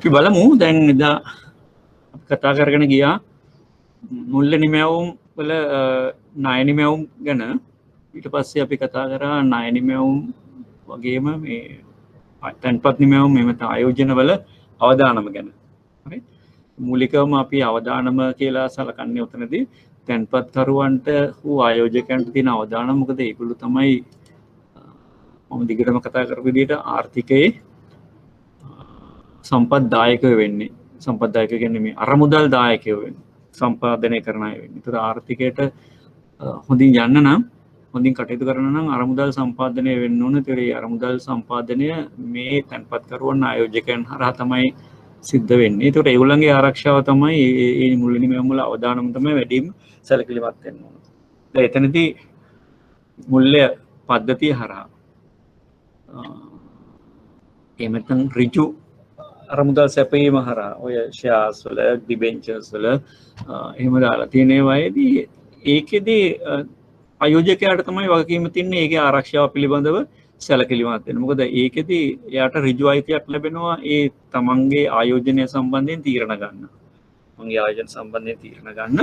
අපි බලමු දැන් එදා කතා කරගෙන ගියා මුල්ල නිමැවුම් වල ණය නිමැවුම් ගැන. ඊට පස්සේ අපි කතා කරා ණය නිමැවුම් වගේම මේ තැන්පත් නිමැවුම් එහෙම නැත්නම් ආයෝජන වල අවදානම ගැන. හරි. මූලිකවම අපි අවදානම කියලා සලකන්නේ උතනදී තැන්පත්කරුවන්ට හෝ ආයෝජකයන්ට තියෙන අවදානම. මොකද ඒගොල්ලෝ තමයි මම දිගටම කතා කරපු විදිහට ආර්ථිකයේ සම්පත් දායකයෝ වෙන්නේ. සම්පත් දායකයෝ කියන්නේ මේ අරමුදල් දායකයෝ වෙන්නේ. සම්පාදනය කරන අය වෙන්නේ. ඒතර ආර්ථිකයට හොඳින් යන්න නම් හොඳින් කටයුතු කරන නම් අරමුදල් සම්පාදනය වෙන්න ඕන. ඒතර ඒ අරමුදල් සම්පාදනය මේ තැන්පත්කරුවන් ආයෝජකයන් හරහා තමයි සිද්ධ වෙන්නේ. ඒතර ඒගොල්ලන්ගේ ආරක්ෂාව තමයි මේ මුල් නිමැවුම් වල අවදානම තමයි වැඩිම සැලකිලිමත් වෙන්න ඕන. දැන් එතනදී මුල්‍ය පද්ධතිය හරහා එහෙම නැත්නම් ඍජු අරමුදල් සැපයීම හරහා ඔය ෂෙයාර්ස් වල ඩිබෙන්චර්ස් වල එහෙම දාලා තියෙන ඒවායේදී ඒකෙදී ආයෝජකයාට තමයි වගකීම තින්නේ ඒකේ ආරක්ෂාව පිළිබඳව සැලකිලිමත් වෙන්න. මොකද ඒකෙදී එයාට ඍජු අයිතියක් ලැබෙනවා ඒ තමන්ගේ ආයෝජනය සම්බන්ධයෙන් තීරණ ගන්න. මගේ ආයෝජන සම්බන්ධයෙන් තීරණ ගන්න,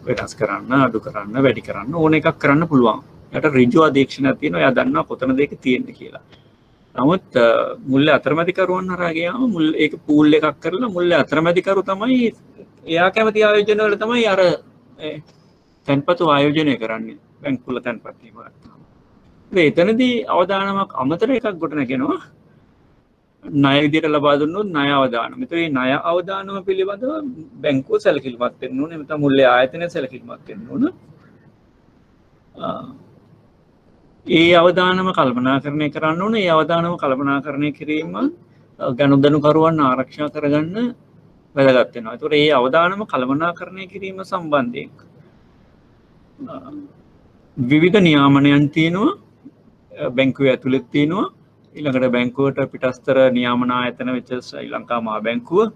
වෙනස් කරන්න, අඩු කරන්න, වැඩි කරන්න ඕන එකක් කරන්න පුළුවන්. එයාට ඍජු අධීක්ෂණයක් තියෙනවා. එයා දන්නවා කොතනද ඒක තියෙන්නේ කියලා. නමුත් මුල්‍ය අතරමැදිකරුවන් හරහා ගියාම මුල් ඒක පූල් එකක් කරලා මුල්‍ය අතරමැදිකරු තමයි එයා කැමති ආයෝජන වල තමයි අර තැන්පතු ආයෝජනය කරන්නේ බැංකු වල තැන්පත් වීම. එතනදී අවදානමක් අමතර එකක් ගොඩ නැගෙනවා. ණය විදියට ලබා දුන්නොත් ණය අවදානම. ඒතර මේ ණය අවදානම පිළිබඳව බැංකුව සැලකිලිමත් වෙන්න ඕනේ. නැත්නම් මුල්‍ය ආයතනය සැලකිලිමත් වෙන්න ඕන. ඒ අවදානම කල්පනාකරණය කරන්න ඕනේ. ඒ අවදානම කල්පනාකරණය කිරීම ගනුදෙනුකරුවන් ආරක්ෂා කරගන්න වැදගත් වෙනවා. ඒතකොට ඒ අවදානම කල්පනාකරණය කිරීම සම්බන්ධයෙන් විවිධ නියාමනයන් තියෙනවා. බැංකුවේ ඇතුළේ තියෙනවා. ඊළඟට බැංකුවට පිටස්තර නියාමන ආයතන වෙච්ච ශ්‍රී ලංකා මහා බැංකුව,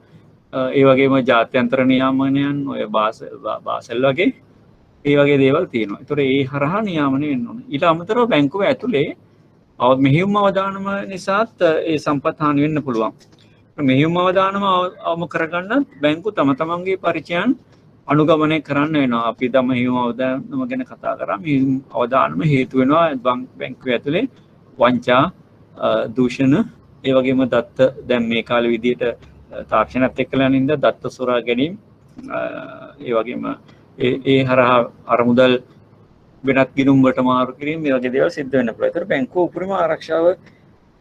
ඒ වගේම ජාත්‍යන්තර නියාමනයන් ඔය බාසල් වගේ ඒ වගේ දේවල් තියෙනවා. ඒතකොට ඒ හරහා නියාමනය වෙන්න ඕනේ. ඊට අමතරව බැංකුව ඇතුලේ මෙහෙයුම් අවදානම නිසාත් ඒ සම්පත් හානි වෙන්න පුළුවන්. මෙහෙයුම් අවදානම අවම කරගන්න බැංකුව තම තමන්ගේ පරිචයන් අනුගමනය කරන්න වෙනවා. අපි දැන් මෙහෙයුම් අවදානම ගැන කතා කරා. මෙහෙයුම් අවදානම හේතු වෙනවා බැංකුව ඇතුලේ වංචා, දූෂණ, ඒ වගේම දත්ත දැන් මේ කාලේ විදියට තාක්ෂණයත් එක්කලා නින්ද දත්ත සොරා ගැනීම, ඒ වගේම ඒ හරහා අරමුදල් වෙනත් ගිණුම් වලට මාරු කිරීම මේ වගේ දේවල් සිද්ධ වෙන්න පුළුවන්. ඒතර බැංකුව උපරිම ආරක්ෂාව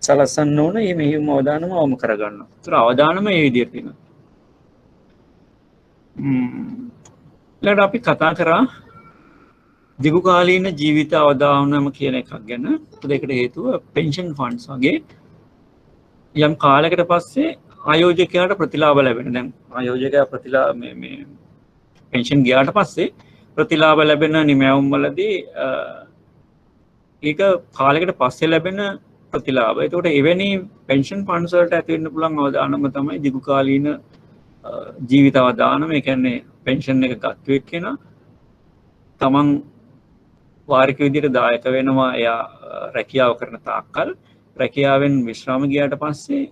සලසන්න ඕන මේ මෙහෙයුම් අවදානම අවම කරගන්න. ඒතර අවදානම මේ විදිහට තියෙනවා. ඊළඟට අපි කතා කරා දීර්ඝකාලීන ජීවිත අවදානම කියන එකක් ගැන. ඒකට හේතුව පෙන්ෂන් ෆන්ඩ්ස් වගේ යම් කාලයකට පස්සේ ආයෝජකයාට ප්‍රතිලාභ ලැබෙන. දැන් ආයෝජකයා ප්‍රතිලාභ මේ පෙන්ෂන් ගියාට පස්සේ ප්‍රතිලාභ ලැබෙන නිමැවුම් වලදී ඒක කාලයකට පස්සේ ලැබෙන ප්‍රතිලාභ. ඒකට එවැනි පෙන්ෂන් ෆන්ඩ්ස් වලට ඇති වෙන්න පුළුවන් අවදානම තමයි දීර්ඝකාලීන ජීවිත අවදානම. ඒ කියන්නේ පෙන්ෂන් එක ගත්ත එක්කෙනා තමන් වාරික විදිහට දායක වෙනවා. එයා රැකියාව කරන තාක්කල් රැකියාවෙන් විශ්‍රාම ගියාට පස්සේ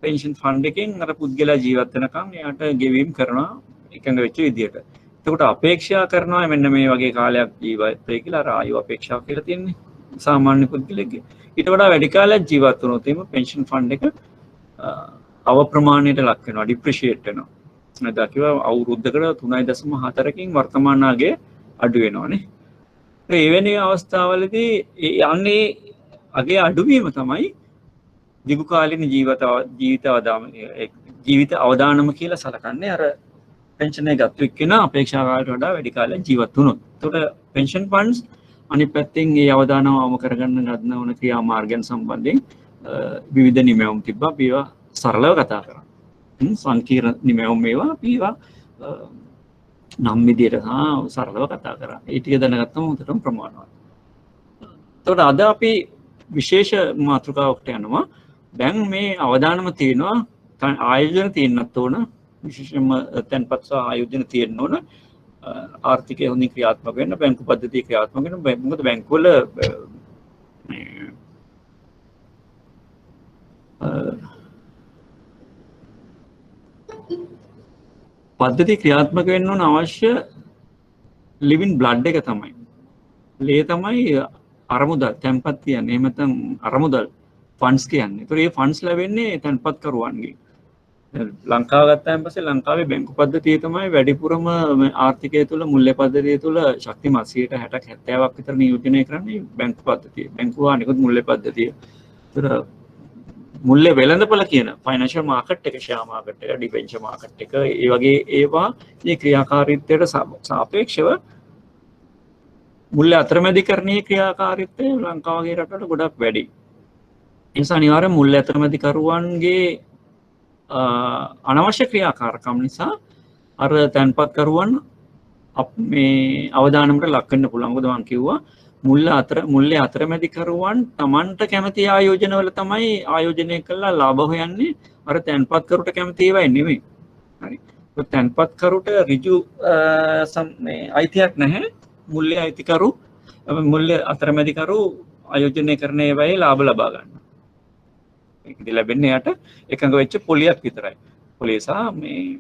පෙන්ෂන් ෆන්ඩ් එකෙන් අර පුද්ගලයා ජීවත් වෙනකන් එයාට ගෙවීම් කරනවා එකඟ වෙච්ච විදිහට. එතකොට අපේක්ෂා කරනවා මෙන්න මේ වගේ කාලයක් ජීවත් වෙයි කියලා. අර ආයු අපේක්ෂාව කියලා තියෙන්නේ සාමාන්‍ය පුද්ගලෙක්ගේ. ඊට වඩා වැඩි කාලයක් ජීවත් වුණොත් එimhe පෙන්ෂන් ෆන්ඩ් එක අව ප්‍රමාණයට ලක් වෙනවා, ඩිප්‍රීෂিয়েට් වෙනවා. නැත්නම් කිව්වා අවුරුද්දකට 3.4කින් වර්තමාන අගය අඩු වෙනවානේ. එවැනි අවස්ථාවලදී යන්නේ අගේ අඩුවීම තමයි දීර්ඝකාලීන ජීවිත අවදානම කියලා සලකන්නේ. අර පෙන්ෂන් එක ගත්ත එක්කෙනා අපේක්ෂා කාලයට වඩා වැඩි කාලයක් ජීවත් වුණොත්. එතකොට පෙන්ෂන් ෆන්ඩ්ස් අනිත් පැත්තෙන් ඒ අවදානම අවම කරගන්න ගන්න ඕන ක්‍රියාමාර්ගයන් සම්බන්ධයෙන් විවිධ නිමැවුම් තිබ්බා. අපි ඒවා සරලව කතා කරා. සංකීර්ණ නිමැවුම් මේවා අපි ඒවා නම් විදියට සරලව කතා කරා. ඒ ටික දැනගත්තම උන්ටම ප්‍රමාණවත්. එතකොට අද අපි විශේෂ මාතෘකාවකට යනවා. දැන් මේ අවදානම තියෙනවා, ආයෝජන තියෙන්නත් ඕන. විශේෂයෙන්ම තැන්පත් සහ ආයෝජන තියෙන්න ඕන. ආර්ථිකය හොඳින් ක්‍රියාත්මක වෙන්න, බැංකු පද්ධතිය ක්‍රියාත්මක වෙන්න. මොකද බැංකු වල පද්ධති ක්‍රියාත්මක වෙන්න ඕන අවශ්‍ය ලිවින් බ්ලඩ් එක තමයි. ලේ තමයි අරමුදල් තැන්පත් කියන්නේ. එහෙම නැත්නම් අරමුදල් ෆන්ඩ්ස් කියන්නේ. ඒතර මේ ෆන්ඩ්ස් ලැබෙන්නේ තැන්පත්කරුවන්ගෙන්. ලංකාව ගත්තාන් පස්සේ ලංකාවේ බැංකු පද්ධතිය තමයි වැඩිපුරම ආර්ථිකය තුළ මුල්‍ය පද්ධතිය තුළ ශක්තිමත් 60%ක් 70ක් විතර නියෝජනය කරන්නේ බැංකු පද්ධතිය. බැංකුව අනිකුත් මුල්‍ය පද්ධතිය. ඒතර මුල්‍ය වෙළඳපොළ කියන ෆයිනෑන්ෂල් මාකට් එක, ෂෙයා මාකට් එක, ඩිබෙන්චර් මාකට් එක, ඒ වගේ ඒවා මේ ක්‍රියාකාරීත්වයට සාපේක්ෂව මුල්‍ය අතරමැදිකරණයේ ක්‍රියාකාරීත්වය ලංකාව වගේ රටවල ගොඩක් වැඩි. ඒ නිසා අනිවාර්යෙන් මුල්‍ය අතරමැදිකරුවන්ගේ අනවශ්‍ය ක්‍රියාකාරකම් නිසා අර තැන්පත්කරුවන් මේ අවදානමට ලක් වෙන්න පුළුවන්. මොකද මම කිව්වා මුල්‍ය අතරමැදිකරුවන් Tamanට කැමති ආයෝජනවල තමයි ආයෝජනය කළා ලාභ හොයන්නේ. අර තැන්පත්කරුට කැමති ඒවා නෙමෙයි. හරි. ඒ තැන්පත්කරුට ඍජු මේ අයිතියක් නැහැ. මුල්‍ය අයිතිකරු මුල්‍ය අතරමැදිකරු ආයෝජනය කරන ඒවායේ ලාභ ලබා ගන්න. ඒකදී ලැබෙන්නේ යට එකඟ වෙච්ච පොලියක් විතරයි. පොලිය සහ මේ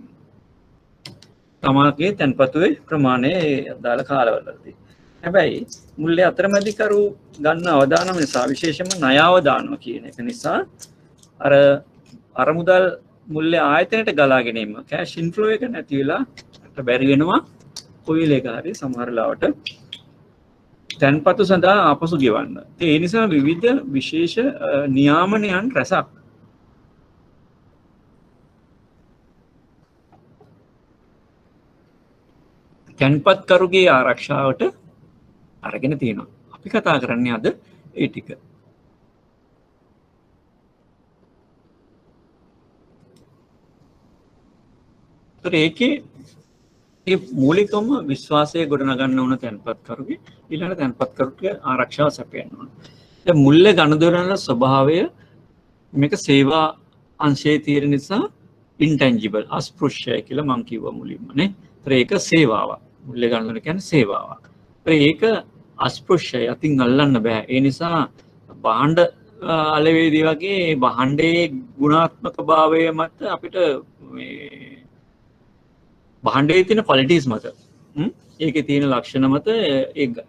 තමාගේ තැන්පතුවේ ප්‍රමාණය අදාළ කාලවලදී. හැබැයි මුල්‍ය අතරමැදිකරු ගන්න අවදානම නිසා විශේෂයෙන්ම ණය අවදානම කියන එක නිසා අර අරමුදල් මුල්‍ය ආයතනයට ගලා ගැනීම කැෂ් ඉන්ෆ්ලෝ එක නැති වෙලා බැරි වෙනවා. කොයි ලේක හරි සමහර ලාවට තැන්පතු සඳහා ආපසු ගෙවන්න. ඒ නිසා විවිධ විශේෂ නියාමනයන් රැසක් තැන්පත්කරුගේ ආරක්ෂාවට අරගෙන තියෙනවා. අපි කතා කරන්නේ අද ඒ ටික. ඒකේ ඒ මූලිකම විශ්වාසය ගොඩනගන්න ඕන තැන්පත්කරුගේ ඊළඟ තැන්පත්කරුගේ ආරක්ෂාව සැපයන්න ඕන. දැන් මුල්‍ය ගනුදෙනුවල ස්වභාවය මේක සේවා අංශයේ තියෙන නිසා ඉන්ටැන්ජිබල් අස්පෘශ්‍යයි කියලා මම කිව්වා මුලින්ම නේ. ඒතර ඒක සේවාවක්. මුල්‍ය ගනුදෙනුව කියන්නේ සේවාවක්. ඒතර ඒක අස්පෘශ්‍යයි අතින් අල්ලන්න බෑ. ඒ නිසා භාණ්ඩ අලෙවේදී වගේ භාණ්ඩයේ ගුණාත්මක භාවය මත අපිට මේ භාණ්ඩයේ තියෙන ක්වලිටිස් මත ඒකේ තියෙන ලක්ෂණ මත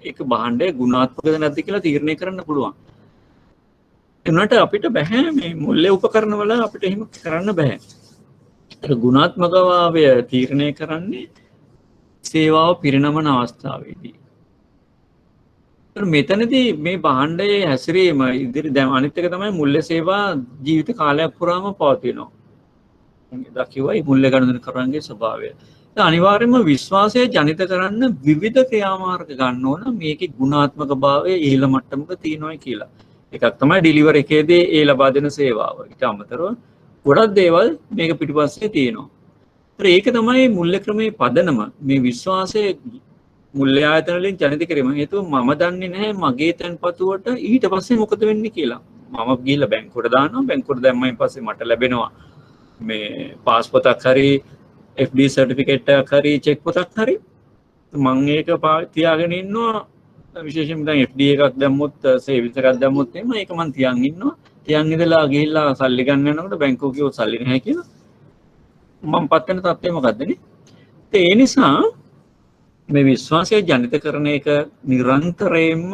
ඒක භාණ්ඩය ගුණාත්මකද නැද්ද කියලා තීරණය කරන්න පුළුවන්. එනට අපිට බෑ මේ මුල්‍ය උපකරණ වල අපිට එහෙම කරන්න බෑ. ඒ ගුණාත්මකභාවය තීරණය කරන්නේ සේවාව පිරිනමන අවස්ථාවේදී. මෙතනදී මේ භාණ්ඩයේ හැසිරීම ඉදිරි දැන් අනිත් එක තමයි මුල්‍ය සේවා ජීවිත කාලයක් පුරාම පවතිනවා. එදා කිව්වා මේ මුල්‍ය ගනුදෙනුකරුවන්ගේ ස්වභාවය. අනිවාර්යයෙන්ම විශ්වාසය ජනිත කරන්න විවිධ ක්‍රියාමාර්ග ගන්න ඕන මේකේ ගුණාත්මක භාවය ඉහළ මට්ටමක තියෙනවා කියලා. එකක් තමයි ඩිලිවර් එකේදී ඒ ලබා දෙන සේවාව. ඊට අමතරව ගොඩක් දේවල් මේක පිටිපස්සේ තියෙනවා. ඒක තමයි මුල්‍ය ක්‍රමයේ පදනම. මේ විශ්වාසය මුල්‍ය ආයතන වලින් ජනිත කිරීම. හේතුව මම දන්නේ නැහැ මගේ තැන්පතුවට ඊට පස්සේ මොකද වෙන්නේ කියලා. මම ගිහලා බැංකුවට දානවා. බැංකුවට දැම්මයින් පස්සේ මට ලැබෙනවා මේ පාස් පොතක් හරි FD සර්ටිෆිකේට් එකක් හරි චෙක් පොතක් හරි මම ඒක තියාගෙන ඉන්නවා. විශේෂයෙන්ම දැන් FD එකක් දැම්මොත් සේවිංස් එකක් දැම්මොත් එහෙම ඒක මම තියන් ඉන්නවා. තියන් ඉඳලා ගිහිල්ලා සල්ලි ගන්න යනකොට බැංකුව කිව්වොත් සල්ලි නැහැ කියලා මම පත් වෙන තත්ත්වය මොකද්ද නේ? ඒ නිසා මේ විශ්වාසය ජනිත කරන එක නිරන්තරයෙන්ම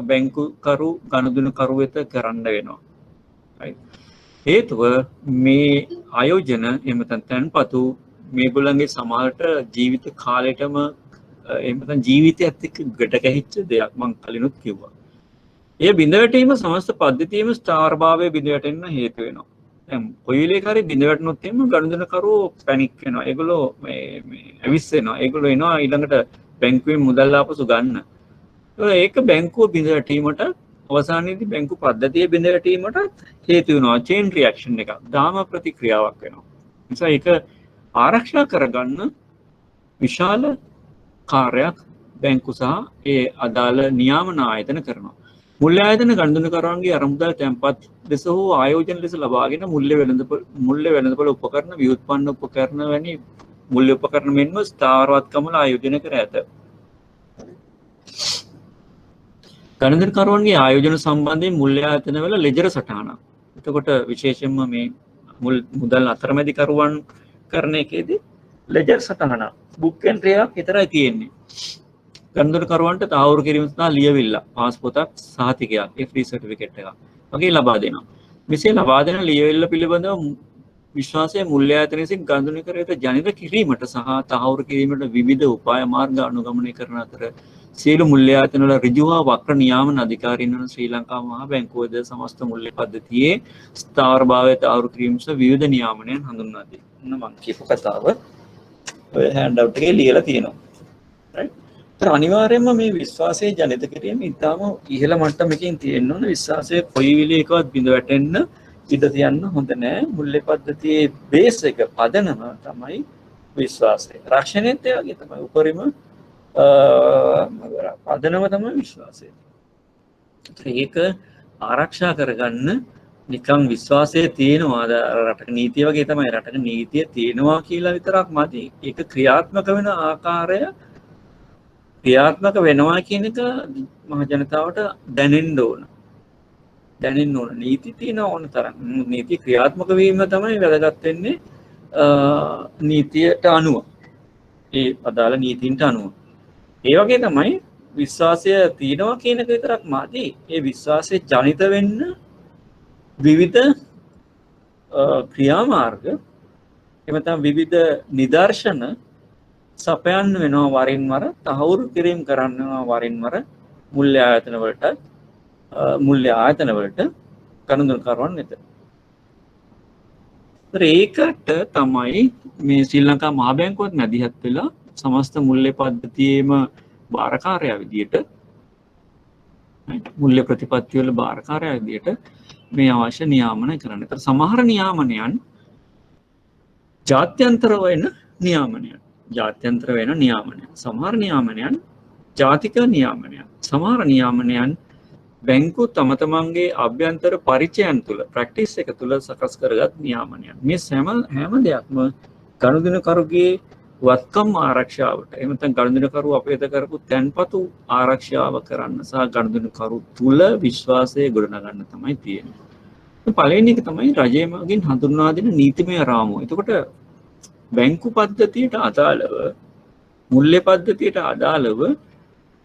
බැංකුකරු ගනුදෙනුකරු වෙත කරන්න වෙනවා. right? හේතුව මේ ආයෝජන එහෙම නැත්නම් තැන්පතු මේගොල්ලන්ගේ සමහරට ජීවිත කාලෙටම එහෙම නැත්නම් ජීවිතයත් එක්ක ගැට ගැහිච්ච දෙයක් මම කලිනුත් කිව්වා. ඒ බිඳ වැටීම සමස්ත පද්ධතියේම ස්ථාර භාවයේ බිඳ වැටෙන්න හේතු වෙනවා. දැන් කොයි වෙලේකරි බිඳ වැටුනොත් එහෙම ගනුදෙනුකරුවෝ පැනික් වෙනවා. ඒගොල්ලෝ මේ ඇවිස්සෙනවා. ඒගොල්ලෝ එනවා ඊළඟට බැංකුවෙන් මුදල් ආපසු ගන්න. ඒක බැංකුව බිඳ වැටීමට අවසානයේදී බැංකු පද්ධතිය බිඳ වැටීමට හේතු වෙනවා. චේන් රියැක්ෂන් එකක්. දාම ප්‍රතික්‍රියාවක් වෙනවා. නිසා ඒක ආරක්ෂා කරගන්න විශාල කාර්යයක් බැංකු සහ ඒ අදාළ නියාමන ආයතන කරනවා. මුල්‍ය ආයතන ගනුදෙනුකරුවන්ගේ අරමුදල් තැන්පත් ලෙස හෝ ආයෝජන ලෙස ලබාගෙන මුල්‍ය වෙළඳපොළ උපකරණ ව්‍යුත්පන්න උපකරණ වැනි මුල්‍ය උපකරණ මෙන්ම ස්ථාවරවත්කම ආයෝජනය කර ඇත. ගනුදෙනුකරුවන්ගේ ආයෝජන සම්බන්ධයෙන් මුල්‍ය ආයතනවල ලෙජර් සටහනක්. එතකොට විශේෂයෙන්ම මේ මුදල් අතරමැදිකරුවන් කරන එකේදී ලෙජර් සටහන බුක් එන්ට්‍රි එකක් විතරයි තියෙන්නේ. ගනුදෙනුකරුවන්ට තහවුරු කිරීම සඳහා ලියවිල්ල පාස් පොතක් සහතිකයක් FD සර්ටිෆිකේට් එකක් වගේ ලබා දෙනවා. මෙසේ ලබා දෙන ලියවිල්ල පිළිබඳව විශ්වාසය මුල්‍ය ආයතන විසින් ගනුදෙනුකරුවන්ට ජනිත කිරීමට සහ තහවුරු කිරීමට විවිධ උපාය මාර්ග අනුගමනය කරන අතර සියලු මුල්‍ය ආයතන වල ඍජු හා වක්‍ර නියාමන අධිකාරීන් වන ශ්‍රී ලංකා මහා බැංකුවද සමස්ත මුල්‍ය පද්ධතියේ ස්ථාවරභාවය තහවුරු කිරීම සහ විවිධ නියාමනයන් හඳුන්වා දෙයි. මම කියපු කතාව ඔය හෑන්ඩ් අවුට් එකේ ලියලා තියෙනවා. right? ඒතර අනිවාර්යයෙන්ම මේ විශ්වාසය ජනිත කිරීම ඉතාම ඉහළ මට්ටමකින් තියෙන්න ඕන. විශ්වාසය කොයි විදිහකවත් බිඳ වැටෙන්න ඉඩ තියන්න හොඳ නෑ. මුල්‍ය පද්ධතියේ බේස් එක පදනම තමයි විශ්වාසය. රක්ෂණයත් ඒ වගේ තමයි. උපරිම පදනම තමයි විශ්වාසය. ඒක ආරක්ෂා කරගන්න නිකම් විශ්වාසය තියෙනවා. රටක නීතිය වගේ තමයි. රටක නීතිය තියෙනවා කියලා විතරක් මදි. ඒක ක්‍රියාත්මක වෙන ආකාරය ක්‍රියාත්මක වෙනවා කියන එක මහ ජනතාවට දැනෙන්න ඕන. නීති තියෙන ඕන තරම්. නීති ක්‍රියාත්මක වීම තමයි වැදගත් වෙන්නේ නීතියට අනුව. ඒ අදාළ නීතින්ට අනුව. ඒ වගේ තමයි විශ්වාසය තියෙනවා කියන එක විතරක් මදි. ඒ විශ්වාසය ජනිත වෙන්න විවිධ ක්‍රියාමාර්ග එමෙතන විවිධ නිදර්ශන සපයන්න වෙනවා වරින් වර, තහවුරු කිරීම කරනවා වරින් වර මුල්‍ය ආයතන වලට ගනුදෙනුකරුවන් වෙත. ඒකට තමයි මේ ශ්‍රී ලංකා මහා බැංකුවත් මැදිහත් වෙලා සමස්ත මුල්‍ය පද්ධතියේම භාරකාරයා විදියට මුල්‍ය ප්‍රතිපත්ති වල භාරකාරයා විදියට මේ අවශ්‍ය නියාමන කරන්න. ඒතර සමහර නියාමනයන් ජාත්‍යන්තර වෙන නියාමනයන්. සමහර නියාමනයන් ජාතික නියාමනයන්. සමහර නියාමනයන් බැංකු තම තමන්ගේ අභ්‍යන්තර පරිචයන් තුළ ප්‍රැක්ටිස් එක තුළ සකස් කරගත් නියාමනයන්. මේ හැම දෙයක්ම ගනුදෙනුකරුගේ වත්කම් ආරක්ෂාවට එහෙම නැත්නම් ගනුදෙනුකරු අපේත කරපු තැන්පතු ආරක්ෂාව කරන්න සහ ගනුදෙනුකරු තුළ විශ්වාසය ගොඩනගන්න තමයි තියෙන්නේ. පළවෙනි එක තමයි රජය මගින් හඳුන්වා දෙන නීතිමය රාමුව. එතකොට බැංකු පද්ධතියට අදාළව මුල්‍ය පද්ධතියට අදාළව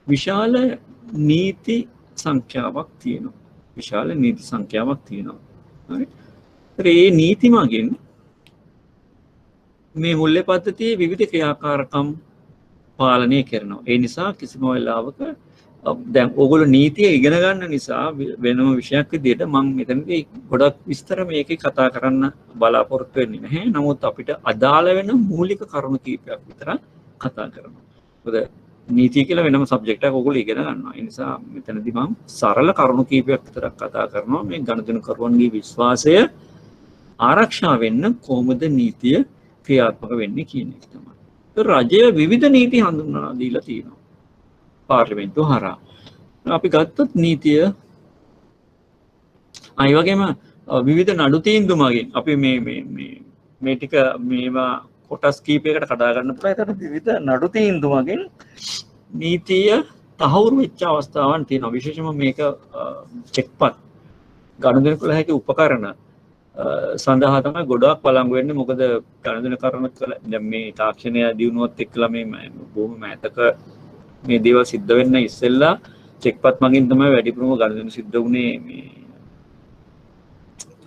විශාල නීති සංඛ්‍යාවක් තියෙනවා. හරි. ඒ නීති මගින් මේ මුල්‍ය පද්ධතියේ විවිධ ක්‍රියාකාරකම් පාලනය කරනවා. ඒ නිසා කිසිම වෙලාවක දැන් ඕගොල්ලෝ නීතිය ඉගෙන ගන්න නිසා වෙනම විෂයක් විදිහට මම මෙතනදී ගොඩක් විස්තර මේකේ කතා කරන්න බලාපොරොත්තු වෙන්නේ නැහැ. නමුත් අපිට අදාළ වෙන මූලික කරුණු කීපයක් විතර කතා කරනවා. මොකද නීතිය කියලා වෙනම සබ්ජෙක්ට් එකක් ඕගොල්ලෝ ඉගෙන ගන්නවා. ඒ නිසා මෙතනදී මම සරල කරුණු කීපයක් විතර කතා කරනවා. මේ ගනුදෙනුකරුවන්ගේ විශ්වාසය ආරක්ෂා වෙන්න කොහොමද නීතිය ක්‍රියාත්මක වෙන්නේ කියන එක තමයි. රජය විවිධ නීති හඳුන්වලා දීලා තියෙනවා. පාර්ලිමේන්තුව හරහා. අපි ගත්තොත් නීතිය අය වගේම විවිධ නඩු තීන්දුව මගින් අපි මේ ටික මේවා කොටස් කීපයකට කඩා ගන්න පුළුවන්. ඒකට විවිධ නඩු තීන්දුව මගින් නීතිය තහවුරු වෙච්ච අවස්ථාවන් තියෙනවා. විශේෂයෙන්ම මේක චෙක්පත් ගනුදෙනු කළ හැකි උපකරණ සඳහා තමයි ගොඩක් බලංගු වෙන්නේ. මොකද ගනුදෙනුකරන කළ දැන් මේ තාක්ෂණය දියුණුවත් එක්කලා මේ බොහොම මෑතක මේ දේවල් සිද්ධ වෙන්න ඉස්සෙල්ලා චෙක්පත් මගින් තමයි වැඩිපුරම ගනුදෙනු සිද්ධ වුණේ මේ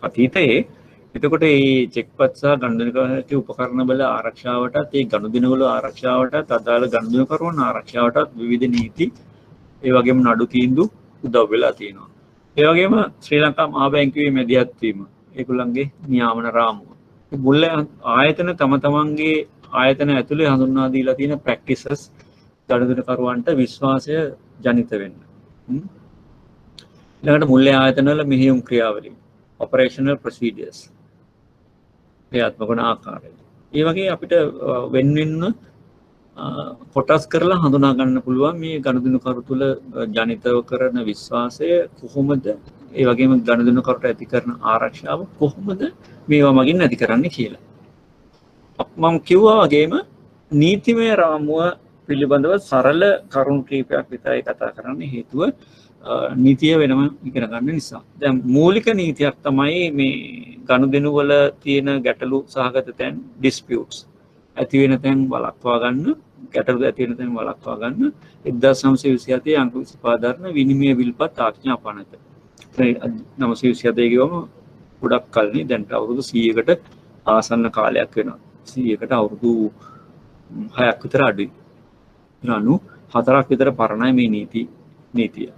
අතීතයේ. එතකොට මේ චෙක්පත් සහ ගනුදෙනුකරන උපකරණ වල ආරක්ෂාවටත් ඒ ගනුදෙනු වල ආරක්ෂාවටත් අදාළ ගනුදෙනුකරුවන් ආරක්ෂාවටත් විවිධ නීති ඒ වගේම නඩු තීන්දුව උදව් වෙලා තියෙනවා. ඒ වගේම ශ්‍රී ලංකා මහා බැංකුවේ මැදිහත් වීම ඒගොල්ලන්ගේ නියාමන රාමුව. මුල්‍ය ආයතන තම තමන්ගේ ආයතන ඇතුලේ හඳුන්වා දීලා තියෙන ප්‍රැක්ටිසස් ගනුදෙනුකරුවන්ට විශ්වාසය ජනිත වෙන්න. ඊළඟට මුල්‍ය ආයතන වල මෙහෙයුම් ක්‍රියාවලිය operational procedures ක්‍රියාත්මක වන ආකාරය. ඒ වගේ අපිට වෙන කොටස් කරලා හඳුනා ගන්න පුළුවන් මේ ගනුදෙනුකරු තුළ ජනිතව කරන විශ්වාසය කොහොමද, ඒ වගේම ගනුදෙනුකරුට ඇති කරන ආරක්ෂාව කොහොමද මේවා මගින් ඇති කරන්නේ කියලා. මම කිව්වා වගේම නීතිමය රාමුව පිළිබඳව සරල කරුණු කීපයක් විතරයි කතා කරන්න හේතුව නීතිය වෙනම ඉගෙන ගන්න නිසා. දැන් මූලික නීතියක් තමයි මේ ගනුදෙනු වල තියෙන ගැටලු සහගත තැන් disputes. ඇති වෙන තැන් වළක්වා ගන්න, ගැටලු ඇති වෙන තැන් වළක්වා ගන්න 1927 අංක 25 දරන විනිමය විල්පත් ආඥා පනත. 1927 කියවම ගොඩක් කල්නේ, දැන්ට අවුරුදු 100කට ආසන්න කාලයක් වෙනවා. 100කට අවුරුදු 6ක් විතර අඩුයි. 94ක් විතර පරණයි මේ නීතිය.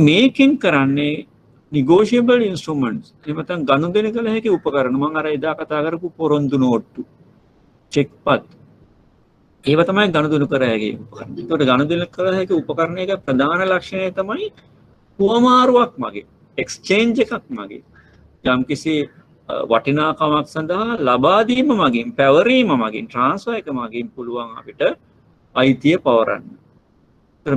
මේකෙන් කරන්නේ negotiable instruments, එහෙම නැත්නම් ගනුදෙනු කළ හැකි උපකරණ. මම අර එදා කතා කරපු පොරොන්දු නෝට්ටු, චෙක්පත්, ඒව තමයි ගනුදෙනු කර හැකි උපකරණ. ඒකට ගනුදෙනු කළ හැකි උපකරණයක ප්‍රධාන ලක්ෂණය තමයි හුවමාරුවක් මගේ, එක්ස්චේන්ජ් එකක් මගේ, යම්කිසි වටිනාකමක් සඳහා ලබා දීම මගින්, පැවරීම මගින්, ට්‍රාන්ස්ෆර් එක මගින් පුළුවන් අපිට අයිතිය පවරන්න.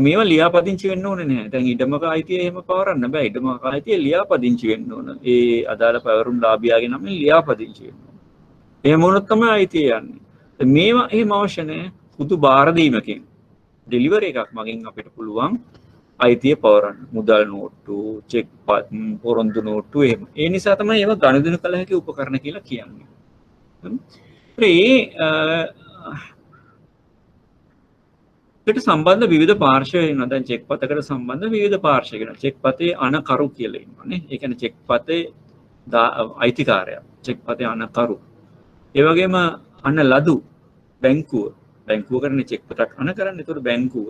මේවා ලියාපදිංචි වෙන්න ඕනේ නැහැ. දැන් ඉඩමක අයිතිය එහෙම පවරන්න බෑ. ඉඩමක අයිතිය ලියාපදිංචි වෙන්න ඕන. ඒ අදාළ පැවරුම් ලාභියාගේ නමින් ලියාපදිංචි වෙන්න ඕන. එහෙම වුණොත් තමයි අයිතිය යන්නේ. මේවා එහෙම අවශ්‍ය නැහැ. පුදු බාර දීමකින්, ඩෙලිවරි එකක් මගින් අපිට පුළුවන් අයිතිය පවරන්න. මුදල් නෝට්ටු, චෙක්පත්, පොරොන්දු නෝට්ටු එහෙම. ඒ නිසා තමයි ඒවා ගනුදෙනු කළ හැකි උපකරණ කියලා කියන්නේ. ඒකට සම්බන්ධ විවිධ පාර්ශ්ව වෙනවා. දැන් චෙක්පතකට සම්බන්ධ විවිධ පාර්ශ්ව වෙනවා. චෙක්පතේ අනකරු කියලා ඉන්නවානේ. ඒ කියන්නේ චෙක්පතේ අයිතිකාරයා, චෙක්පතේ අනකරු. ඒ වගේම අන ලදු, බැංකුව කරන්නේ චෙක්පතක් අන කරන්නේ. ඒතකොට බැංකුව.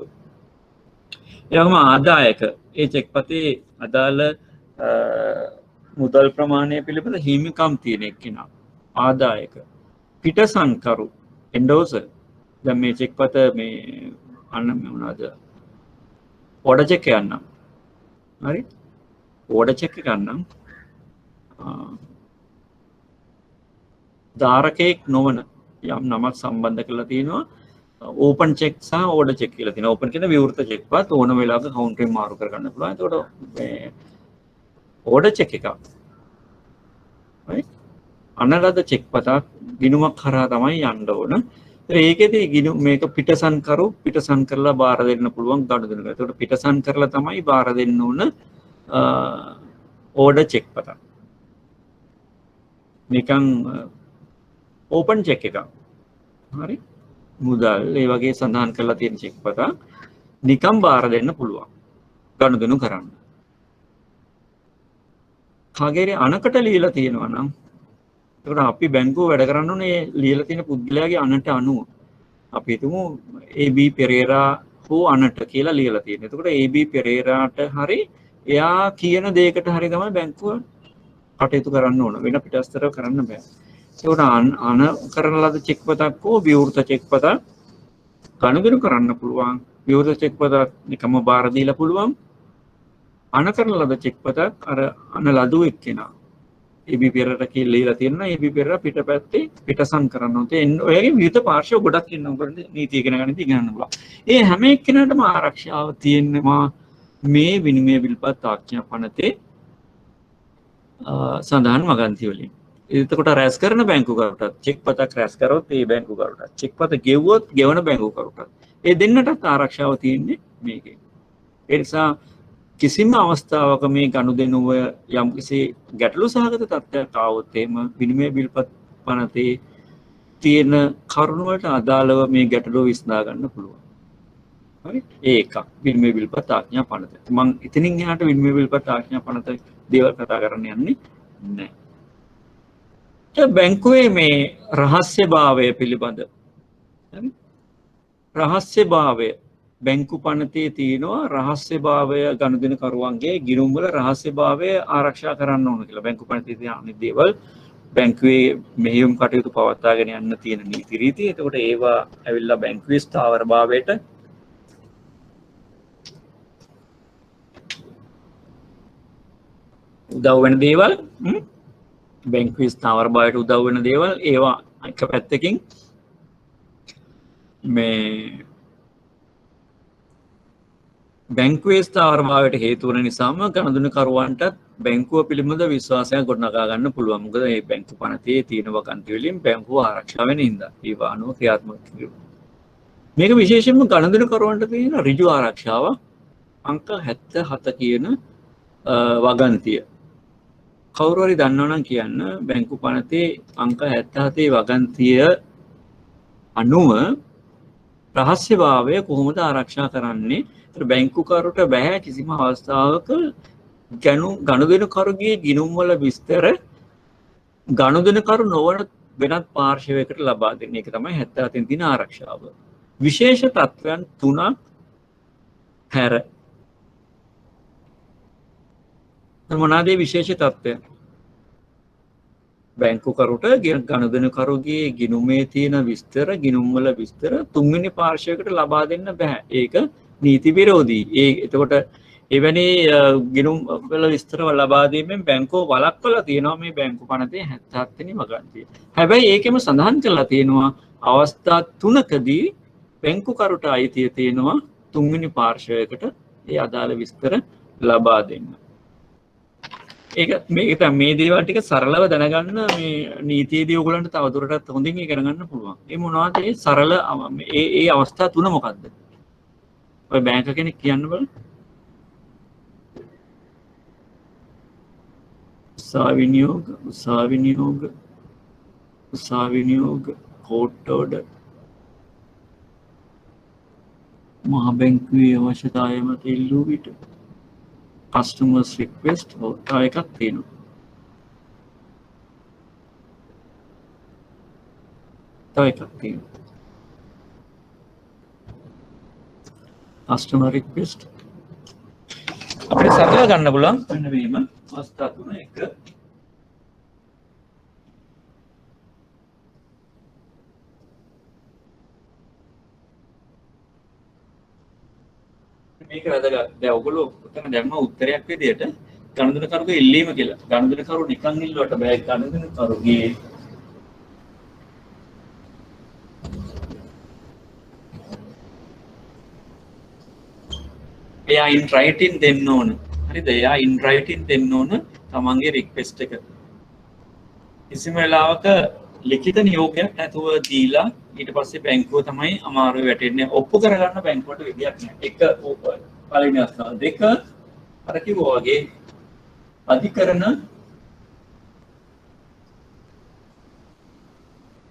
ඒ වගේම ආදායක, ඒ චෙක්පතේ අදාළ මුදල් ප්‍රමාණය පිළිබඳ හිමිකම් තියෙන එක්කෙනා ආදායක. පිටසන්කරු, එන්ඩෝසර්. දැන් මේ චෙක්පත මේ අන්න මොනවාද, ඕඩර් චෙක් එකක් නම්, හරි, ඕඩර් චෙක් එකක් නම් ධාරකයෙක් නොවන යම් නමක් සම්බන්ධ කරලා තියෙනවා. ඕපන් චෙක් සහ ඕඩර් චෙක් කියලා තියෙනවා. ඕපන් කියන විවෘත චෙක්පත් ඕන වෙලාවක කවුන්ටරෙන් මාරු කරගන්න පුළුවන්. එතකොට මේ ඕඩර් චෙක් එකක්, හරි, අනලද චෙක්පතක් ගිණුමක් කරා තමයි යන්න ඕන. ඒකෙදී මේක පිටසන් කරලා බාර දෙන්න පුළුවන් ගනුදෙනු. ඒකට පිටසන් කරලා තමයි බාර දෙන්න ඕන ඕඩර් චෙක් පතක්. නිකන් ඕපන් චෙක් එකක්, හරි, මුදල් ඒ වගේ සඳහන් කරලා තියෙන චෙක් පතක් නිකන් බාර දෙන්න පුළුවන් ගනුදෙනු කරන්න. කගේරේ අනකට ලියලා තියෙනවා නම්, ඒකට අපි බැංකුව වැඩ කරන්න ඕනේ ලියලා තියෙන පුද්ගලයාගේ අනට අනුව. අපි හිතමු AB පෙරේරා හෝ අනට කියලා ලියලා තියෙනවා. එතකොට AB පෙරේරාට හරි එයා කියන දෙයකට හරි තමයි බැංකුව කටයුතු කරන්න ඕන. වෙන පිටස්තර කරන්න බෑ. ඒකට අන කරන ලද චෙක් පතක් හෝ විවෘත චෙක් පතක් ගනුදෙනු කරන්න පුළුවන්. විවෘත චෙක් පතක් නිකම්ම බාර දීලා පුළුවන්. අන කරන ලද චෙක් පතක් අර අන ලදු එක්කෙනා AB පෙරේරා කියලා ලියලා තියෙනවා. AB පෙරේරා පිටපැත්තේ පිටසන් කරනවා. ඒ ඔයගේ විවිධ පාර්ශ්ව ගොඩක් ඉන්නවා. මොකද නීති ඉගෙන ගන්න ඉගෙන ගන්නවා. ඒ හැම එක්කෙනාටම ආරක්ෂාව තියෙනවා මේ විනිමය විල්පත් ආඥා පනතේ සඳහන් වගන්ති වලින්. එතකොට රැස් කරන බැංකුකරුටත් චෙක්පතක් රැස් කරොත් ඒ බැංකුකරුටත්, චෙක්පත ගෙවුවොත් ගෙවන බැංකුකරුටත් ඒ දෙන්නටත් ආරක්ෂාව තියෙන්නේ මේකේ. ඒ නිසා කිසිම අවස්ථාවක මේ ගනුදෙනුව යම්කිසි ගැටලු සහගත තත්ත්වයක් ආවොත් එහෙම විනිමය විල්පත් පනතේ තියෙන කරුණු වලට අදාළව මේ ගැටලුව විසඳා ගන්න පුළුවන්. හරි, ඒක විනිමය විල්පත් ආඥා පනත. මම ඉතින් එහාට විනිමය විල්පත් ආඥා පනත දේවල් කතා කරන්න යන්නේ නැහැ. බැංකුවේ මේ රහස්‍යභාවය පිළිබඳ, හරි, රහස්‍යභාවය බැංකු පනතේ තියෙනවා. රහස්‍යභාවය ගනුදෙනුකරුවන්ගේ ගිණුම් වල රහස්‍යභාවය ආරක්ෂා කරන්න ඕන කියලා. බැංකු පනතේ තියෙන අනිත් දේවල් බැංකුවේ මෙහෙයුම් කටයුතු පවත්වාගෙන යන්න තියෙන නීති රීති. එතකොට ඒවා ඇවිල්ලා බැංකුවේ ස්ථාවරභාවයට උදව් වෙන දේවල්, බැංකුවේ ස්ථාවරභාවයට උදව් වෙන දේවල්, ඒවා එක පැත්තකින් මේ බැංකුවේ ස්ථාවරභාවයට හේතු වන නිසාම ගනුදෙනුකරුවන්ට බැංකුව පිළිබඳ විශ්වාසයක් ගොඩනගා ගන්න පුළුවන්. මොකද මේ බැංකු පනතේ තියෙන වගන්ති වලින් බැංකුව ආරක්ෂා වෙන හින්දා ඒවා අනුව ක්‍රියාත්මක කරනවා. මේක විශේෂයෙන්ම ගනුදෙනුකරුවන්ට තියෙන ඍජු ආරක්ෂාව. අංක 77 කියන වගන්තිය. කවුරු හරි දන්නවනම් කියන්න බැංකු පනතේ අංක 77 වගන්තිය අනුව රහස්‍යභාවය කොහොමද ආරක්ෂා කරන්නේ? බැංකුකරුට බෑ කිසිම අවස්ථාවක ගනුදෙනුකරුගේ ගිණුම්වල විස්තර ගනුදෙනුකරු නොවන වෙනත් පාර්ශවයකට ලබා දෙන එක තමයි 77 තියෙන ආරක්ෂාව. විශේෂ තත්ත්වයන් 3ක් හැර මොනවාද විශේෂ තත්ත්වයන්? බැංකුකරුට ගනුදෙනුකරුගේ ගිණුමේ තියෙන විස්තර ගිණුම්වල විස්තර තුන්වෙනි පාර්ශවයකට ලබා දෙන්න බෑ. ඒක නීති විරෝධී. එතකොට එවැනි ගිණුම් වල විස්තර ලබා දීමෙන් බැංකුව වළක්වලා තියෙනවා මේ බැංකු පනතේ 77 වෙනි වගන්තිය. හැබැයි ඒකෙම සඳහන් කරලා තියෙනවා අවස්ථා 3කදී බැංකුකරුට අයිතිය තියෙනවා තුන්වෙනි පාර්ශවයකට ඒ අදාළ විස්තර ලබා දෙන්න. මේක මේ දේවල් ටික සරලව දැනගන්න මේ නීතියේදී ඔයගලන්ට තවදුරටත් හොඳින් ඉගෙන ගන්න පුළුවන්. ඒ මොනවද ඒ සරල ඒ අවස්ථා 3 මොකක්ද? ඔය බැංක කෙනෙක් කියන්න බලන්න. උසාවිනියෝග කෝට් ඕඩර් මහ බැංකුවේ අවශ්‍යතාවය මත ඉල්ලූ විට කස්ටමර්ස් රික්වෙස්ට් තව එකක් තියෙනවා. කස්ටමර් රික්වෙස්ට් අපිට සරලව ගන්න පුළුවන් මෙන්න මේම අවස්ථා 3 එක මේක වැදගත්. දැන් ඔයගොල්ලෝ උතන දැම්ම උත්තරයක් විදියට ගනුදෙනුකරුගේ ඉල්ලීම කියලා. ගනුදෙනුකරු නිකන් ඉල්ලුවට බෑ. ගනුදෙනුකරුගේ එයා in writing දෙන්න ඕන. හරිද? එයා in writing දෙන්න ඕන තමන්ගේ රික්වෙස්ට් එක. කිසිම වෙලාවක ලිඛිත නියෝගයක් නැතුව දීලා ඊට පස්සේ බැංකුව තමයි අමාරුවේ වැටෙන්නේ. ඔප්පු කරගන්න බැංකුවට විදියක් නැහැ. එක පළවෙනි අවස්ථාව. දෙක අර කිව්වා වගේ අධිකරණ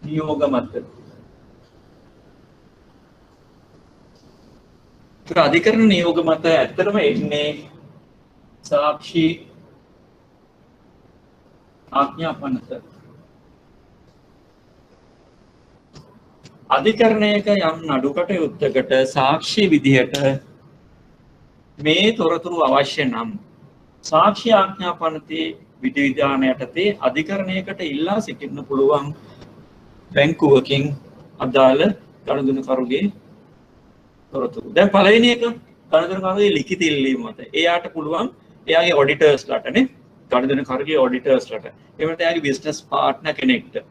නියෝග මත. අධිකරණ නියෝග මත ඇත්තටම එන්නේ සාක්ෂි ආඥා පනත. අධිකරණයක යම් නඩු කටයුත්තකට සාක්ෂි විදිහට මේ තොරතුරු අවශ්‍ය නම් සාක්ෂි ආඥා පනතේ විධිවිධාන යටතේ අධිකරණයකට ඉල්ලා සිටින්න පුළුවන් බැංකුවකින් අදාළ ගනුදෙනුකරුගේ තොරතුරු. දැන් පළවෙනි එක ගනුදෙනුකරුගේ ලිඛිත ඉල්ලීම මත එයාට පුළුවන් එයාගේ ඔඩිටර්ස්ලාටනේ ගනුදෙනුකරුගේ ඔඩිටර්ස්ලාට එහෙම එයාගේ බිස්නස් පාර්ට්නර් කෙනෙක්ට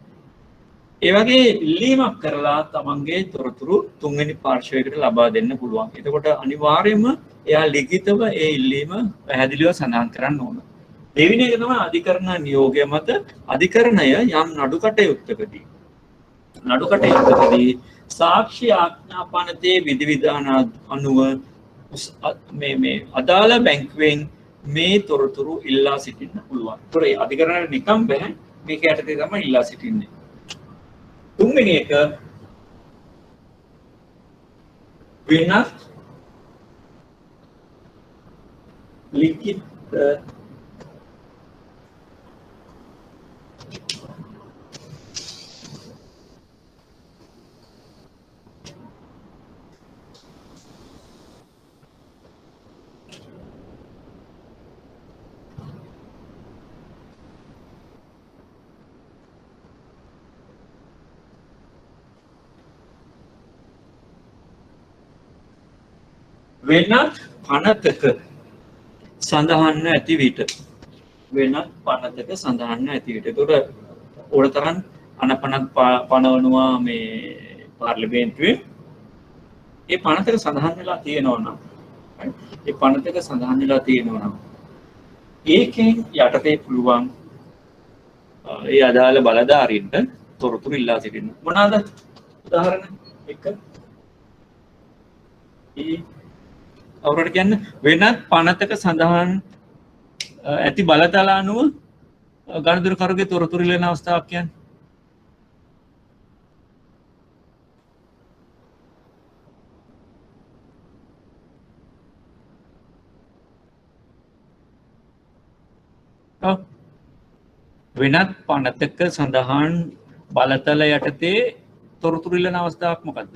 ඒ වගේ ඉල්ලීමක් කරලා තමන්ගේ තොරතුරු තුන්වෙනි පාර්ශවයකට ලබා දෙන්න පුළුවන්. එතකොට අනිවාර්යයෙන්ම එයා ලිඛිතව ඒ ඉල්ලීම පැහැදිලිව සඳහන් කරන්න ඕන. දෙවෙනි එක තමයි අධිකරණ නියෝගය මත අධිකරණය යම් නඩු කටයුත්තකදී සාක්ෂි ආඥා පනතේ විධිවිධාන අනුව මේ අදාළ බැංකුවෙන් මේ තොරතුරු ඉල්ලා සිටින්න පුළුවන්. ඒතොර අධිකරණයට නිකම් බෑ මේක යටතේ තමයි ඉල්ලා සිටින්නේ. තුන්වෙනි එක වෙනත් ලිඛිත වෙනත් පනතක සඳහන් ඇති විට එතකොට ඕන තරම් අනපනත් පනවනවා මේ පාර්ලිමේන්තුවේ ඒ පනතක සඳහන් වෙලා තියෙනවා නම් ඒකෙන් යටතේ පුළුවන් ඒ අදාළ බලධාරීන්ට තොරතුරු ඉල්ලා සිටින්න. මොනවාද උදාහරණ එක අවුරට කියන්න වෙනත් පනතක සඳහන් ඇති බලතල අනුව ගණදුරුකරුගේ තොරතුරු ඉල්ලන අවස්ථාවක් කියන්නේ. ඔව්. වෙනත් පනතක සඳහන් බලතල යටතේ තොරතුරු ඉල්ලන අවස්ථාවක් මොකක්ද?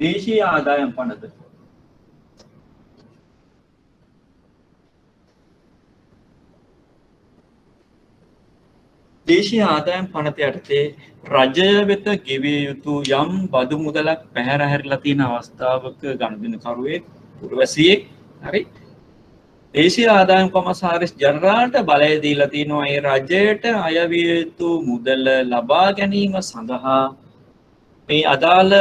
දේශීය ආදායම් පනත. දේශීය ආදායම් පනත යටතේ රජය වෙත ගෙවිය යුතු යම් බදු මුදලක් පැහැර හැරිලා තියෙන අවස්ථාවක ගනුදෙනුකරුවෙක් පුරවැසියෙක් හරි දේශීය ආදායම් කොමසාරිස් ජනරාල්ට බලය දීලා තියෙනවා ඒ රජයට අයවිය යුතු මුදල ලබා ගැනීම සඳහා මේ අදාළ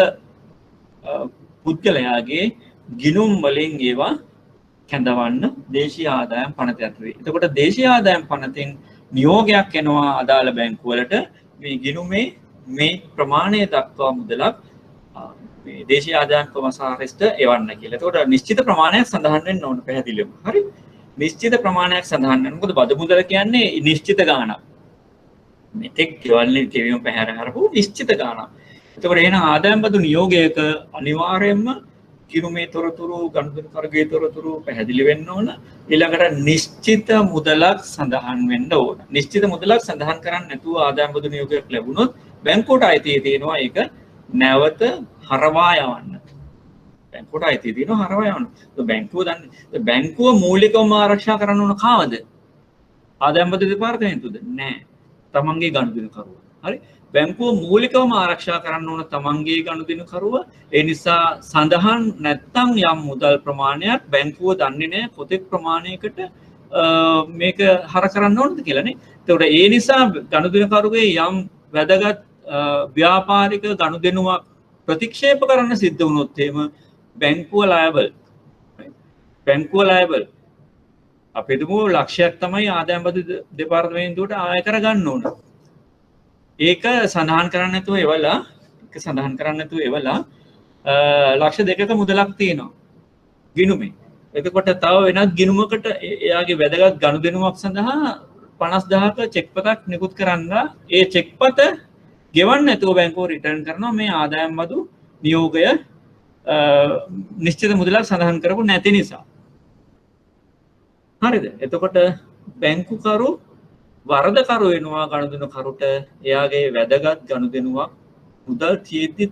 පුද්ගලයාගේ ගිණුම් වලින් ඒවා කැඳවන්න දේශීය ආදායම් පනත යටතේ. එතකොට දේශීය ආදායම් පනතෙන් නියෝගයක් එනවා අදාළ බැංකුවලට මේ ගිණුමේ මේ ප්‍රමාණය දක්වා මුදලක් මේ දේශීය ආදායම් කොමසාරිස්ට එවන්න කියලා. එතකොට නිශ්චිත ප්‍රමාණයක් සඳහන් වෙන්න ඕන පැහැදිලිවම. හරි? නිශ්චිත ප්‍රමාණයක් සඳහන් වෙනවා. මොකද බදු මුදල කියන්නේ නිශ්චිත ගාණක්. මෙතෙක් ගෙවල්ලේ ගෙවීම පැහැර හරපු නිශ්චිත ගාණක්. එතකොට එහෙනම් ආදායම් බදු නියෝගයක අනිවාර්යයෙන්ම ගිණුමේ තොරතුරු ගනුදෙනුකරුගේ තොරතුරු පැහැදිලි වෙන්න ඕන. ඊළඟට නිශ්චිත මුදලක් සඳහන් වෙන්න ඕන. නිශ්චිත මුදලක් සඳහන් කරන්නේ නැතුව ආදායම් බදු නියෝගයක් ලැබුණොත් බැංකුවට අයිතිය තියෙනවා ඒක නැවත හරවා යවන්න. බැංකුවට අයිතිය තියෙනවා හරවා යවන්න. බැංකුව දන්නේ බැංකුව මූලිකවම ආරක්ෂා කරන්න ඕන කාවද? ආදායම් බදු දෙපාර්තමේන්තුවද? නෑ. තමන්ගේ ගනුදෙනුකරුවා. හරි? බැංකුව මූලිකවම ආරක්ෂා කරන්න ඕන තමන්ගේ ගනුදෙනුකරුව. ඒ නිසා සඳහන් නැත්තම් යම් මුදල් ප්‍රමාණයක් බැංකුව දන්නේ නැහැ කොතෙක් ප්‍රමාණයකට මේක හර කරන්න ඕනද කියලානේ. ඒතකොට ඒ නිසා ගනුදෙනුකරුගේ යම් වැදගත් ව්‍යාපාරික ගනුදෙනුවක් ප්‍රතික්ෂේප කරන්න සිද්ධ වුණොත් එහෙම බැංකුව ලයබල්. බැංකුව ලයබල්. අපිට ලක්ෂයක් තමයි ආදායම් බදු දෙපාර්තමේන්තුවට ආය කර ගන්න ඕන. ඒක සඳහන් කරන්න නැතුව එවලා ඒක සඳහන් කරන්න නැතුව එවලා ලක්ෂ දෙකක මුදලක් තියෙනවා ගිණුමේ. එතකොට තව වෙනත් ගිණුමකට එයාගේ වැදගත් ගනුදෙනුවක් සඳහා 50000ක චෙක් පතක් නිකුත් කරන්න ඒ චෙක් පත ගෙවන්න නැතුව බැංකුව රිටර්න් කරනවා මේ ආදායම් බදු නියෝගය නිශ්චිත මුදලක් සඳහන් කරපු නැති නිසා. හරිද? එතකොට බැංකුකරු වරදකරු වෙනවා ගනුදෙනුකරුට එයාගේ වැදගත් ගනුදෙනුවක් මුදල් තියෙද්දි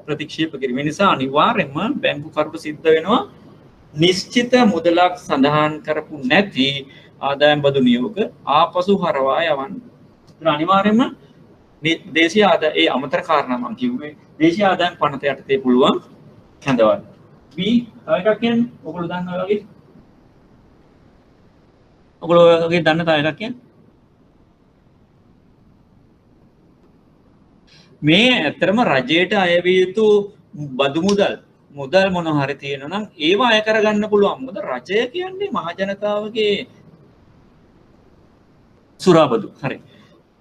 ප්‍රතික්ෂේප කිරීම. ඒ නිසා අනිවාර්යයෙන්ම බැංකුකරුට සිද්ධ වෙනවා නිශ්චිත මුදලක් සඳහන් කරපු නැති ආදායම් බදු නියෝග ආපසු හරවා යවන්න. ඒක අනිවාර්යයෙන්ම දේශීය ආදාය ඒ අමතර කාරණා මම කිව්වේ දේශීය ආදායම් පනත යටතේ පුළුවන් කැඳවන්න. තව එකක් කියන්නේ ඔයගොල්ලෝ දන්නවා වගේ. ඔයගොල්ලෝ වගේ දන්න තව එකක් කියන්නේ මේ ඇත්තරම රජයට අයවිය යුතු බදු මුදල් මොන හරි තියෙනවා නම් ඒවා අය කරගන්න පුළුවන්. මොකද රජය කියන්නේ මහ ජනතාවගේ සුරාබදු. හරි.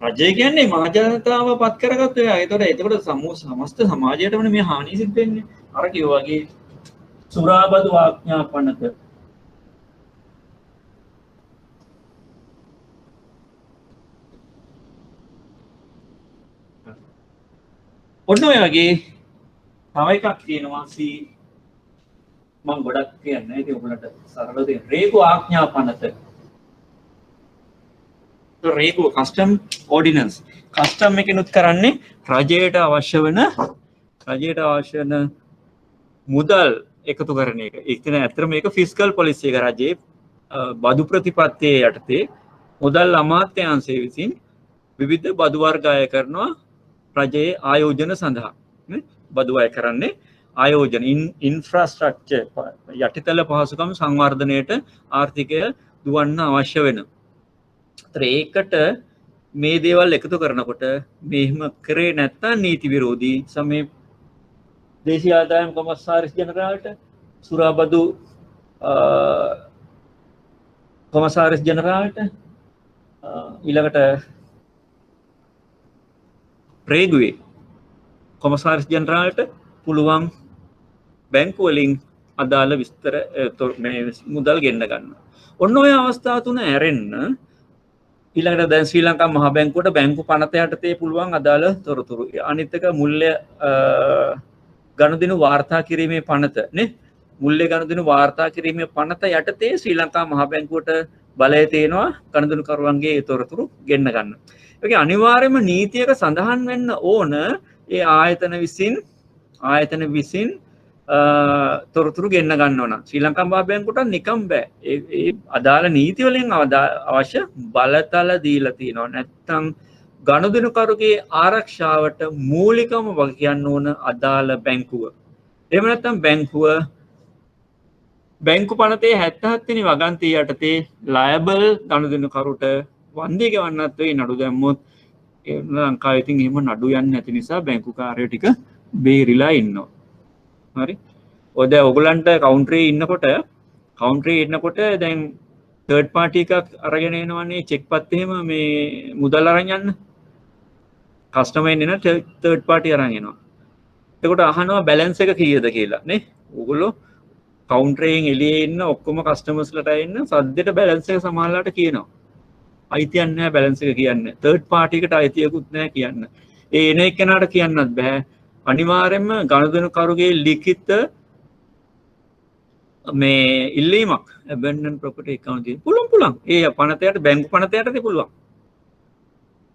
රජය කියන්නේ මහ ජනතාව පත් කරගත්ත ඒවා. ඒතකොට සමස්ත සමාජයටම මේ හානිය සිද්ධ වෙන්නේ. අර කිව්වා වගේ සුරාබදු ආඥා පනත ඔන්න ඔය වගේ තව එකක් තියෙනවා මම ගොඩක් කියන්නේ ඉතින් ඔයගලට සරලව දෙන්න රේගු ආඥා පනත. රේගු කස්ටම් ඕඩිනන්ස් කස්ටම් එකනොත් කරන්නේ රජයට අවශ්‍ය වෙන මුදල් එකතු කරන එක. ඒක නේ ඇත්තටම මේක ෆිස්කල් පොලිසි එක රජයේ බදු ප්‍රතිපත්තිය යටතේ මුදල් අමාත්‍යාංශය විසින් විවිධ බදු වර්ග අය කරනවා රජයේ ආයෝජන සඳහා. බදු අය කරන්නේ ආයෝජන ඉන්ෆ්‍රාස්ට්‍රක්චර් යටිතල පහසුකම් සංවර්ධනයට ආර්ථිකය දුවන්න අවශ්‍ය වෙන. ඒකට මේ දේවල් එකතු කරනකොට මෙහෙම කරේ නැත්තම් නීති විරෝධී සමේ දේශීය ආදායම් කොමසාරිස් ජනරාල්ට සුරාබදු කොමසාරිස් ජනරාල්ට ඊළඟට රේගුවේ කොමසාරිස් ජනරාල්ට පුළුවන් බැංකු වලින් අදාළ විස්තර මේ මුදල් ගෙන්න ගන්න. ඔන්න ඔය අවස්ථා තුන ඇරෙන්න ඊළඟට දැන් ශ්‍රී ලංකා මහ බැංකුවට බැංකු පනත යටතේ පුළුවන් අදාළ තොරතුරු. අනිත් එක මුල්‍ය ගනුදෙනු වාර්තා කිරීමේ පනත නේ මුල්‍ය ගනුදෙනු වාර්තා කිරීමේ පනත යටතේ ශ්‍රී ලංකා මහ බැංකුවට බලය තියෙනවා ගනුදෙනුකරුවන්ගේ තොරතුරු ගෙන්න ගන්න. ඒක අනිවාර්යයෙන්ම නීතියක සඳහන් වෙන්න ඕන ඒ ආයතන විසින් තොරතුරු ගෙන්න ගන්න ඕන. ශ්‍රී ලංකා මහ බැංකුවට නිකම් බෑ. ඒ අදාළ නීති වලින් අවශ්‍ය බලතල දීලා තියෙනවා. නැත්තම් ගනුදෙනුකරුගේ ආරක්ෂාවට මූලිකම වග කියන්න ඕන අදාළ බැංකුව. එහෙම නැත්තම් බැංකු පනතේ 77 වෙනි වගන්තිය යටතේ ලයබල් ගනුදෙනුකරුට වන්දිය ගෙවන්නත් වෙයි නඩු දැම්මොත්. ලංකාවේ ඉතින් එහෙම නඩු යන්නේ නැති නිසා බැංකු කාර්යය ටික බේරිලා ඉන්නවා. හරි. ඔය දැන් ඔයගලන්ට කවුන්ටරේ ඉන්නකොට දැන් තර්ඩ් පාර්ටි එකක් අරගෙන එනවනේ චෙක් පත් එහෙම මේ මුදල් අරන් යන්න. කස්ටමර් එන්නේ නැ තර්ඩ් පාර්ටි අරන් එනවා. එතකොට අහනවා බැලන්ස් එක කීයද කියලා නේ. ඕගොල්ලෝ කවුන්ටරයෙන් එළියේ ඉන්න ඔක්කොම කස්ටමර්ස්ලට එන්න සද්දෙට බැලන්ස් එක සමහරලාට කියනවා. අයිතියක් නැහැ බැලන්ස් එක කියන්නේ. තර්ඩ් පාර්ටි එකට අයිතියකුත් නැහැ කියන්න. ඒ එන එක්කෙනාට කියන්නත් බෑ. අනිවාර්යයෙන්ම ගනුදෙනුකරුගේ ලිඛිත මේ ඉල්ලීමක් abandoned property account තියෙන පුළුවන් ඒ පනතයට බැංකු පනතයටදී පුළුවන්.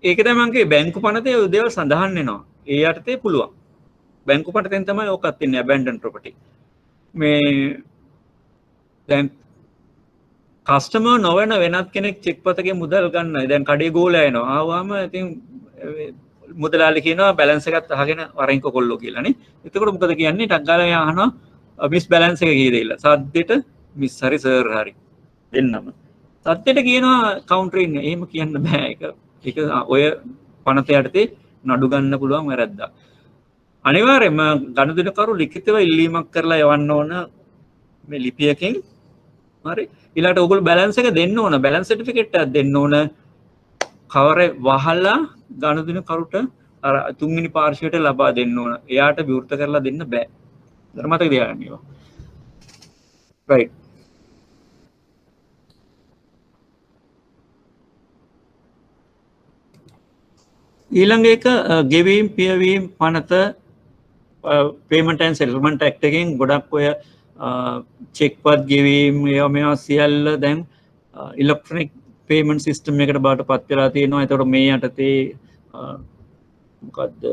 ඒක තමයි මම කිව්වේ බැංකු පනතේ උදේවල් සඳහන් වෙනවා. ඒ යටතේ පුළුවන්. බැංකු පනතෙන් තමයි ඕකත් ඉන්නේ abandoned property. මේ දැන් කස්ටමර් නොවන වෙනත් කෙනෙක් චෙක් පතකේ මුදල් ගන්නයි. දැන් කඩේ ගෝලයා එනවා. ආවම ඉතින් මුදලාලි කියනවා බැලන්ස් එකත් අහගෙන වරෙන්ක කොල්ලෝ කියලා නේ. එතකොට මොකද කියන්නේ? ටක් ගාලා එයා අහනවා මිස් බැලන්ස් එක කීයද කියලා. සද්දෙට මිස් හරි සර් හරි දෙන්නම. සද්දෙට කියනවා කවුන්ටරේ ඉන්නේ. එහෙම කියන්න බෑ. ඒක ඔය පනත යටතේ නඩු ගන්න පුළුවන් වැරද්දක්. අනිවාර්යයෙන්ම ගනුදෙනුකරු ලිඛිතව ඉල්ලීමක් කරලා යවන්න ඕන මේ ලිපියකින්. හරි. ඊළාට ඔයගොල්ලෝ බැලන්ස් එක දෙන්න ඕන. බැලන්ස් සර්ටිෆිකේට් එකක් දෙන්න ඕන. කවරේ වහලා ගනුදෙනුකරුට අර තුන්වෙනි පාර්ශ්වයට ලබා දෙන්න ඕන. එයාට විවෘත කරලා දෙන්න බෑ. දර මතක තියාගන්න ඒවා. right. ඊළඟ එක ගෙවීම් පියවීම් පනත payment and settlement act එකෙන් ගොඩක් ඔය චෙක් පත් ගෙවීම් ඒවා මේවා සියල්ල දැන් ඉලෙක්ට්‍රොනික payment system එකට බාට පත් වෙලා තියෙනවා. ඒතකොට මේ යටතේ මොකද්ද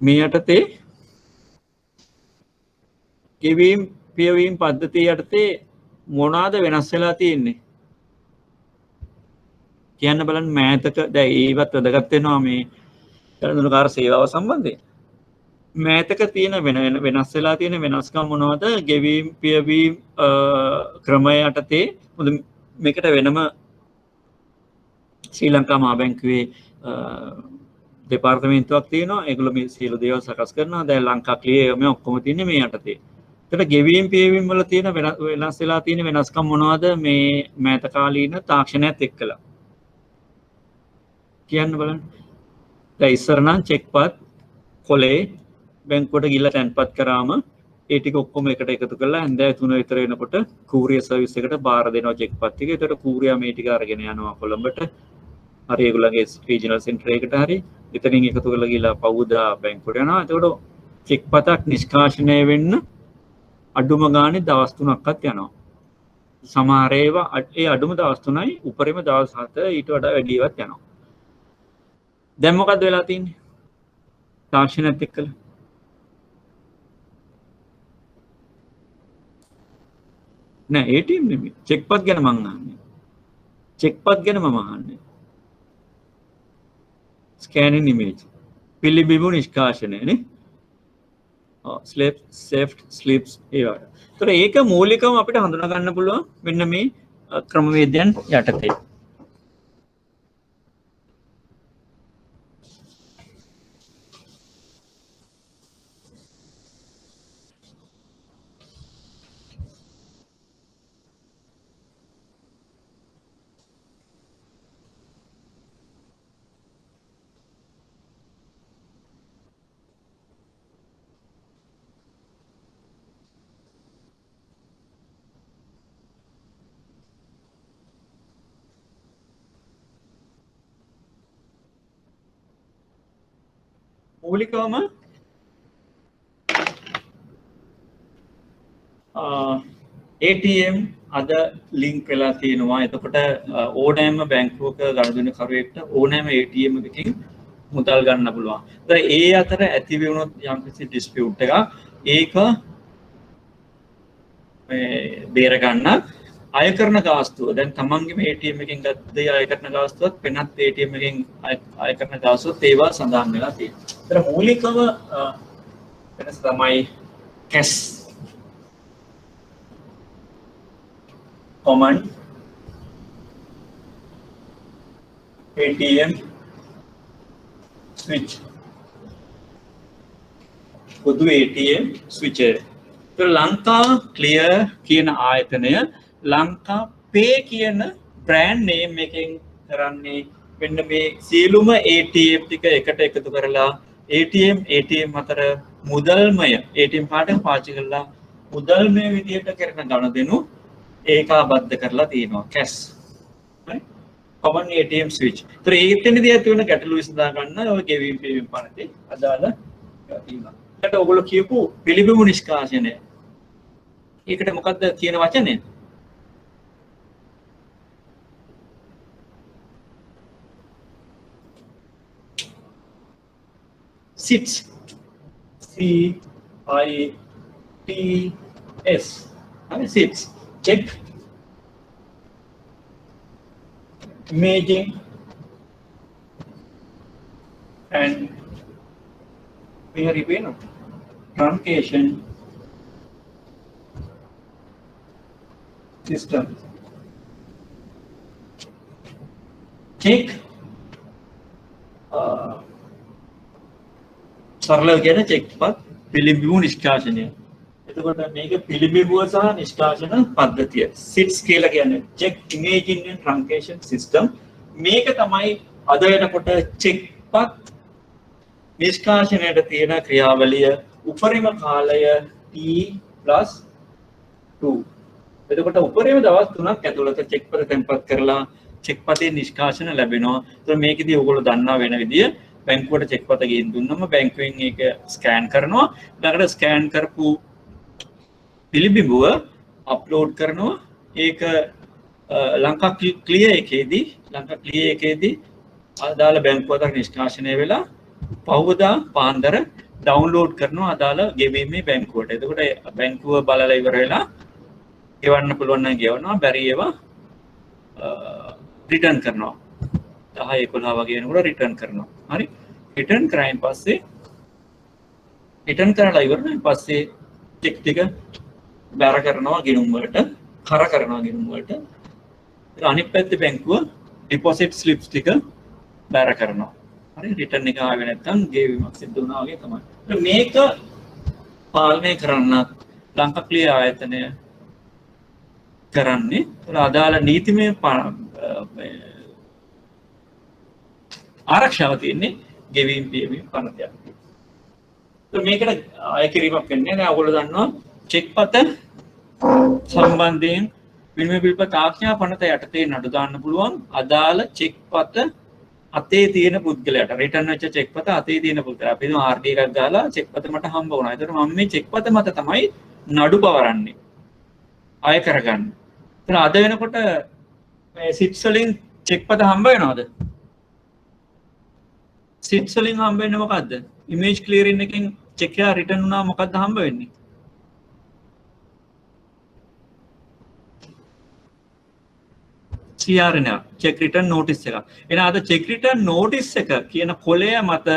මේ යටතේ ගෙවීම් පියවීම් පද්ධතිය යටතේ මොනවාද වෙනස් වෙලා තියෙන්නේ කියන්න බලන්න. මෑතක දැන් ඒවත් වැදගත් වෙනවා මේ ගනුදෙනුකාර සේවාව සම්බන්ධයෙන්. මෑතක තියෙන වෙනස් වෙලා තියෙන වෙනස්කම් මොනවද? ගෙවීම් පියවීම් ක්‍රමය යටතේ මේකට වෙනම ශ්‍රී ලංකා මහා බැංකුවේ දෙපාර්තමේන්තුවක් තියෙනවා. ඒගොල්ලෝ මේ සියලු දේවල් සකස් කරනවා. දැන් ලංකා ක්ලියර් මේ ඔක්කොම තියෙන්නේ මේ යටතේ. එතකොට ගෙවීම් පියවීම් වල තියෙන වෙනස් වෙලා තියෙන වෙනස්කම් මොනවද මේ මෑත කාලීන තාක්ෂණයත් එක්කලා කියන්න බලන්න. දැන් ඉස්සර නම් චෙක් පත් කොලේ බැංකුවට ගිහලා තැන්පත් කරාම ඒ ටික ඔක්කොම එකට එකතු කරලා හන්දෑ 3 විතර වෙනකොට කූරියර් සර්විස් එකට බාර දෙනවා චෙක් පත් ටික. ඒතකොට කූරියා මේ ටික අරගෙන යනවා කොළඹට. හරි ඒගොල්ලන්ගේ රීජනල් සෙන්ටර් එකට හරි. එතනින් එකතු කරලා ගිහලා පවුදා බැංකුවට යනවා. එතකොට චෙක් පතක් නිෂ්කාශනය වෙන්න අඩුම ගානේ දවස් 3ක්වත් යනවා. සමහර ඒවා ඒ අඩුම දවස් 3යි උපරිම දවස් 7 ඊට වඩා වැඩිවත් යනවා. දැන් මොකද්ද වෙලා තියෙන්නේ? තාක්ෂණයත් එක්කලා නෑ ATM නෙමෙයි. චෙක් පත් ගැන මං අහන්නේ. චෙක් පත් ගැන මම අහන්නේ. Scanning image. පිළිබිඹු නිෂ්කාශනය නේ. ස්ලිප්ස් ඒවට. ඒතර ඒක මූලිකවම අපිට හඳුනා ගන්න පුළුවන් මෙන්න මේ ක්‍රමවේදයන් යටතේ. මූලිකවම ATM අද ලින්ක් වෙලා තියෙනවා. එතකොට ඕනෑම බැංකුවක ගනුදෙනුකරුවෙක්ට ඕනෑම ATM එකකින් මුදල් ගන්න පුළුවන්. ඒ අතර ඇති වුණොත් යම්කිසි ඩිස්පියුට් එකක් ඒක බේර ගන්න අය කරන ගාස්තුව දැන් තමන්ගේම ATM එකෙන් ගත්ත දේ අය කරන ගාස්තුවත් වෙනත් ATM එකෙන් අය කරන ගාස්තුවත් ඒවා සඳහන් වෙලා තියෙනවා. ඒතර මූලිකව වෙනස තමයි cash common ATM switch පොදු ATM switch එක. ඒතර ලංකා ක්ලියර් කියන ආයතනය ලංකා පේ කියන බ්‍රෑන්ඩ් නේම් එකෙන් කරන්නේ මෙන්න මේ සියලුම ATM ටික එකට එකතු කරලා ATM අතර මුදල්මය ATM කාඩ් එක පාවිච්චි කරලා මුදල්මය විදියට කරන ගනුදෙනු ඒකාබද්ධ කරලා තියෙනවා cash. right? common ATM switch. ඒතර ඒකෙන්දී ඇති වෙන ගැටලු විසඳා ගන්න ඔය ගෙවීම් පෙවීම් පනතේ අදාළ තියෙනවා. ඒකට ඔයගොල්ලෝ කියපු පිළිබිඹු නිෂ්කාශනය. ඒකට මොකක්ද කියන වචනේ? SITS. CITS. SITS. Check. Imaging and truncation system. Check සරලව කියන චෙක් පත් පිළිබිඹු නිෂ්කාශනය. එතකොට මේක පිළිබිඹුව සහ නිෂ්කාශන පද්ධතිය. SITS කියලා කියන්නේ check imaging and truncation system. මේක තමයි අද වෙනකොට චෙක් පත් නිෂ්කාශනයට තියෙන ක්‍රියාවලිය උපරිම කාලය T+2. එතකොට උපරිම දවස් 3ක් ඇතුළත චෙක් පත තැන්පත් කරලා චෙක් පතේ නිෂ්කාශන ලැබෙනවා. ඒතර මේකෙදී ඔයගොල්ලෝ දන්නා වෙන විදිය බැංකුවට චෙක් පත ගෙන් දුන්නම බැංකුවෙන් ඒක ස්කෑන් කරනවා. ඊළඟට ස්කෑන් කරපු පිළිබිඹුව අප්ලෝඩ් කරනවා. ඒක ලංකා ක්ලියර් එකේදී අදාළ බැංකුවට නිෂ්කාශනය වෙලා පහුවදා පාන්දර ඩවුන්ලෝඩ් කරනවා අදාළ ගෙවීමේ බැංකුවට. එතකොට බැංකුව බලලා ඉවර වෙලා ගෙවන්න පුළුවන් නම් ගෙවනවා, බැරි ඒවා රිටර්න් කරනවා. 10-11 වගේ වෙනකොට රිටර්න් කරනවා. හරි. රිටර්න් කරායින් පස්සේ රිටර්න් කරලා ඉවරනයින් පස්සේ චෙක් ටික බැර කරනවා ගිණුම් වලට, කර කරනවා ගිණුම් වලට. අනිත් පැත්තේ බැංකුව ඩිපොසිට් ස්ලිප්ස් ටික බැර කරනවා. හරි. රිටර්න් එක ආවේ නැත්නම් ගෙවීමක් සිද්ධ වුණා වගේ තමයි. මේක පාලනය කරන්න ලංකා ක්ලියර් ආයතනය කරන්නේ අදාළ නීතිමය ආරක්ෂාව තියෙන්නේ ගෙවීම් පියවීම් පනතයක්. මේකට අය කිරීමක් වෙන්නේ නැහැ. ඔයගොල්ලෝ දන්නවා චෙක් පත සම්බන්ධයෙන් විනිමය පිළිපත ආඥා පනත යටතේ නඩු දාන්න පුළුවන් අදාළ චෙක් පත අතේ තියෙන පුද්ගලයාට. රිටර්න් වෙච්ච චෙක් පත අතේ තියෙන පුද්ගලයා. අපි හිතමු RD එකක් දාලා චෙක් පත මට හම්බ වුණා. ඒතර මම මේ චෙක් පත මත තමයි නඩු පවරන්නේ. අය කරගන්න. ඒතර අද වෙනකොට මේ SITS වලින් චෙක් පත හම්බ වෙනවද? SITS වලින් හම්බ වෙන්නේ මොකද්ද? ඉමේජ් ක්ලියරින් එකෙන් චෙක් එක රිටර්න් වුණා මොකද්ද හම්බ වෙන්නේ? CRN චෙක් රිටර්න් නෝටිස් එක. එහෙනම් අද චෙක් රිටර්න් නෝටිස් එක කියන කොලය මත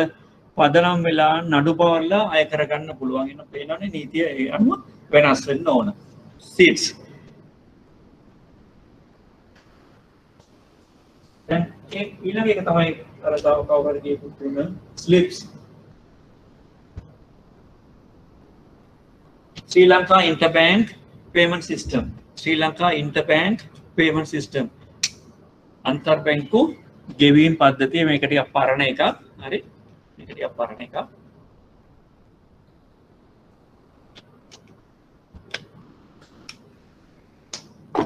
පදනම් වෙලා නඩු පවරලා අය කරගන්න පුළුවන්. එන පේනවනේ නීතිය ඒ අනුව වෙනස් වෙන්න ඕන. SITS. දැන් ඊළඟ එක තමයි අර තව කවුරුහරි කියපු තුන ස්ලිප්ස්. ශ්‍රී ලංකා ඉන්ටර්බැංක් පේමන්ට් සිස්ටම්. ශ්‍රී ලංකා ඉන්ටර්බැංක් පේමන්ට් සිස්ටම්. අන්තර්බැංකු ගෙවීම් පද්ධතිය මේක ටිකක් පරණ එකක්. හරි. මේක ටිකක් පරණ එකක්.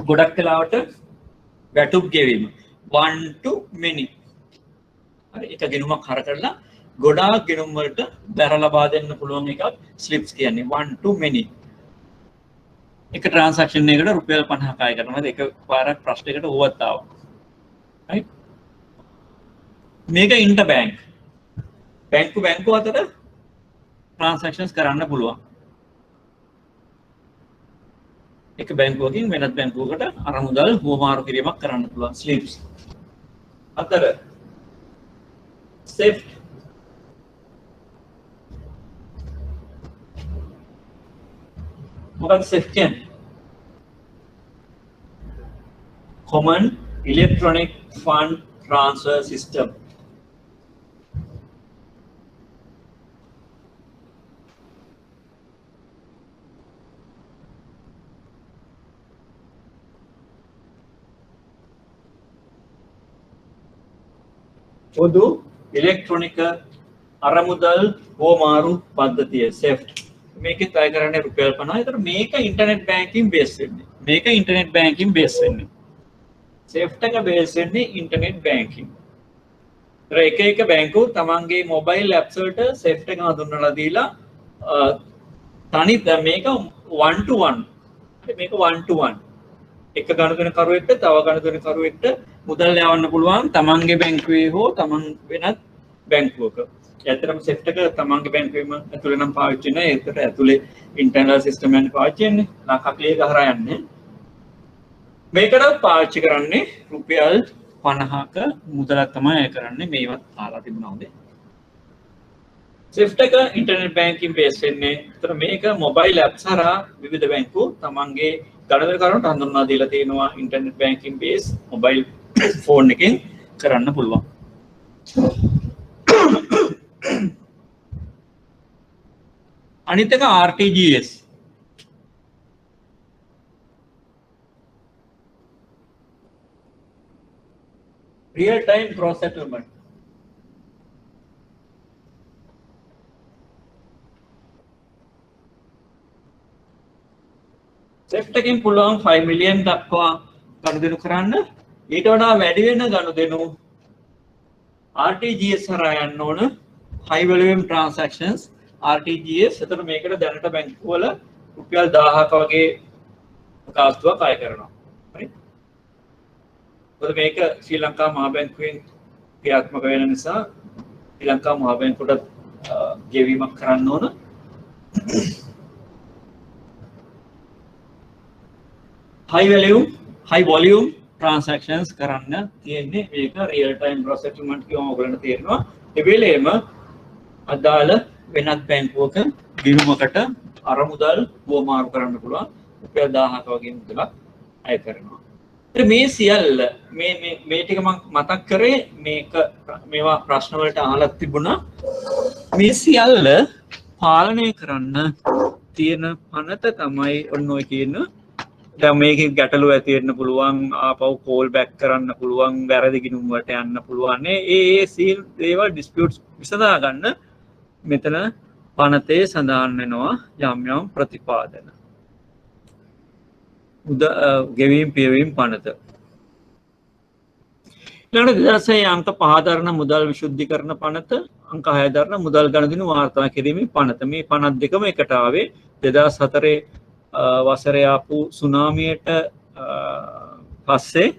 ගොඩක් වෙලාවට වැටුප් ගෙවීම one to many. හරි. එක ගෙනුමක් හර කරලා ගොඩාක් ගෙනුම් වලට බැර ලබා දෙන්න පුළුවන් එකක් ස්ලිප්ස් කියන්නේ one to many. එක ට්‍රාන්සැක්ෂන් එකකට රුපියල් 50ක් ආය කරනවා. ඒක පාරක් ප්‍රශ්නයකට ඕවත් ආවා. right? මේක ඉන්ටර් බැංක්. බැංකු අතර ට්‍රාන්සැක්ෂන්ස් කරන්න පුළුවන්. එක බැංකුවකින් වෙනත් බැංකුවකට අරමුදල් හුවමාරු කිරීමක් කරන්න පුළුවන් ස්ලිප්ස්. අතර SWIFT මොකක්ද SWIFT කියන්නේ? Common Electronic Fund Transfer System. පොදු ඉලෙක්ට්‍රොනික අරමුදල් හුවමාරු පද්ධතිය SWIFT. මේකෙත් අය කරන්නේ රුපියල් 50. ඒතර මේක ඉන්ටර්නෙට් බැංකින් බේස් වෙන්නේ. SWIFT එක බේස් වෙන්නේ ඉන්ටර්නෙට් බැංකින්. ඒතර එක බැංකුව තමන්ගේ මොබයිල් ඇප්ස් වලට SWIFT එක හඳුන්වලා දීලා තනි මේක 1 to 1. මේක 1 to 1. එක ගණුදෙනකරුවෙක්ට තව ගණුදෙනකරුවෙක්ට මුදල් යවන්න පුළුවන් තමන්ගේ බැංකුවේ හෝ තමන් වෙනත් බැංකුවක. ඇත්තටම SWIFT එක තමන්ගේ බැංකුවේම ඇතුලේ නම් පාවිච්චි නැහැ. ඒකට ඇතුලේ ඉන්ටර්නල් සිස්ටම් එකක් පාවිච්චි වෙන්නේ. ලංකා ක්ලියර් ගහරා යන්නේ. මේකට පාවිච්චි කරන්නේ රුපියල් 50ක මුදලක් තමයි අය කරන්නේ. මේවත් ආලා තිබුණා හොඳේ. SWIFT එක ඉන්ටර්නෙට් බැංකින් බේස් වෙන්නේ. ඒතර මේක මොබයිල් ඇප්ස් හරහා විවිධ බැංකු තමන්ගේ ගණනකරුවන්ට හඳුන්වා දීලා තියෙනවා internet banking base mobile phone එකෙන් කරන්න පුළුවන්. අනිත් එක RTGS. Real time gross settlement. SWIFT එකෙන් පුළුවන් 5 මිලියන් දක්වා ගනුදෙනු කරන්න. ඊට වඩා වැඩි වෙන ගනුදෙනු RTGS හරහා යන්න ඕන. high volume transactions RTGS. එතකොට මේකට දැනට බැංකුව වල රුපියල් 1000ක වගේ කාස්තුවක් අය කරනවා. හරි. මොකද මේක ශ්‍රී ලංකා මහා බැංකුවෙන් ක්‍රියාත්මක වෙන නිසා ශ්‍රී ලංකා මහා බැංකුවට ගෙවීමක් කරන්න ඕන. high volume transactions කරන්න තියෙන්නේ මේක real time gross settlement කියවම ඔයගලන්ට තේරෙනවා. ඒ වෙලේම අදාළ වෙනත් බැංකුවක ගිණුමකට අරමුදල් හුවමාරු කරන්න පුළුවන්. රුපියල් 1000ක වගේ මුදලක් අය කරනවා. ඉතින් මේ සියල්ල මේ ටික මම මතක් කරේ මේවා ප්‍රශ්න වලට අහලා තිබුණා. මේ සියල්ල පාලනය කරන්න තියෙන පනත තමයි ඔන්න ඔය කියන දැන් මේකේ ගැටලු ඇති වෙන්න පුළුවන් ආපහු කෝල් බෑක් කරන්න පුළුවන් වැරදි ගිණුම් වලට යන්න පුළුවන් ඒ සීල් ඒවා ඩිස්පියුට්ස් විසඳා ගන්න මෙතන පනතේ සඳහන් වෙනවා යම් ප්‍රතිපාදන ගෙවීම් පියවීම් පනත ඊළඟට 2006 අංක 5 දරන මුදල් විශුද්ධීකරණ පනත අංක 6 දරන මුදල් ගනුදෙනු වාර්තා කිරීමේ පනත මේ පනත් දෙකම එකට ආවේ 2004 වසරේ ආපු සුනාමියට පස්සේ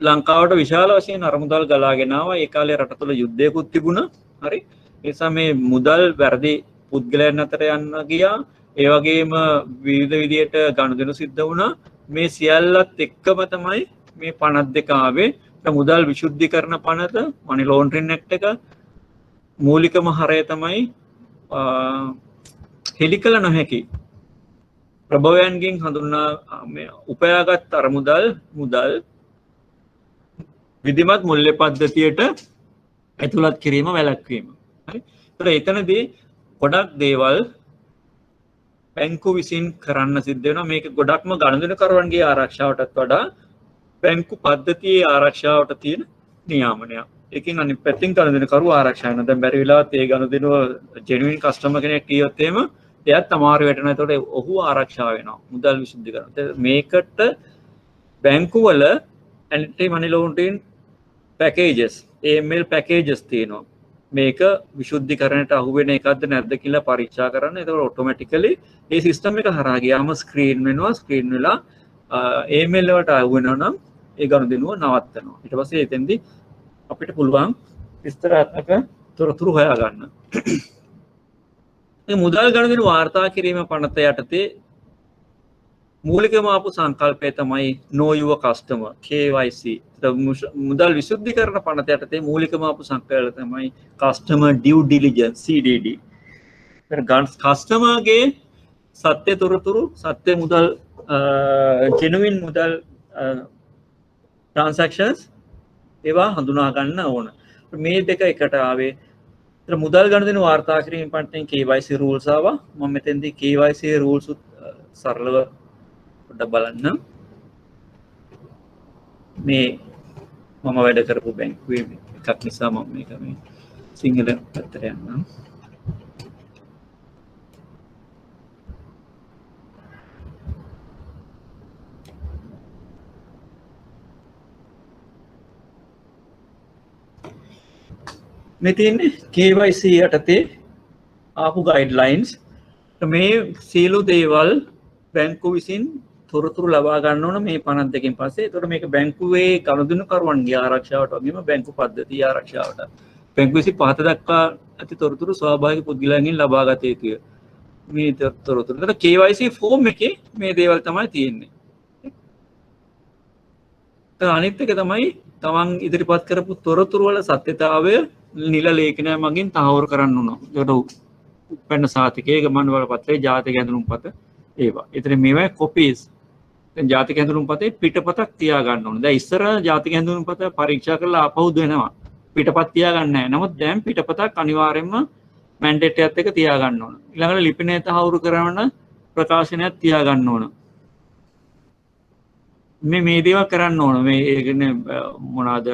ලංකාවට විශාල වශයෙන් අරමුදල් ගලාගෙන ආවා. ඒ කාලේ රට තුළ යුද්ධයකුත් තිබුණා. හරි. ඒ නිසා මේ මුදල් වැරදි පුද්ගලයන් අතර යන්න ගියා. ඒ වගේම විවිධ විදියට ගනුදෙනු සිද්ධ වුණා. මේ සියල්ලත් එක්කම තමයි මේ පනත් දෙක ආවේ. මුදල් විශුද්ධීකරණ පනත මනි ලෝන්ඩරින් ඇක්ට් එක මූලිකම හරය තමයි හෙළිකල නොහැකි ප්‍රභවයන්ගෙන් හඳුන්වා උපයාගත් අරමුදල් මුදල් විධිමත් මුල්‍ය පද්ධතියට ඇතුළත් කිරීම වැළැක්වීම. හරි. ඒතර එතනදී ගොඩක් දේවල් බැංකු විසින් කරන්න සිද්ධ වෙනවා. මේක ගොඩක්ම ගනුදෙනුකරුවන්ගේ ආරක්ෂාවටත් වඩා බැංකු පද්ධතියේ ආරක්ෂාවට තියෙන නියාමනයක්. ඒකෙන් අනිත් පැත්තෙන් ගනුදෙනුකරුව ආරක්ෂා වෙනවා. දැන් බැරි වෙලාවත් ඒ ගනුදෙනුව ජෙනුයින් කස්ටමර් කෙනෙක් කියොත් එහෙම එයාත් අමාරු වෙටන. ඒතකොට ඔහු ආරක්ෂා වෙනවා මුදල් විසුද්ධිකරණ. මේකට බැංකු වල ඇන්ටි මනි ලෝන්ඩරින් පැකේජස් AML පැකේජස් තියෙනවා. මේක විශුද්ධිකරණයට අහු වෙන එකක්ද නැද්ද කියලා පරීක්ෂා කරන්න. එතකොට ඔටෝමැටිකලි මේ සිස්ටම් එක හරහා ගියාම ස්ක්‍රීන් වෙනවා. ස්ක්‍රීන් වෙලා ඊමේල් වලට අහු වෙනවා නම් ඒ ගනුදෙනුව නවත්තනවා. ඊට පස්සේ එතෙන්දී අපිට පුළුවන් විස්තරාත්මක තොරතුරු හොයාගන්න. මේ මුදල් ගනුදෙනු වාර්තා කිරීම පනත යටතේ මූලිකම ආපු සංකල්පය තමයි know your customer KYC. මුදල් විසුද්ධිකරණ පනත යටතේ මූලිකම ආපු සංකල්පය තමයි customer due diligence CDD. කස්ටමර්ගේ සත්‍ය තොරතුරු සත්‍ය මුදල් genuine මුදල් transactions ඒවා හඳුනා ගන්න ඕන. මේ දෙක එකට ආවේ. මුදල් ගනුදෙනු වාර්තා කිරීම පනතෙන් KYC rules ආවා. මම මෙතෙන්දී KYC rules සරලව පොඩ්ඩක් බලන්න. මේ මම වැඩ කරපු බැංකුවේ එකක් නිසා මම මේක මේ සිංහල පැත්තට යන්නම්. මේ තියෙන්නේ KYC යටතේ ආපු ගයිඩ්ලයින්ස්. මේ සියලු දේවල් බැංකුව විසින් තොරතුරු ලබා ගන්න ඕන මේ 52කින් පස්සේ. ඒතකොට මේක බැංකුවේ ගනුදෙනුකරුවන්ගේ ආරක්ෂාවට වගේම බැංකු පද්ධතිය ආරක්ෂාවට. බැංකුව විසින් පහත දක්වා ඇති තොරතුරු ස්වාභාවික පුද්ගලයන්ගෙන් ලබා ගත යුතුය. මේ තොරතුරු. ඒතකොට KYC ෆෝම් එකේ මේ දේවල් තමයි තියෙන්නේ. අනිත් එක තමයි තමන් ඉදිරිපත් කරපු තොරතුරු වල සත්‍යතාවය නිල ලේඛනය මගින් තහවුරු කරන්න ඕන. ඒකට උපැන්න සාතිකයේ ගමන් වල පත්‍රයේ ජාතික ඇඳුම් පත ඒවා. ඒතර මේවා කොපීස්. දැන් ජාතික ඇඳුම් පතේ පිටපතක් තියා ගන්න ඕන. දැන් ඉස්සර ජාතික ඇඳුම් පත පරීක්ෂා කරලා ආපහු දෙනවා. පිටපත් තියා ගන්න නැහැ. නමුත් දැන් පිටපතක් අනිවාර්යයෙන්ම මැන්ඩේට් එකත් එක්ක තියා ගන්න ඕන. ඊළඟට ලිපිනය තහවුරු කරන ප්‍රකාශනයක් තියා ගන්න ඕන. මේ දේවල් කරන්න ඕන. මේ ඒ කියන්නේ මොනවාද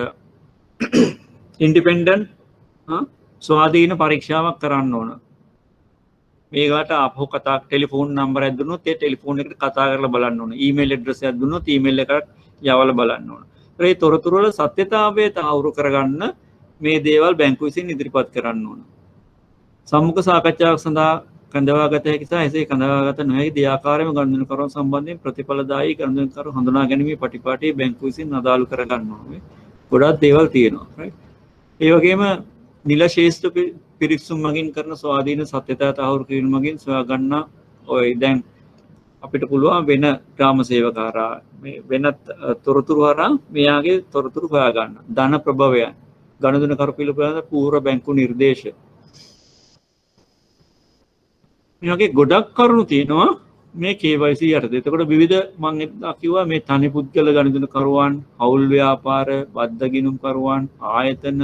ඉන්ඩිපෙන්ඩන්ට් ස්වාධීන පරීක්ෂාවක් කරන්න ඕන. මේකට අපහු කතා ටෙලිෆෝන් නම්බර් එකක් දුන්නොත් ඒ ටෙලිෆෝන් එකට කතා කරලා බලන්න ඕන. ඊමේල් ඇඩ්‍රස් එකක් දුන්නොත් ඊමේල් එකක් යවලා බලන්න ඕන. ඒ තොරතුරු වල සත්‍යතාවය තහවුරු කරගන්න මේ දේවල් බැංකුව විසින් ඉදිරිපත් කරන්න ඕන. සම්මුඛ සාකච්ඡාවක් සඳහා කඳවාගත හැකි සහ එසේ කඳවාගත නොහැකි දෙආකාරයෙන්ම ගනුදෙනුකරුවන් සම්බන්ධයෙන් ප්‍රතිඵලදායී ගනුදෙනුකරු හඳුනා ගැනීමේ පටිපාටිය බැංකුව විසින් අදාළ කරගන්න ඕනේ. ගොඩක් දේවල් තියෙනවා. right? ඒ වගේම නිල ශේෂ්ඨ පිරික්සුම් මගින් කරන ස්වාධීන සත්‍යතා තහවුරු කිරීම මගින් සොයා ගන්න ඔය දැන් අපිට පුළුවන් වෙන ග්‍රාම සේවකාරා මේ වෙනත් තොරතුරු හරහා මෙයාගේ තොරතුරු හොයා ගන්න. ධන ප්‍රභවය ගනුදෙනුකරු පිළිබඳ පූර්ව බැංකු නිර්දේශ මේ වගේ ගොඩක් කරුණු තියෙනවා මේ KYC යටතේ. එතකොට විවිධ මම කිව්වා මේ තනි පුද්ගල ගනුදෙනුකරුවන්, හවුල් ව්‍යාපාර, බද්ධ ගිණුම්කරුවන්, ආයතන